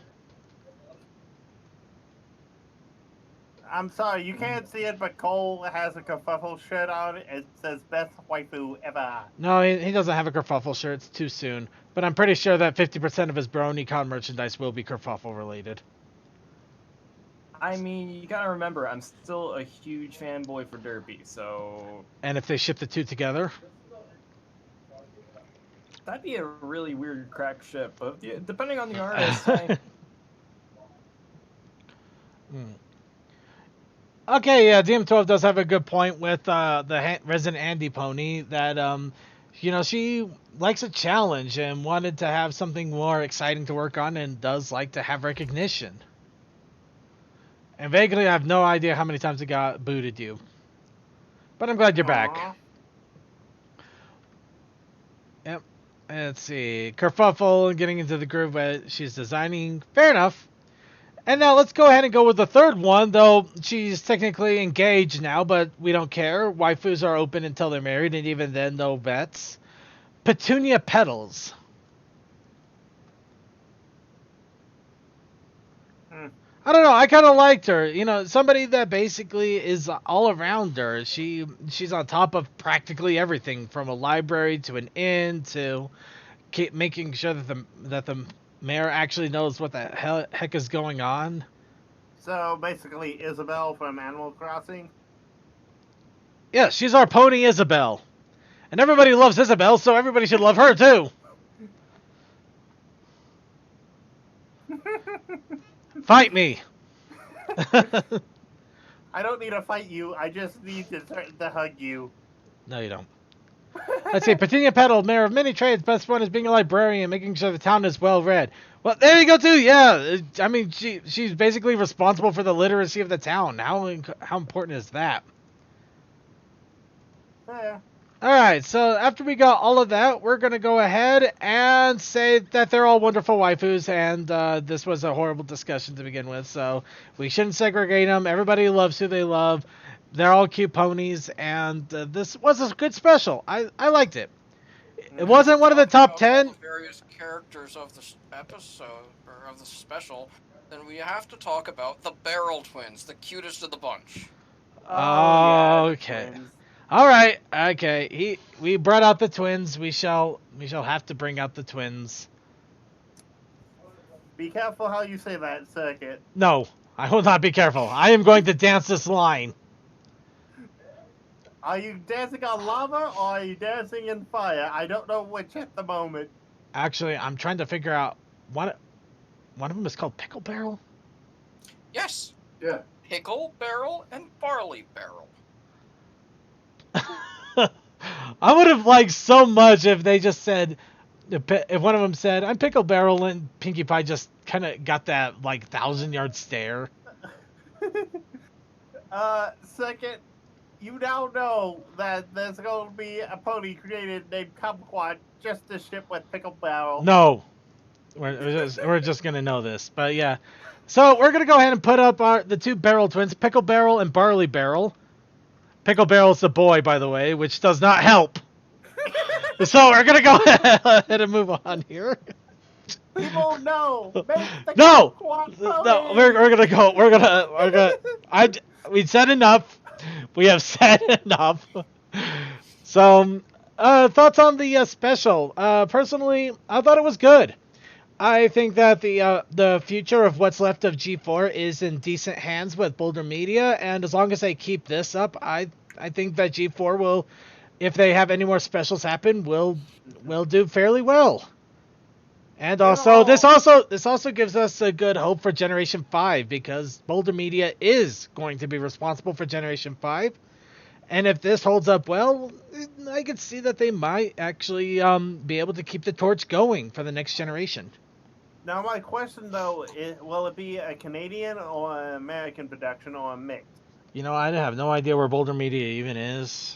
I'm sorry, you can't see it, but Cole has a kerfuffle shirt on. It says best waifu ever. No, he doesn't have a kerfuffle shirt. It's too soon. But I'm pretty sure that 50% of his BronyCon merchandise will be kerfuffle related. I mean, you gotta remember, I'm still a huge fanboy for Derpy, so... And if they ship the two together? That'd be a really weird crack ship, but depending on the artist, Okay, yeah, DM12 does have a good point with the Resident Andy pony that, you know, she likes a challenge and wanted to have something more exciting to work on and does like to have recognition. And vaguely, I have no idea how many times it got booted you. But I'm glad you're back. Yep. Let's see. Kerfuffle getting into the groove where she's designing. Fair enough. And now let's go ahead and go with the third one, though she's technically engaged now, but we don't care. Waifus are open until they're married, and even then, no bets. Petunia Petals. I don't know. I kind of liked her. You know, somebody that basically is all around her. She's on top of practically everything, from a library to an inn to making sure that the mayor actually knows what the heck is going on. So basically, Isabel from Animal Crossing. Yeah, she's our pony Isabel, and everybody loves Isabel, so everybody should love her too. Fight me. I don't need to fight you. I just need to hug you. No, you don't. Let's see. Petunia Petal, mayor of many trades. Best one is being a librarian, making sure the town is well read. Well, there you go too. Yeah, I mean, she's basically responsible for the literacy of the town. How important is that? Yeah. All right. So after we got all of that, we're gonna go ahead and say that they're all wonderful waifus, and this was a horrible discussion to begin with. So we shouldn't segregate them. Everybody loves who they love. They're all cute ponies, and this was a good special. I liked it. It wasn't one of the top 10. All the various characters of this episode or of the special. Then we have to talk about the Barrel Twins, the cutest of the bunch. Oh, Okay. All right. Okay. We brought out the twins. We shall have to bring out the twins. Be careful how you say that, Circuit. No, I will not be careful. I am going to dance this line. Are you dancing on lava or are you dancing in fire? I don't know which at the moment. Actually, I'm trying to figure out one of them is called Pickle Barrel. Yes. Yeah. Pickle Barrel and Barley Barrel. I would have liked so much if they just said, if one of them said, "I'm Pickle Barrel," and Pinkie Pie just kind of got that like 1,000-yard stare. Second, you now know that there's going to be a pony created named Kumquat just to ship with Pickle Barrel. No, we're just gonna know this, but yeah. So we're gonna go ahead and put up the two Barrel Twins, Pickle Barrel and Barley Barrel. Pickle Barrel's the boy, by the way, which does not help. So we're gonna go ahead and move on here. People know. No, we're gonna go. We're gonna. We said enough. We have said enough. So, thoughts on the special? Personally, I thought it was good. I think that the future of what's left of G4 is in decent hands with Boulder Media, and as long as they keep this up, I think that G4 will, if they have any more specials happen, will do fairly well. And also, this also gives us a good hope for Generation 5, because Boulder Media is going to be responsible for Generation 5. And if this holds up well, I could see that they might actually be able to keep the torch going for the next generation. Now, my question, though, is, will it be a Canadian or an American production or a mix? You know, I have no idea where Boulder Media even is.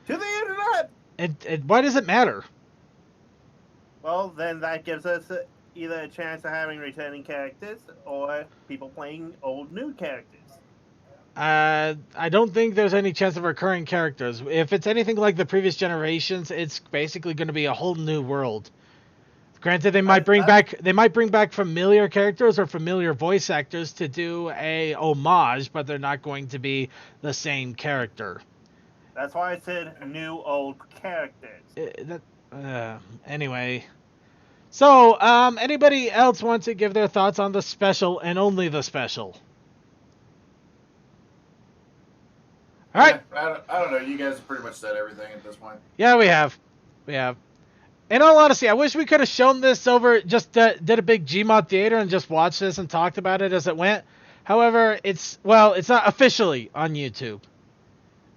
To the internet! Why does it matter? Well, then that gives us either a chance of having returning characters or people playing old new characters. I don't think there's any chance of recurring characters. If it's anything like the previous generations, it's basically going to be a whole new world. Granted, they might bring back familiar characters or familiar voice actors to do a homage, but they're not going to be the same character. That's why I said new old characters. Anyway. So, anybody else want to give their thoughts on the special and only the special? All right. I don't know. You guys have pretty much said everything at this point. Yeah, we have. In all honesty, I wish we could have shown this over, just did a big Gmod theater and just watched this and talked about it as it went. However, it's not officially on YouTube.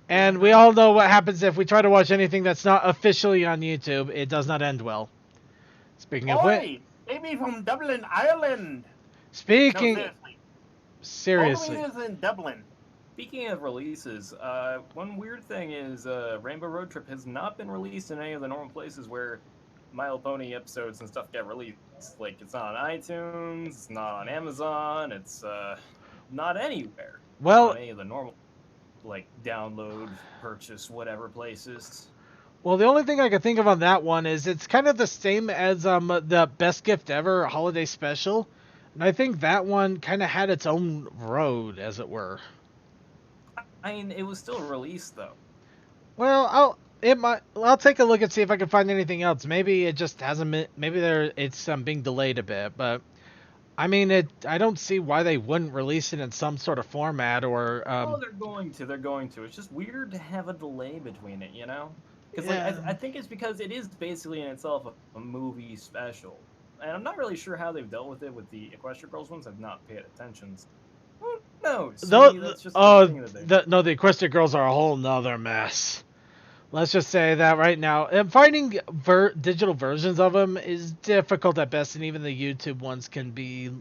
And we all know what happens if we try to watch anything that's not officially on YouTube. It does not end well. Speaking of which... Maybe from Dublin, Ireland! Speaking... No, seriously. All the way is in Dublin. Speaking of releases, one weird thing is Rainbow Road Trip has not been released in any of the normal places where My Little Pony episodes and stuff get released. Like, it's not on iTunes, it's not on Amazon, it's not anywhere. Well, on any of the normal, like, download, purchase, whatever places. Well, the only thing I can think of on that one is it's kind of the same as the Best Gift Ever holiday special. And I think that one kind of had its own road, as it were. I mean, it was still released, though. Well, I'll take a look and see if I can find anything else. Maybe it just hasn't been, maybe it's being delayed a bit, but I mean, I don't see why they wouldn't release it in some sort of format or. Oh, they're going to. It's just weird to have a delay between it, you know? Because I think it's because it is basically in itself a movie special, and I'm not really sure how they've dealt with it with the Equestria Girls ones. I've not paid attention. Who knows? The Equestria Girls are a whole nother mess. let's just say that right now, and finding digital versions of them is difficult at best, and even the YouTube ones can be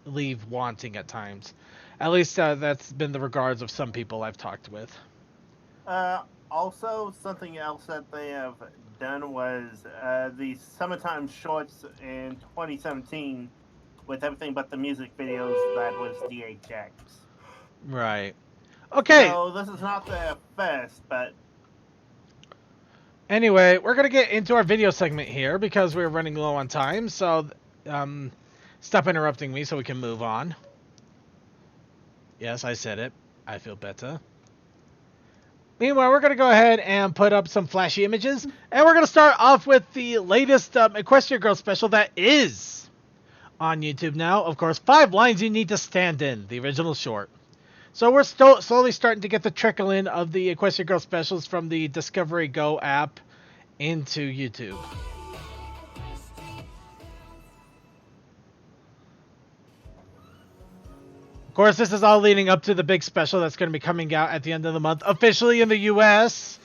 leave wanting at times. At least that's been the regards of some people I've talked with. Also, something else that they have done was the summertime shorts in 2017 with everything but the music videos that was DHX. Right. Okay. So this is not their first, but anyway, we're gonna get into our video segment here because we're running low on time. So, stop interrupting me so we can move on. Yes, I said it. I feel better. Meanwhile, we're going to go ahead and put up some flashy images. And we're going to start off with the latest Equestria Girl special that is on YouTube now. Of course, 5 lines you need to stand in, the original short. So we're slowly starting to get the trickle in of the Equestria Girl specials from the Discovery Go app into YouTube. Of course, this is all leading up to the big special that's going to be coming out at the end of the month, officially in the U.S.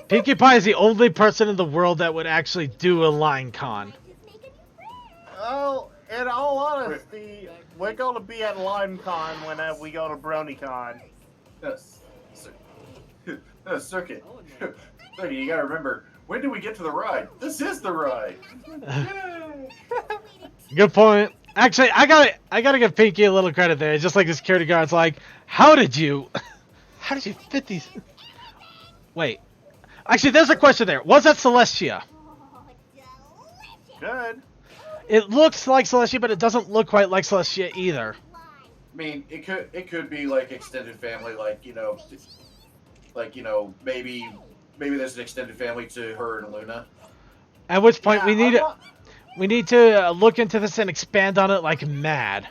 Pinkie Pie is the only person in the world that would actually do a line con. Oh, in all honesty, we're going to be at LimeCon whenever we go to BronyCon. Yes. Circuit. Look, you gotta remember, when do we get to the ride? This is the ride! Good point. Actually, I gotta give Pinkie a little credit there. Just like the security guard's like, how did you fit these? Wait. Actually, there's a question there. Was that Celestia? Good. It looks like Celestia, but it doesn't look quite like Celestia either. I mean, it could be like extended family, maybe there's an extended family to her and Luna. At which point we need to look into this and expand on it like mad.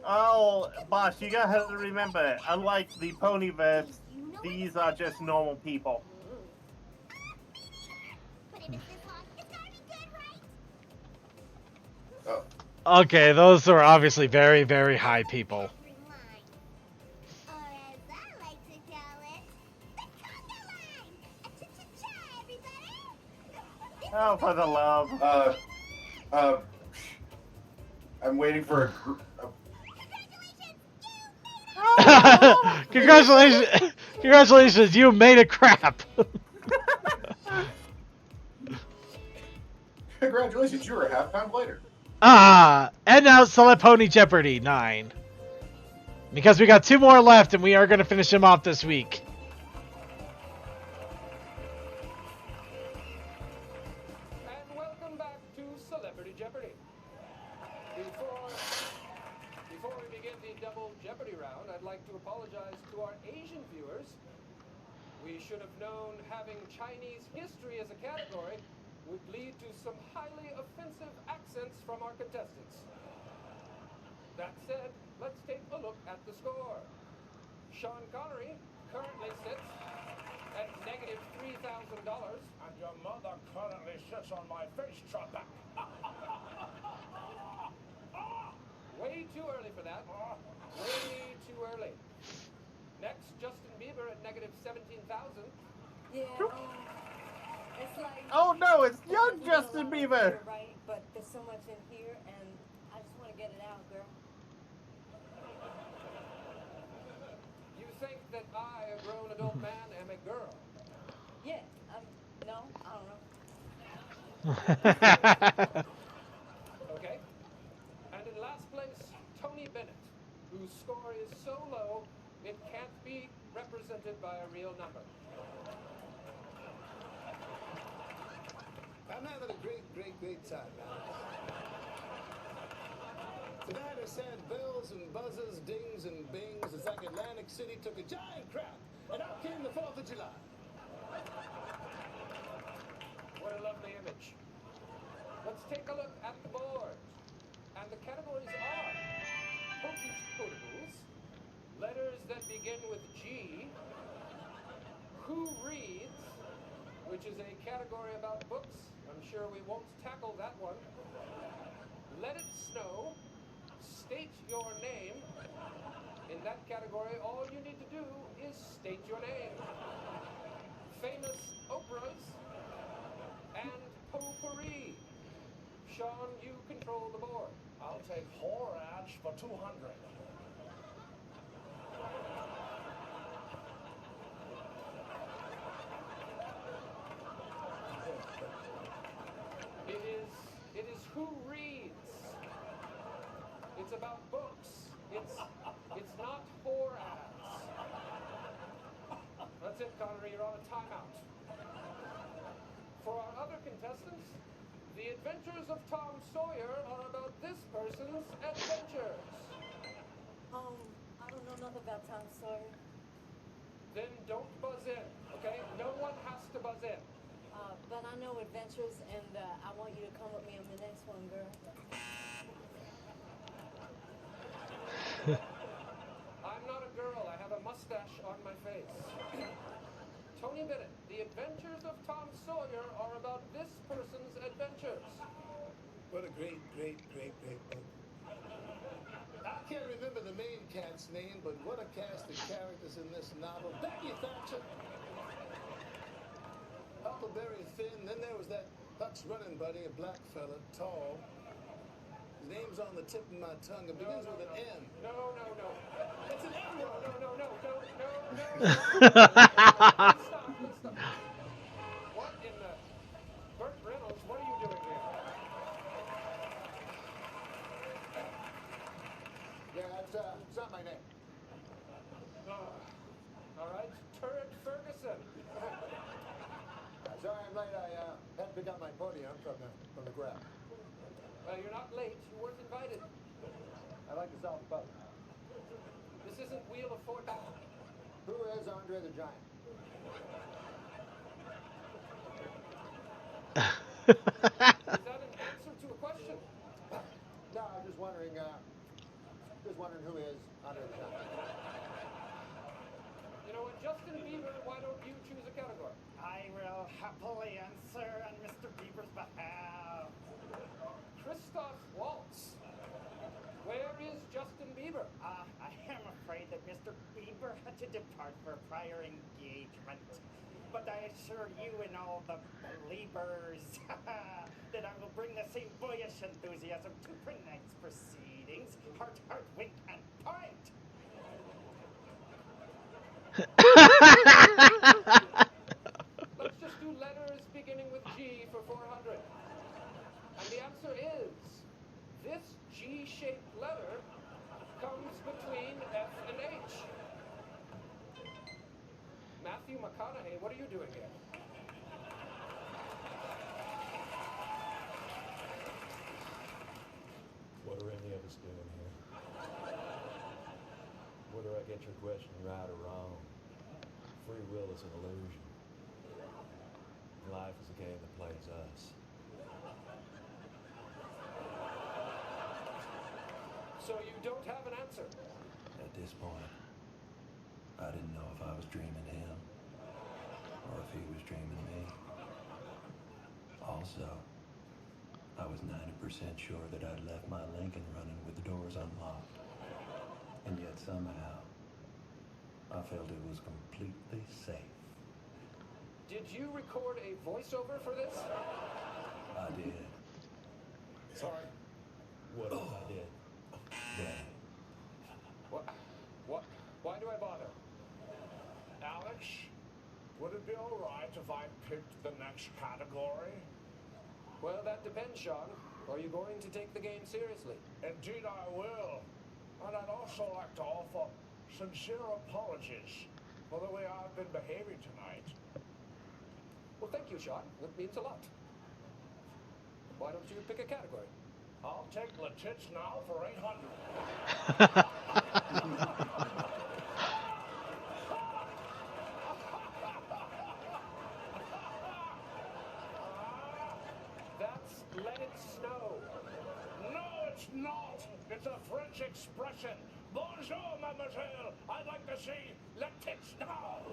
Oh, boss, you gotta remember, unlike the Ponyverse, these are just normal people. Oh. Okay, those are obviously very, very high people. Oh, for the love. I'm waiting for Congratulations! Congratulations, you made a crap! Congratulations, you were a half-pound later. And now Select Pony Jeopardy 9. Because we got 2 more left and we are going to finish them off this week. And welcome back to Celebrity Jeopardy. Before we begin the double Jeopardy round, I'd like to apologize to our Asian viewers. We should have known having Chinese history as a category would lead to some highly offensive accents from our contestants. That said, let's take a look at the score. Sean Connery currently sits at negative $3,000. And your mother currently sits on my face chopper. Way too early for that. Way too early. Next, Justin Bieber at negative 17,000. Yeah. It's like, oh no, it's young Justin Bieber! Right, but there's so much in here, and I just want to get it out, girl. You think that I, a grown adult man, am a girl? Yeah, no, I don't know. Okay. And in last place, Tony Bennett, whose score is so low, it can't be represented by a real number. I'm having a great time now. Tonight I said bells and buzzers, dings and bings. It's like Atlantic City took a giant crap, and out came the 4th of July. What a lovely image. Let's take a look at the board. And the categories are potent potables, Letters that begin with G. Who reads, which is a category about books. I'm sure we won't tackle that one. Let it snow. State your name. In that category, all you need to do is state your name. Famous Oprahs and potpourri. Sean, you control the board. I'll take Horage for 200. It is who reads. It's about books. It's not whore ads. That's it, Connery. You're on a timeout. For our other contestants, the adventures of Tom Sawyer are about this person's adventures. I don't know nothing about Tom Sawyer. Then don't buzz in, okay? No one has to buzz in. But I know adventures, and I want you to come with me on the next one, girl. I'm not a girl. I have a mustache on my face. Tony Bennett, the adventures of Tom Sawyer are about this person's adventures. What a great book. I can't remember the main cat's name, but what a cast of characters in this novel. Becky Thatcher, Huckleberry Finn, then there was that Buck's running buddy, a black fella, tall. His name's on the tip of my tongue. It begins with an M. No. It's an M. No. Stop. What in the... Burt Reynolds, what are you doing here? Yeah, it's not my name. All right, Turret Ferguson. Sorry I'm late. I had to pick up my podium from the grab. You're not late. You weren't invited. I like the South Boat. This isn't Wheel of Fortune. Who is Andre the Giant? Is that an answer to a question? No, I was just wondering who is Andre the Giant. You know what, Justin Bieber, why don't you choose a category? I will happily answer on Mr. Bieber's behalf. Christoph Waltz. Where is Justin Bieber? I am afraid that Mr. Bieber had to depart for a prior engagement. But I assure you and all the believers that I will bring the same boyish enthusiasm to tonight's proceedings. Heart, wink, and point. Let's just do letters beginning with G for 400. And the answer is, this G-shaped letter comes between F and H. Matthew McConaughey, what are you doing here? What are any of us doing here? Whether I get your question right or wrong, free will is an illusion. Life is a game that plays us. So you don't have an answer? At this point, I didn't know if I was dreaming him or if he was dreaming me. Also, I was 90% sure that I'd left my Lincoln running with the doors unlocked. And yet somehow, I felt it was completely safe. Did you record a voiceover for this? I did. Sorry. What if I did? Then. What? Why do I bother? Alex, would it be all right if I picked the next category? Well, that depends, Sean. Are you going to take the game seriously? Indeed I will. And I'd also like to offer sincere apologies for the way I've been behaving tonight. Well, thank you, Sean. That means a lot. Why don't you pick a category? I'll take the tits now for 800. That's Let It Snow. No, it's not. It's a French expression Bonjour, mademoiselle. I'd like to see le tits now.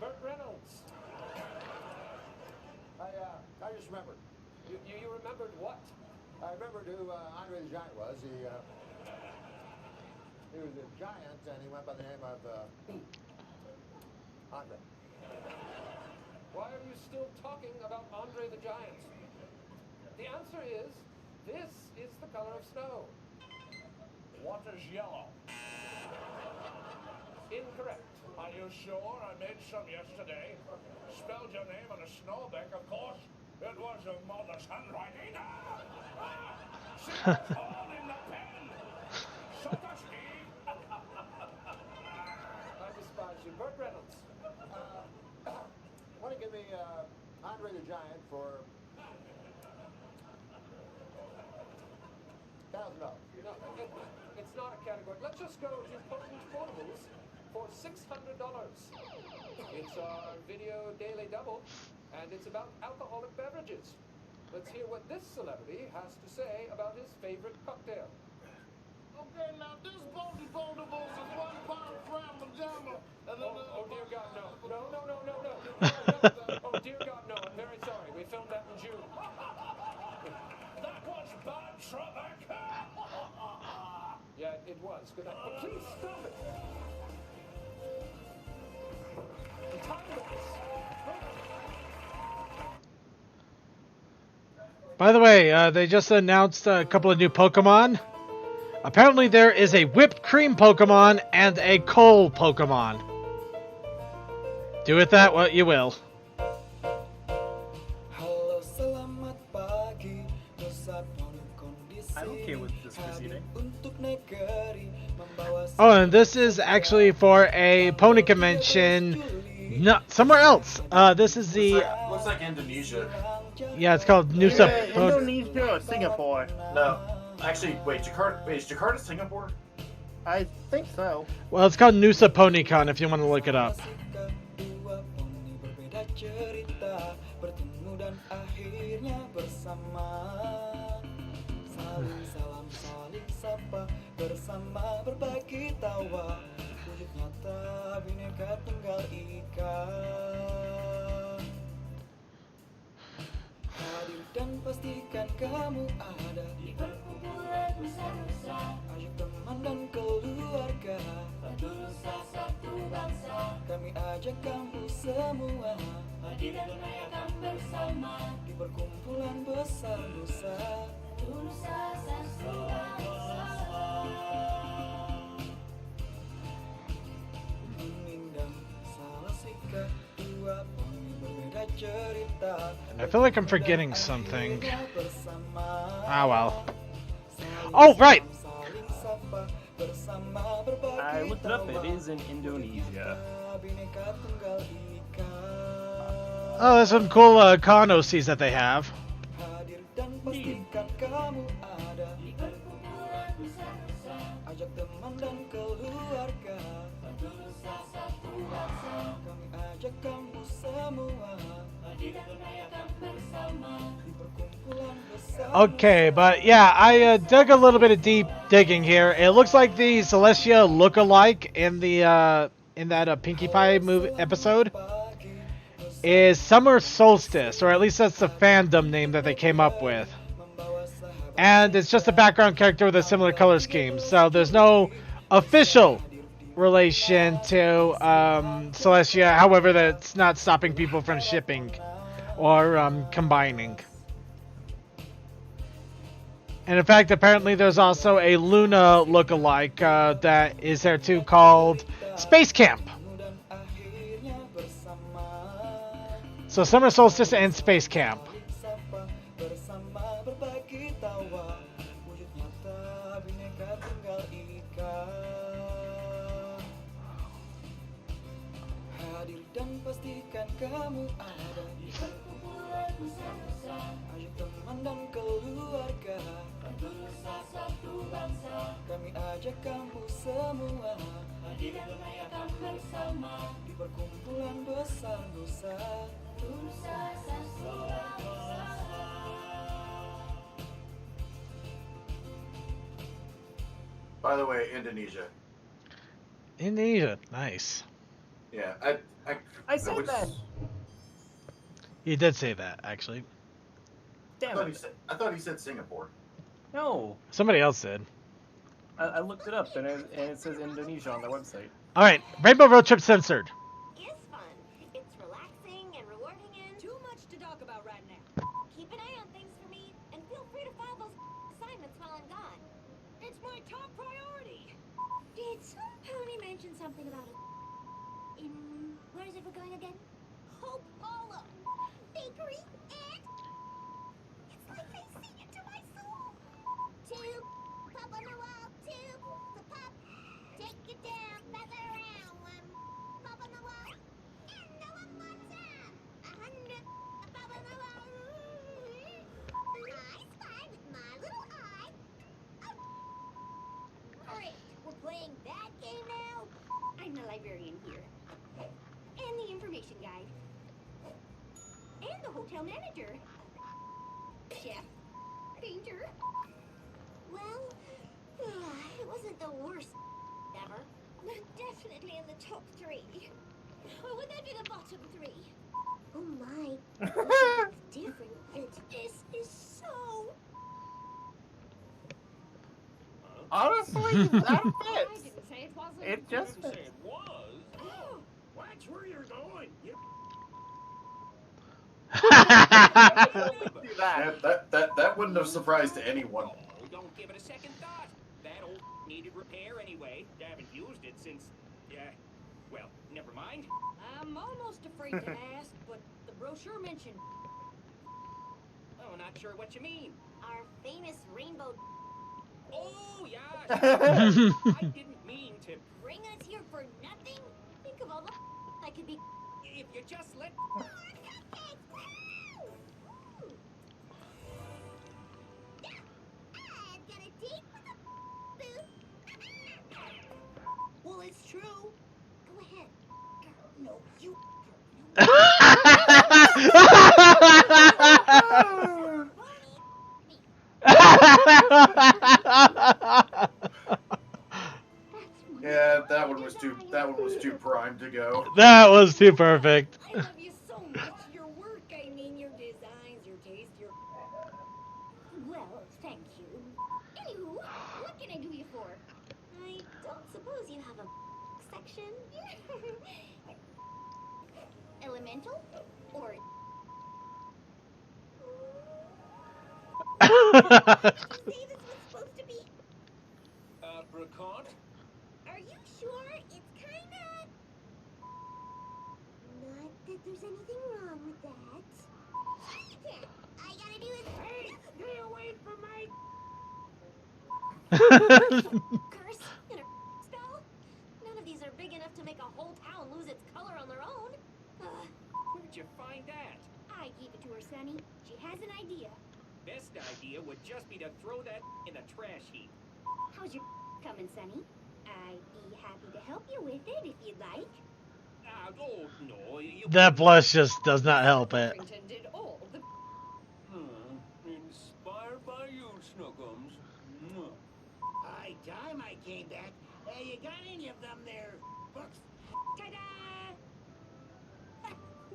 Burt Reynolds. I just remembered. You remembered what? I remembered who Andre the Giant was. He was a giant, and he went by the name of Andre. Why are you still talking about Andre the Giant? The answer is, this is the color of snow. What is yellow? Incorrect. Are you sure? I made some yesterday. Spelled your name on a snowbank, of course. It was your mother's handwriting. See what's all in the pen. So does he. I despise you. Burt Reynolds. Why don't you give me Andre the Giant for $1,000? No, it's not a category. Let's just go to potent foldables for $600. It's our video daily double, and it's about alcoholic beverages. Let's hear what this celebrity has to say about his favorite cocktail. Okay, now this potent foldables is 1 pound Fram Jamma. Oh dear God, no. No. Oh dear God, no. I'm very sorry. We filmed that in June. That was bad, Trebek. Yeah, it was. But please stop it. The time lapse. By the way, they just announced a couple of new Pokemon. Apparently there is a whipped cream Pokemon and a coal Pokemon. Do with that what you will. I'm okay with this proceeding. Oh, and this is actually for a pony convention somewhere else. This is the... Looks like Indonesia. Yeah, it's called Nusa... Indonesia or Singapore? No. Actually, wait, Jakarta. Wait, is Jakarta Singapore? I think so. Well, it's called Nusa PonyCon if you want to look it up. Bersama berbagi tawa, wujud nyata bineka tunggal ika. Hadir dan pastikan kamu ada di perkumpulan nusa-nusa. Ayo teman dan keluarga, satu nusa satu bangsa. Kami ajak kamu semua hadir dan merayakan bersama di perkumpulan besar nusa. Nusa satu bangsa. And I feel like I'm forgetting something. Ah, well. Oh, right! I looked it up. It is in Indonesia. Oh, there's some cool con OCs that they have. Okay, but yeah, I dug a little bit of deep digging here. It looks like the Celestia look-alike in the in that Pinkie Pie movie episode is Summer Solstice, or at least that's the fandom name that they came up with. And it's just a background character with a similar color scheme, so there's no official relation to Celestia. However, that's not stopping people from shipping or combining. And in fact, apparently there's also a Luna look-alike that is there too, called Space Camp. So Summer Solstice and Space Camp. Kamu ada di perkumpulan nusa-nusa. Ayo teman dan keluarga, satu nusa satu bangsa. Kami ajak kamu semua hadir dan merayakan bersama di perkumpulan besar nusa. Nusa satu bangsa. By the way, Indonesia. Indonesia, nice. Yeah, I said was, that. He did say that, actually. Damn it. I thought he said Singapore. No. Somebody else did. I looked it up, and it says Indonesia on their website. All right, Rainbow Road Trip censored. Is fun. It's relaxing and rewarding and Too much to talk about right now. keep an eye on things for me and feel free to file those assignments while I'm gone. It's my top priority. Did some pony mention something about it? Where is it we're going again? Hope Hollow. Bakery and it's like they sing it to my soul. Tube, pop on the wall, tube, the pop, take it down, feather around, one, pop on the wall, and no one more time. 100, pop on the wall. I spy with my little eye. Great, we're playing that game now. I'm the librarian here. And the information guide. And the hotel manager. Chef. Painter. Well, it wasn't the worst ever. Definitely in the top 3. Or would that be the bottom 3? Oh my. It's different. This is so... Honestly, that I fits. didn't say it wasn't. It just Didn't say fits. it was. Watch where you're going. That wouldn't have surprised anyone. Oh, don't give it a second thought. That old needed repair anyway. I haven't used it since, well, never mind. I'm almost afraid to ask, but the brochure mentioned Oh, not sure what you mean. Our famous rainbow Oh, yeah. I didn't mean to. bring us here for nothing? Think of all the I could be... If you just let. I've got a date with a booth. well, it's true. Go ahead. No, you. Yeah, that one was too primed to go. That was too perfect. I love you so much. Your work, I mean, your designs, your taste, your. Well, thank you. Anywho, what can I do you for? I don't suppose you have a section? Elemental? Or... Did you say this was supposed to be? Apricot? Are you sure? It's kinda... Not that there's anything wrong with that. All you gotta do is... Hey, stay away from my... Curse in a spell? None of these are big enough to make a whole town lose its color on their own. Where'd you find that? I gave it to her, Sonny. She has an idea. Best idea would just be to throw that in the trash heap. How's your coming, Sonny? I'd be happy to help you with it if you'd like. Oh, no. You That blush just does not help it. Intended all the. Inspired by you, Snookums. High time I came back. Hey, you got any of them there books? Ta-da!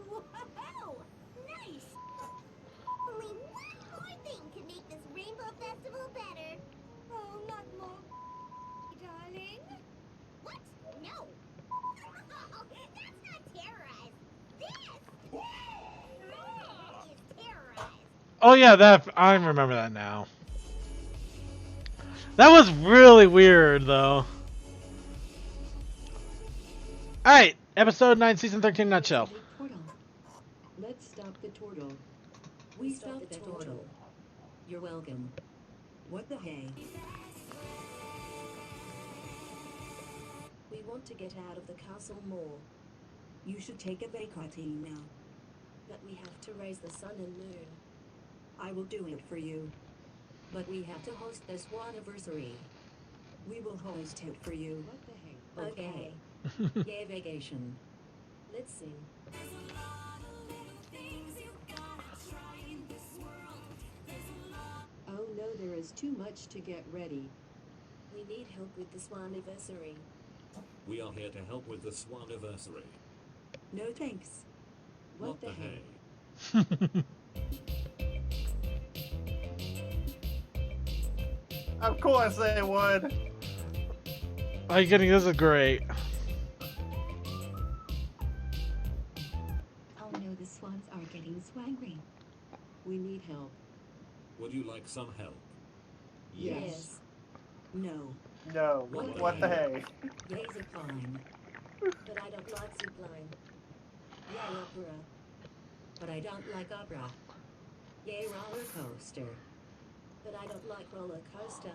Whoa! Nice! Only one more thing can make this Rainbow Festival better. Oh, not more. Darling? What? No! That's not terrorized. This is terrorized. Oh yeah, that I remember that now. That was really weird though. Alright, episode 9, season 13 nutshell. Let's stop the turtle. We stopped the turtle. You're welcome. What the hey? We want to get out of the castle more. You should take a vacation now. But we have to raise the sun and moon. I will do it for you. But we have to host this anniversary. We will host it for you. What the hey? Okay. Yay vacation. Let's sing. Oh no, there is too much to get ready. We We need help with the Swanniversary. We are here to help with the Swanniversary. No thanks. What the hey? Of course they would. Are you kidding? This is great. Oh no, the swans are getting swangry. We need help. Would you like some help? Yes. No. No. What the hey? Yay, zipline. But I don't like zipline. Yay, opera. But I don't like opera. Yay, roller coaster. But I don't like roller coaster.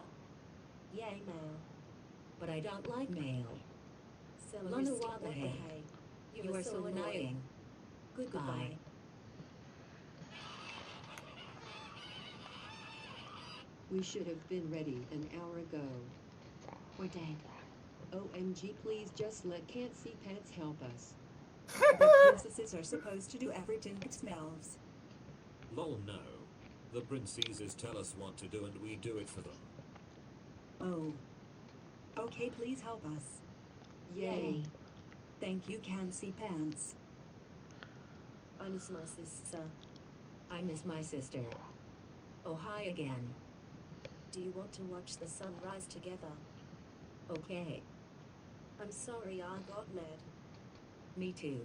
Yay, mail. But I don't like mail. Celery Lana, skip, what the hey? You are so annoying. Goodbye. We should have been ready an hour ago. We're dead. OMG, please just let Can't See Pants help us. The princesses are supposed to do everything themselves. Lol, no. The princesses tell us what to do and we do it for them. Oh. Okay, please help us. Yay. Thank you, Can't See Pants. I miss my sister. I miss my sister. Oh, hi again. Do you want to watch the sunrise together? Okay. I'm sorry I got mad. Me too.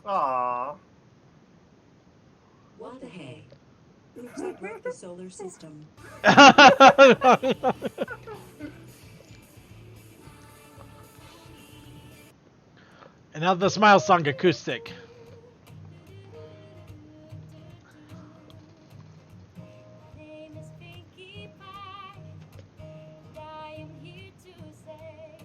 Aww. What the hey? Oops, I broke the solar system. And now the Smile Song acoustic. Name is Pinkie Pie, and I am here to say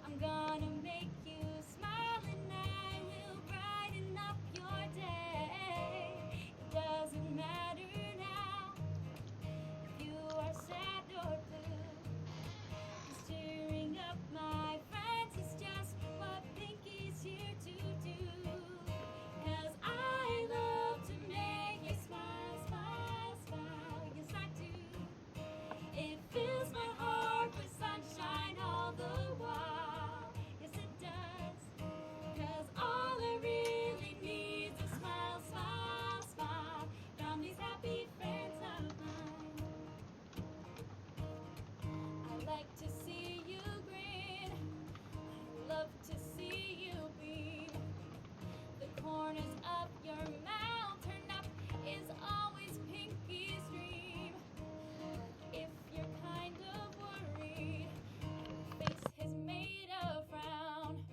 I'm gonna make you smile and I will brighten up your day. It doesn't matter now if you are sad or blue. 'Cause cheering up my friends is just what Pinkie's here to do. 'Cause I love to make you smile, smile, smile. Yes, I do. It fills my heart with sunshine all the while. Yes, it does. 'Cause all I really need is a smile, smile, smile from these happy friends of mine. I like to see you grin. I love to see you beam. The corners of your mouth turned up is always Pinkie's dream. If you're kind of worried and your face has made a frown,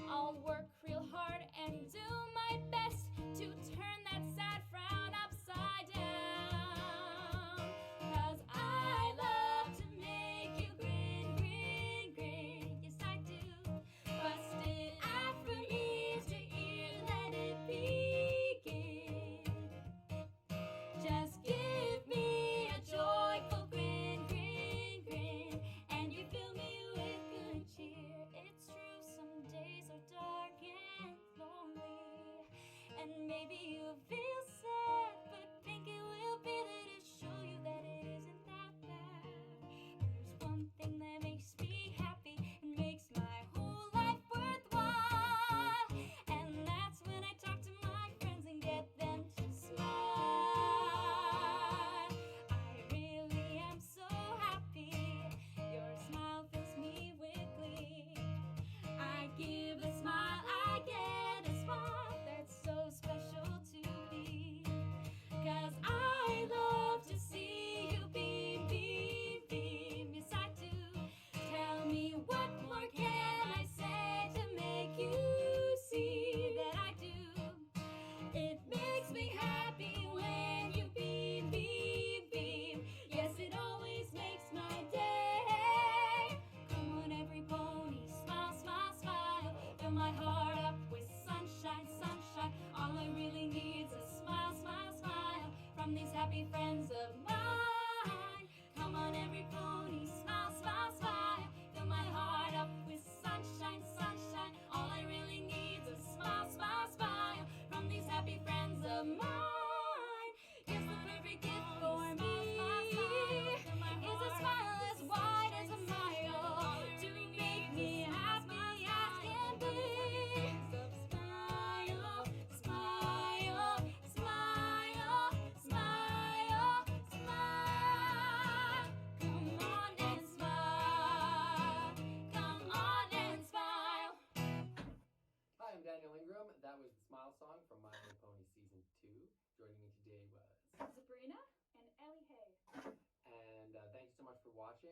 I'll work real hard and do my best to turn that sad frown upside down. 'Cause I love to make you grin, grin, grin. Yes, I do. Bust it out from ear to ear, let it begin. Just give me a joyful grin, grin, grin, and you fill me with good cheer. It's true, some days are dark and lonely, and maybe you feel sad, but Pinkie will be there to show you that it isn't that bad. There's one thing that makes me happy and makes my whole life worthwhile, and that's when I talk to my friends and get them to smile. I really am so happy. Your smile fills me with glee. I give a smile, I get a smile. That's so special to me. 'Cause I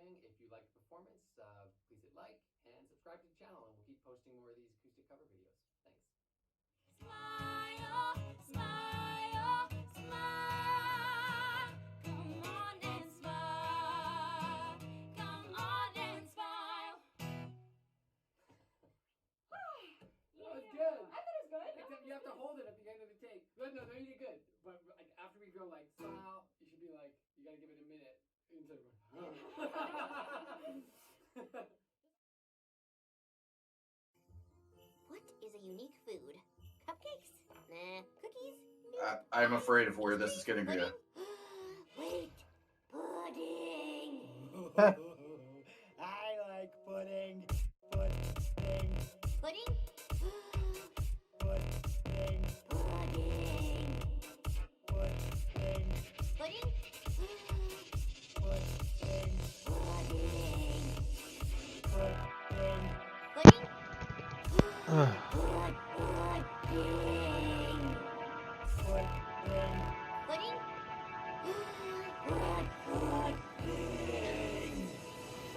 watching. If you like the performance, please hit like and subscribe to the channel, and we'll keep posting more of these acoustic cover videos. Thanks. Smile, smile, smile. Come on and smile. Come on and smile. That was good. I thought it was good. Except you have to hold it at the end of the take. No, you did good. But like, after we go like smile, you should be like, you gotta give it a minute instead of going. What is a unique food? Cupcakes? Nah. Cookies? I'm afraid of where this is getting to. Wait. Pudding. I like pudding. Pudding. Pudding? Pudding. Pudding. Pudding. Pudding? Pudding. Pudding. Pudding. Pudding?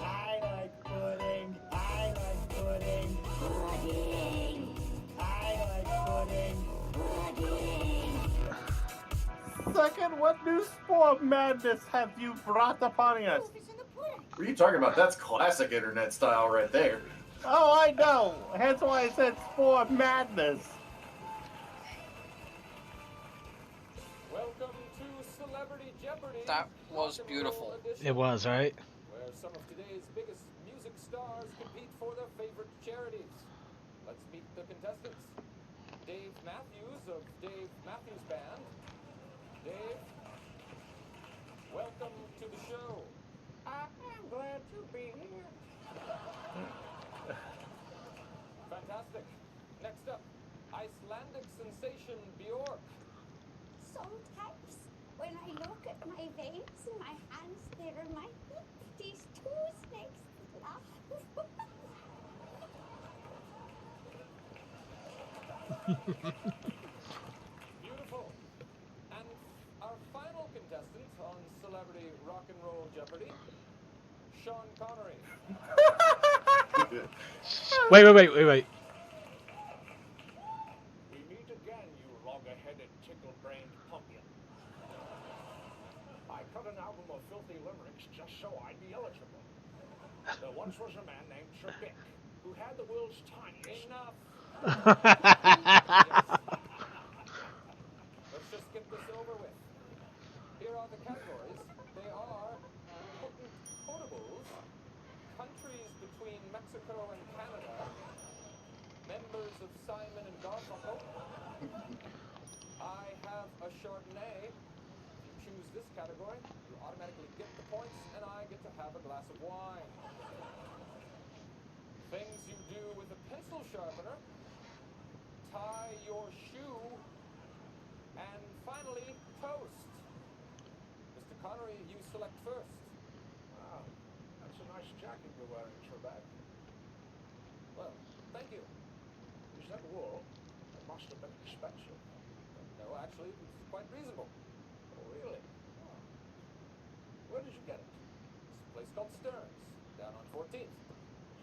I like pudding. I like pudding. Pudding. I like pudding. Pudding. Second, what new spore of madness have you brought upon us? What are you talking about? That's classic internet style right there. Oh, I know. Hence why I said spore of madness. Welcome to Celebrity Jeopardy! That was beautiful. It was, right? Where some of today's biggest music stars compete for their favorite charities. Let's meet the contestants. Dave Matthews of Dave Matthews Band. Dave, welcome to the show. I'm glad to be here. Fantastic. Next up, Icelandic sensation Bjork. Sometimes, when I look at my veins in my hands, they remind me of these two snakes that laugh. Beautiful. And our final contestant on Celebrity Rock and Roll Jeopardy, Sean Connery. Wait. We meet again, you logger-headed, tickle-brained pumpkin. I cut an album of filthy limericks just so I'd be eligible. There once was a man named Sir Bick who had the world's tiniest... Enough! Let's just get this over with. Here are the categories. They are potent potables, countries between Mexico and Canada, members of Simon and Garfunkel. I have a Chardonnay. If you choose this category, you automatically get the points, and I get to have a glass of wine. Things you do with a pencil sharpener, tie your shoe, and finally, toast. Mr. Connery, you select first. Wow, that's a nice jacket you're wearing, Trebek. Well, thank you. Is that wool? It must have been expensive. No, actually, it's quite reasonable. Oh, really? Oh. Where did you get it? It's a place called Stearns, down on 14th.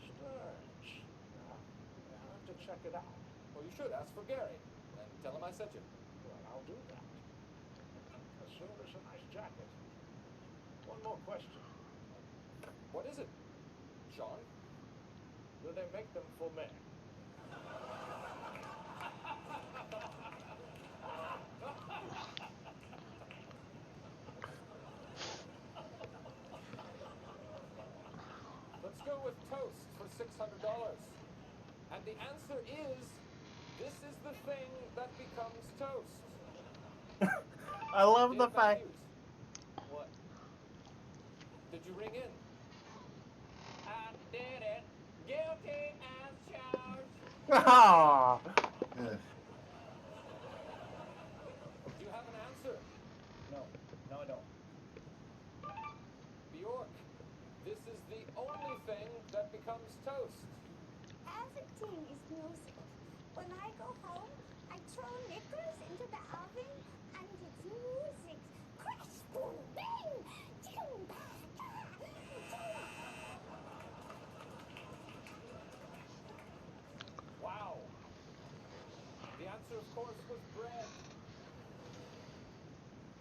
Stearns. Yeah, I'll have to check it out. Well, you should ask for Gary, and tell him I sent you. Well, I'll do that. As soon as a nice jacket. One more question. What is it, Sean? Do they make them for men? Let's go with toast for $600. And the answer is, this is the thing that becomes toast. I love Dave the fact. Matthews. What? Did you ring in? I did it. Guilty as charged. Ah. Do you have an answer? No, I don't. Bjork, this is the only thing that becomes toast. Everything is music. When I go home, I throw knickers into the oven, and it's music. Crash, boom, bang! Ching, ba, da, ching, ba, answer, of course, was bread.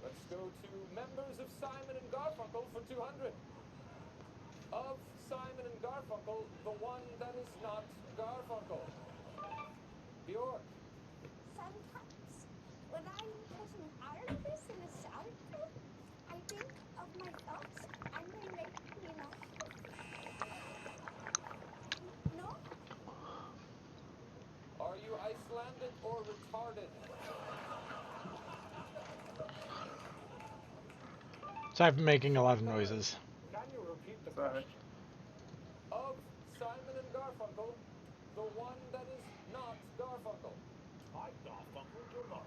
Let's go to members of Simon and Garfunkel for 200. Of Simon and Garfunkel, the one that is not Garfunkel. Bjork. Sometimes, when I'm putting artists in a sound group, I think of my thoughts and they make me laugh. No? Are you Icelandic or retarded? So I've been making a lot of noises. Can you repeat the question? Of Simon and Garfunkel, the one that is not Garfunkel. I Garfunkel tomorrow.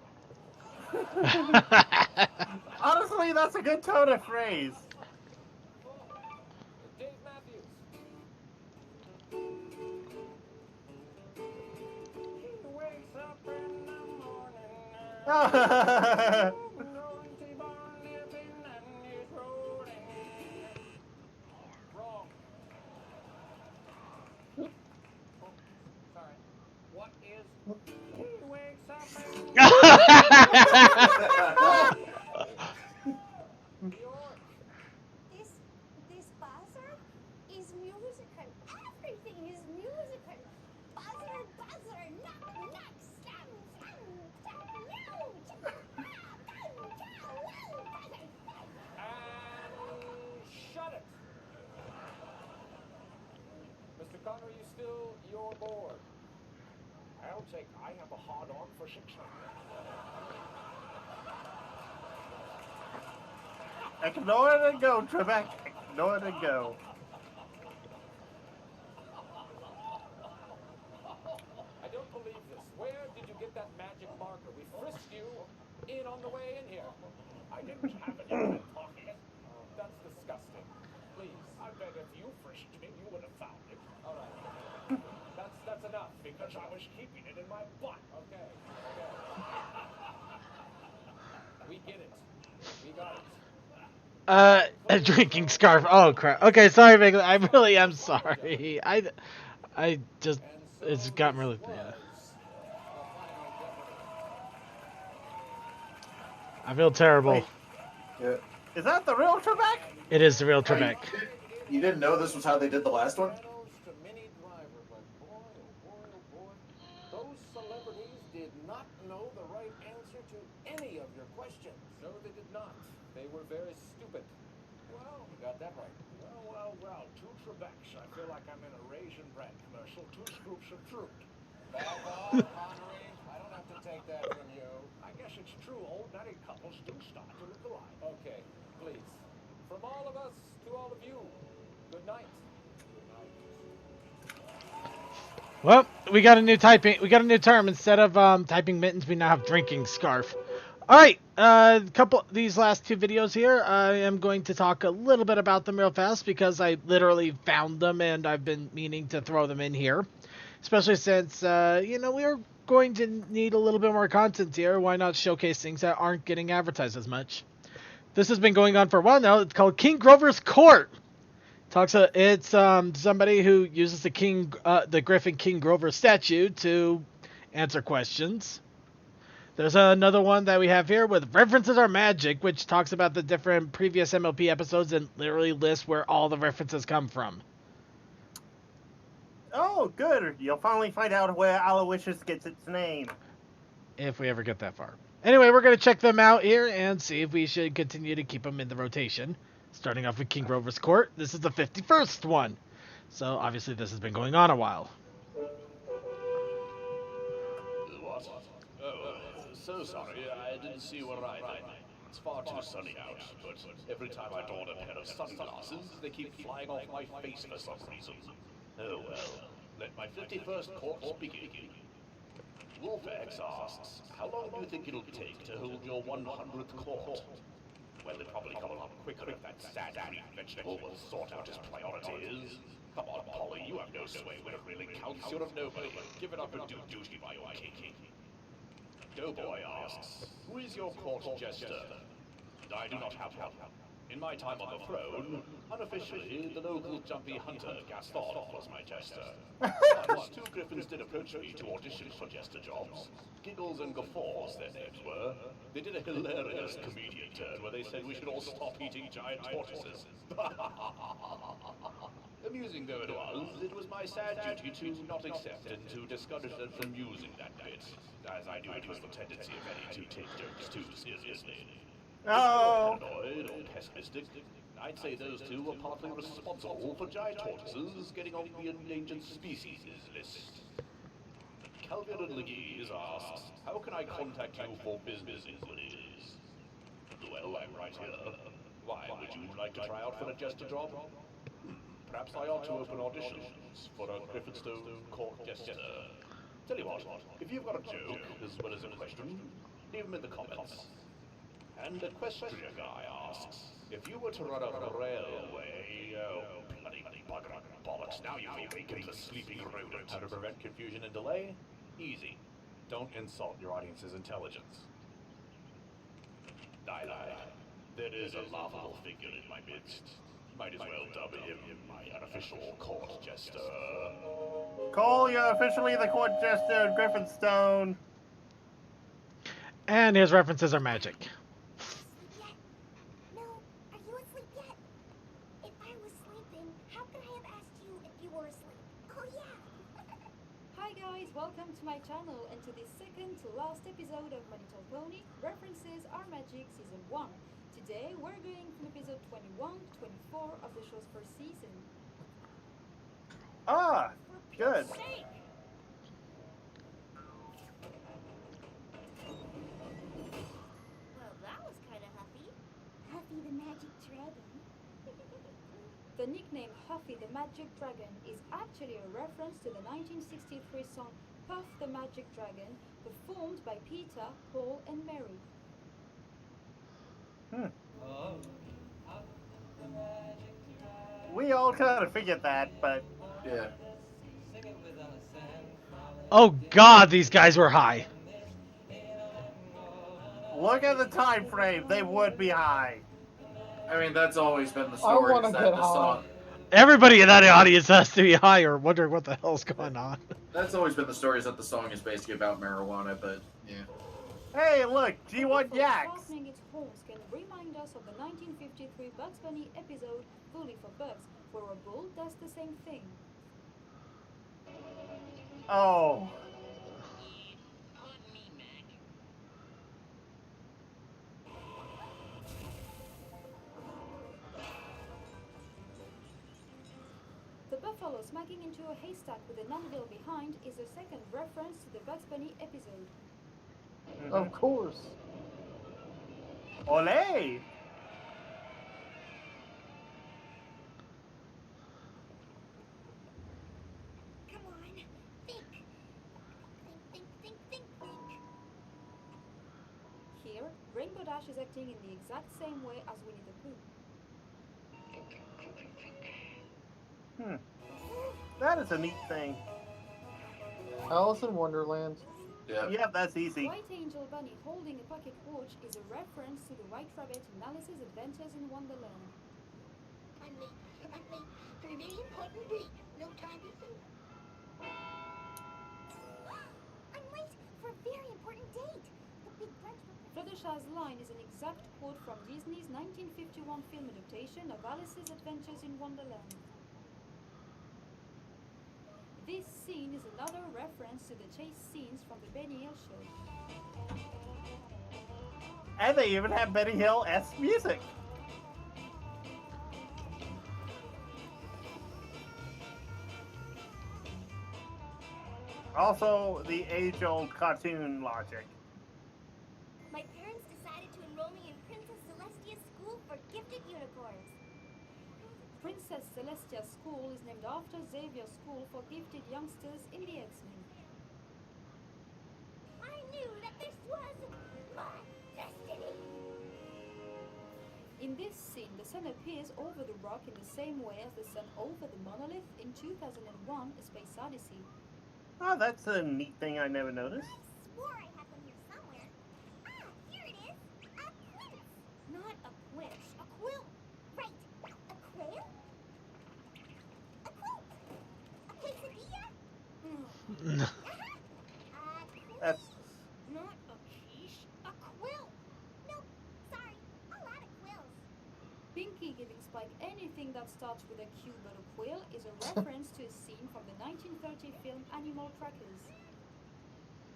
Honestly, that's a good tone of phrase. Dave Matthews. He wakes up in the morning. Wrong. Sorry. What is he wakes up This buzzer is musical. Everything is musical. Buzzer, buzzer, knock, knock, slam, slam, slam, meow, chicka, Shut it! Mr. Connor, you still your board. I'll take. I have a hard-on for 600. Ignore it and go, Trebek. Ignore it and go. I don't believe this. Where did you get that magic marker? We frisked you in on the way in here. I didn't have it in my pocket. That's disgusting. Please. I bet if you frisked me, you would have found it. All right. That's enough. Because I was keeping it in my butt. Okay. We get it. We got it. A drinking scarf. Oh crap. Okay, sorry, Big. I really am sorry. I just, it's gotten really. Yeah. I feel terrible. Wait. Yeah. Is that the real Trebek? It is the real Trebek. You didn't know this was how they did the last one? Those celebrities did not know the right answer to any of your questions. No, they did not. They were very stupid. Well, you got that right. Well, 2 Trebeks. I feel like I'm in a Raisin Bran commercial. 2 scoops of fruit. Connery, I don't have to take that from you. I guess it's true. Old married couples do start to look alike. Okay, please. From all of us to all of you, good night. Well, we got a new term. Instead of typing mittens, we now have drinking scarf. Alright, these last 2 videos here, I am going to talk a little bit about them real fast because I literally found them and I've been meaning to throw them in here. Especially since, we are going to need a little bit more content here. Why not showcase things that aren't getting advertised as much? This has been going on for a while now. It's called King Grover's Court. It's somebody who uses the Griffin King Grover statue to answer questions. There's another one that we have here with References Are Magic, which talks about the different previous MLP episodes and literally lists where all the references come from. Oh, good. You'll finally find out where Aloysius gets its name. If we ever get that far. Anyway, we're going to check them out here and see if we should continue to keep them in the rotation. Starting off with King Grover's Court. This is the 51st one. So, obviously, this has been going on a while. What? Oh, so sorry. I didn't see you arrive. It's far too sunny out, but every time I don a pair of sunglasses, they keep flying off my face for some reason. Oh well, let my 51st court begin. Wolfex asks, how long do you think it'll take to hold your 100th court? Well, it'll probably come along quicker if that sad green vegetable will sort out his priorities. Come on, Polly, you have no sway when it really counts. You're a nobody. Give it up and do duty by your king. Doughboy asks, who is your court jester? I do not have one. In my time on the throne, unofficially, the local jumpy hunter Gaston was my jester. Once, two griffins did approach me to audition for jester jobs. Giggles and Guffaws, their names were. They did a hilarious comedian turn where they said we should all stop eating giant tortoises. Amusing though it was my sad duty to not accept and to discourage them from using that bit, as I knew it was the tendency of many to take jokes too seriously. Oh. Paranoid or pessimistic, I'd say those two were partly responsible for giant tortoises getting on the endangered species list. Calvin and Leguise asks, how can I contact you for business inquiries? Well, I'm right here. Why, would you like to try out for a jester job? Perhaps I ought to open auditions for a Griffinstone court jester. Tell you what, if you've got a joke as well as a question, leave them in the comments. And Equestria guy asks, if you were to run a railway, bloody bugger bollocks, now you've awakened the sleeping rodent. How to prevent confusion and delay? Easy. Don't insult your audience's intelligence. I lie. There is a laughable figure in my midst. Might as well dub him my unofficial court jester. Cole, you're officially the court jester, Griffinstone. And his references are magic. No, are you asleep yet? If I was sleeping, how could I have asked you if you were asleep? Oh yeah. Hi guys, welcome to my channel and to the second to last episode of My Little Pony, References Are Magic Season 1. Today we're going from episode 21 to 24 of the show's first season. Ah, good. Well, that was kind of Huffy. Huffy the Magic Dragon. The nickname Huffy the Magic Dragon is actually a reference to the 1963 song Puff the Magic Dragon, performed by Peter, Paul and Mary. We all kind of figured that, but yeah. Oh God, these guys were high. Look at the time frame; they would be high. I mean, that's always been the story. wanna Is that get the high. song? Everybody in that audience has to be high or wondering what the hell's going on. That's always been the story. Is that the song is basically about marijuana, but yeah. Hey, look, G1 Yaks. Fastening its horns can remind us of the 1953 Bugs Bunny episode Bully for Bugs, where a bull does the same thing. Oh. The buffalo smacking into a haystack with an anvil behind is a second reference to the Bugs Bunny episode. Of course. Olé! Come on, think. Think. Here, Rainbow Dash is acting in the exact same way as Winnie the Pooh. That is a neat thing. Alice in Wonderland. Yeah, that's easy. White Angel Bunny holding a pocket watch is a reference to the White Rabbit in Alice's Adventures in Wonderland. I'm late for a very important date. No time to think. I'm late for a very important date. The big brunch. Fluttershy's line is an exact quote from Disney's 1951 film adaptation of Alice's Adventures in Wonderland. This scene is another reference to the chase scenes from the Benny Hill Show. And they even have Benny Hill-esque music. Also, the age-old cartoon logic. My parents decided to enroll me in Princess Celestia's School for Gifted Unicorns. Princess Celestia's school is named after Xavier's School for Gifted Youngsters in the X-Men. I knew that this was my destiny. In this scene, the sun appears over the rock in the same way as the sun over the monolith in 2001: A Space Odyssey. Oh, that's a neat thing I never noticed. I swore I had them here somewhere. Ah, here it is. A quince. Not a quince, a quilt. That's Not a quiche, a quill. No, sorry, a lot of quills. Pinky giving Spike anything that starts with a Q but a quill is a reference to a scene from the 1930 film Animal Crackers.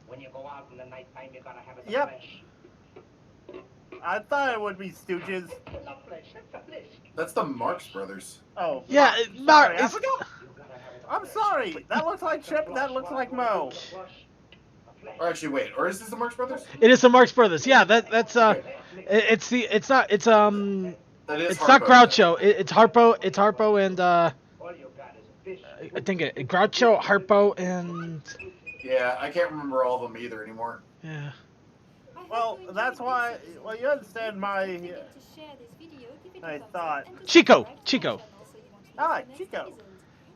When you go out in the nighttime, you gotta have it Yep. fresh. I thought it would be Stooges. The flesh, the flesh. That's the Marx Brothers. Oh. Yeah, Sorry, I it's, forgot. I'm sorry. That looks like Chip. That looks like Mo. Or actually, wait. Or is this the Marx Brothers? it is the Marx Brothers. Yeah, that's it's not That is it's not Harpo. Groucho. It's Harpo and I think Groucho, Harpo, and Yeah, I can't remember all of them either anymore. yeah. Well, that's why. Well, you understand my. To share this video, give it a I thumbs thought. up and to Chico, subscribe to my Chico. channel so you won't miss Ah, the next Chico. episode.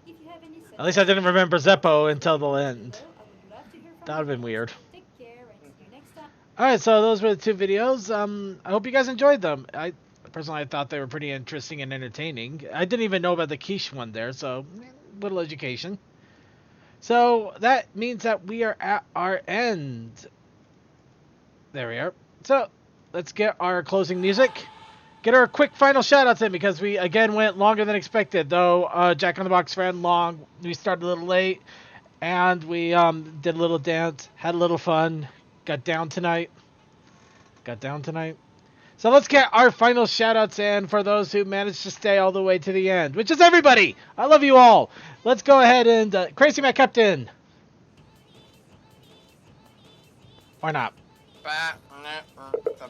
If you have any At least I didn't remember Zeppo until the end. I would love to hear from That would have been you. weird. Take care and see you next time. Alright, so those were the two videos. I hope you guys enjoyed them. Personally, I thought they were pretty interesting and entertaining. I didn't even know about the quiche one there, so little education. So that means that we are at our end. There we are. So let's get our closing music. Get our quick final shoutouts in because we again went longer than expected. Though Jack in the Box ran long, we started a little late, and we did a little dance, had a little fun, got down tonight. So let's get our final shoutouts in for those who managed to stay all the way to the end, which is everybody. I love you all. Let's go ahead and Crazy Matt Captain. Or not. The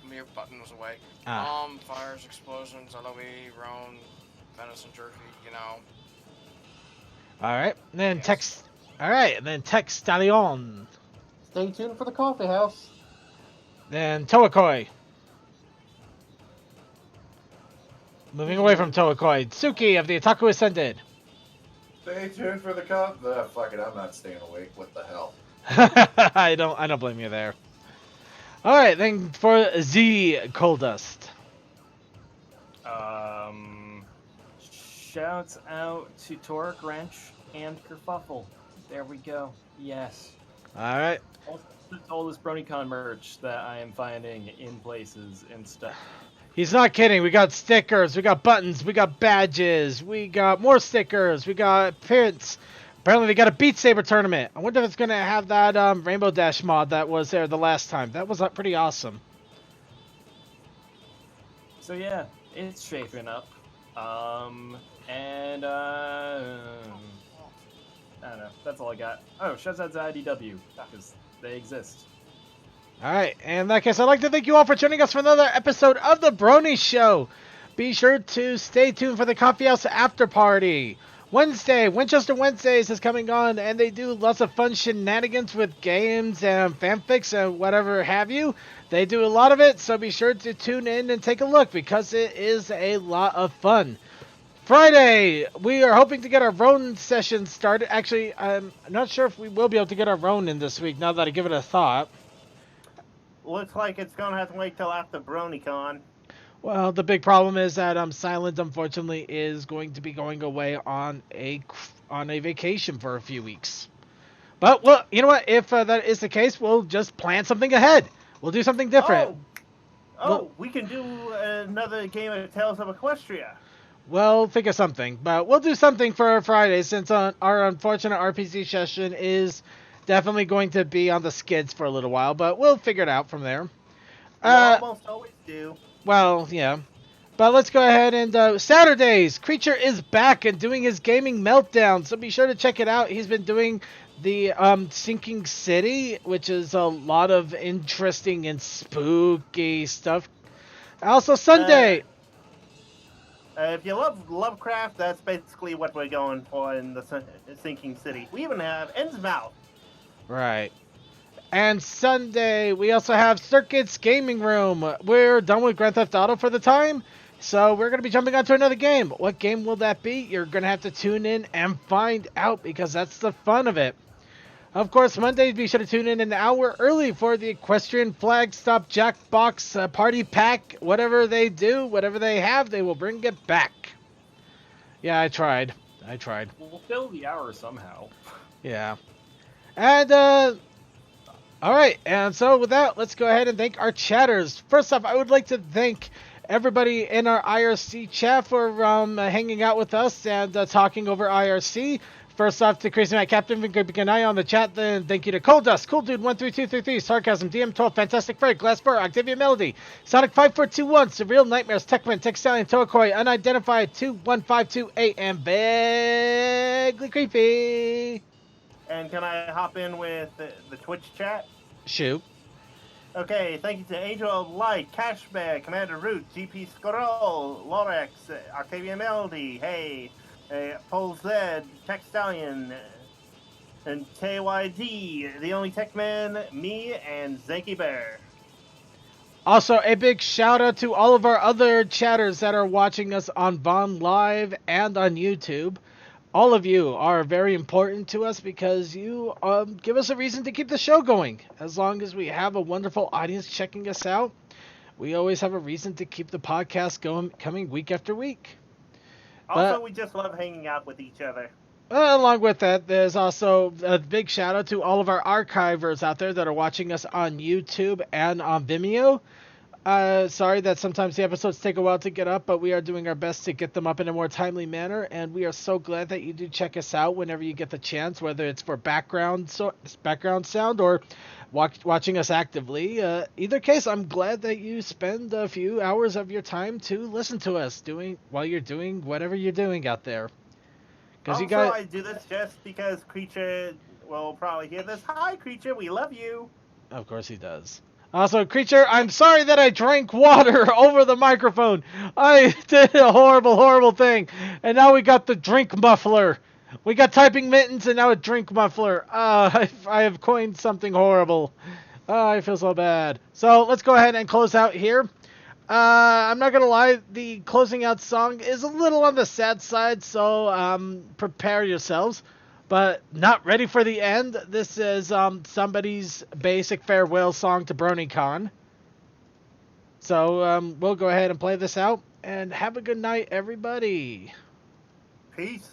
mute button was away. Ah. Fires, explosions, LOE, Roan, venison jerky, you know. Alright. Then text. Alright. And then Tex Stallion. Stay tuned for the coffee house. Then Toakoi. Moving away from Toakoi. Tsuki of the Otaku Ascended. Stay tuned for the cup. Fuck it, I'm not staying awake. What the hell? I don't blame you there. Alright, then for Z Coldust. Shouts out to Torque Wrench and Kerfuffle. There we go. Yes. Alright. Also, all this BronyCon merch that I am finding in places and stuff. He's not kidding. We got stickers, we got buttons, we got badges, we got more stickers, we got pins. Apparently they got a Beat Saber tournament. I wonder if it's going to have that Rainbow Dash mod that was there the last time. That was pretty awesome. So yeah, it's shaping up. I don't know. That's all I got. Oh, shouts out to IDW, because they exist. Alright, and in that case, I'd like to thank you all for joining us for another episode of The Brony Show. Be sure to stay tuned for the Coffee House After Party. Winchester Wednesdays is coming on, and they do lots of fun shenanigans with games and fanfics and whatever have you. They do a lot of it, so be sure to tune in and take a look because it is a lot of fun. Friday, we are hoping to get our Ronin session started. Actually, I'm not sure if we will be able to get our Ronin this week now that I give it a thought. Looks like it's gonna have to wait till after BronyCon. Well, the big problem is that Silent, unfortunately, is going to be going away on a vacation for a few weeks. But, well, you know what? If that is the case, we'll just plan something ahead. We'll do something different. We can do another game of Tales of Equestria. We'll think of something. But we'll do something for Friday since our unfortunate RPG session is definitely going to be on the skids for a little while. But we'll figure it out from there. You almost always do. Well, yeah. But let's go ahead and Saturdays, Creature is back and doing his gaming meltdown, so be sure to check it out. He's been doing the Sinking City, which is a lot of interesting and spooky stuff. Also Sunday. If you love Lovecraft, that's basically what we're going for in the Sinking City. We even have Innsmouth. Right. And Sunday, we also have Circuits Gaming Room. We're done with Grand Theft Auto for the time, so we're going to be jumping on to another game. What game will that be? You're going to have to tune in and find out because that's the fun of it. Of course, Mondays, be sure to tune in an hour early for the Equestrian Flag Stop Jackbox Party Pack. Whatever they do, whatever they have, they will bring it back. Yeah, I tried. We'll fill the hour somehow. Yeah. And all right, and so with that, let's go ahead and thank our chatters. First off, I would like to thank everybody in our IRC chat for hanging out with us and talking over IRC. First off, to Crazy Matt Captain, keeping an eye on the chat. Then thank you to Cold Dust, Cool Dude 13233, Sarcasm, DM12, Fantastic Fred, Glassbar, Octavia Melody, Sonic 5421, Surreal Nightmares, Techman, Textalion, Toakoi, Unidentified 21528, and Vaguely Creepy. And can I hop in with the Twitch chat? Shoot. Okay, thank you to Angel of Light, Cashback, Commander Root, GP Squirrel, Lorex, Octavia Melody, Hey, Pole Z, Tech Stallion, and KYD, The Only Tech Man, me, and Zanky Bear. Also, a big shout out to all of our other chatters that are watching us on Vaughn Live and on YouTube. All of you are very important to us because you give us a reason to keep the show going. As long as we have a wonderful audience checking us out, we always have a reason to keep the podcast coming week after week. Also, we just love hanging out with each other. Along with that, there's also a big shout out to all of our archivers out there that are watching us on YouTube and on Vimeo. Sorry that sometimes the episodes take a while to get up, but we are doing our best to get them up in a more timely manner, and we are so glad that you do check us out whenever you get the chance, whether it's for background sound or watching us actively. Either case, I'm glad that you spend a few hours of your time to listen to us while you're doing whatever you're doing out there. Also, I do this just because Creature will probably hear this. Hi, Creature, we love you. Of course he does. Also, Creature, I'm sorry that I drank water over the microphone. I did a horrible, horrible thing. And now we got the drink muffler. We got typing mittens and now a drink muffler. I have coined something horrible. I feel so bad. So let's go ahead and close out here. I'm not gonna lie, the closing out song is a little on the sad side, so prepare yourselves. But not ready for the end. This is somebody's basic farewell song to BronyCon. So we'll go ahead and play this out, and have a good night, everybody. Peace.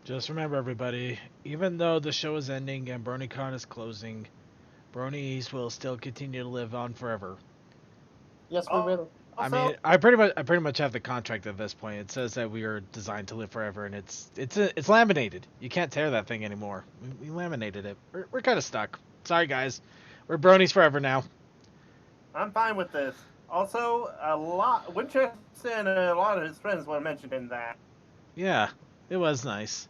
Just remember, everybody, even though the show is ending and BronyCon is closing, Bronies will still continue to live on forever. Yes, we will. I mean, I pretty much have the contract at this point. It says that we are designed to live forever, and it's laminated. You can't tear that thing anymore. We laminated it. We're kind of stuck. Sorry, guys. We're Bronies forever now. I'm fine with this. Also, Winchester and a lot of his friends were mentioned in that. Yeah, it was nice.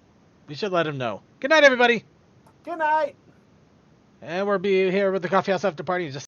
We should let him know. Good night, everybody. Good night. And we'll be here with the Coffee House After Party in just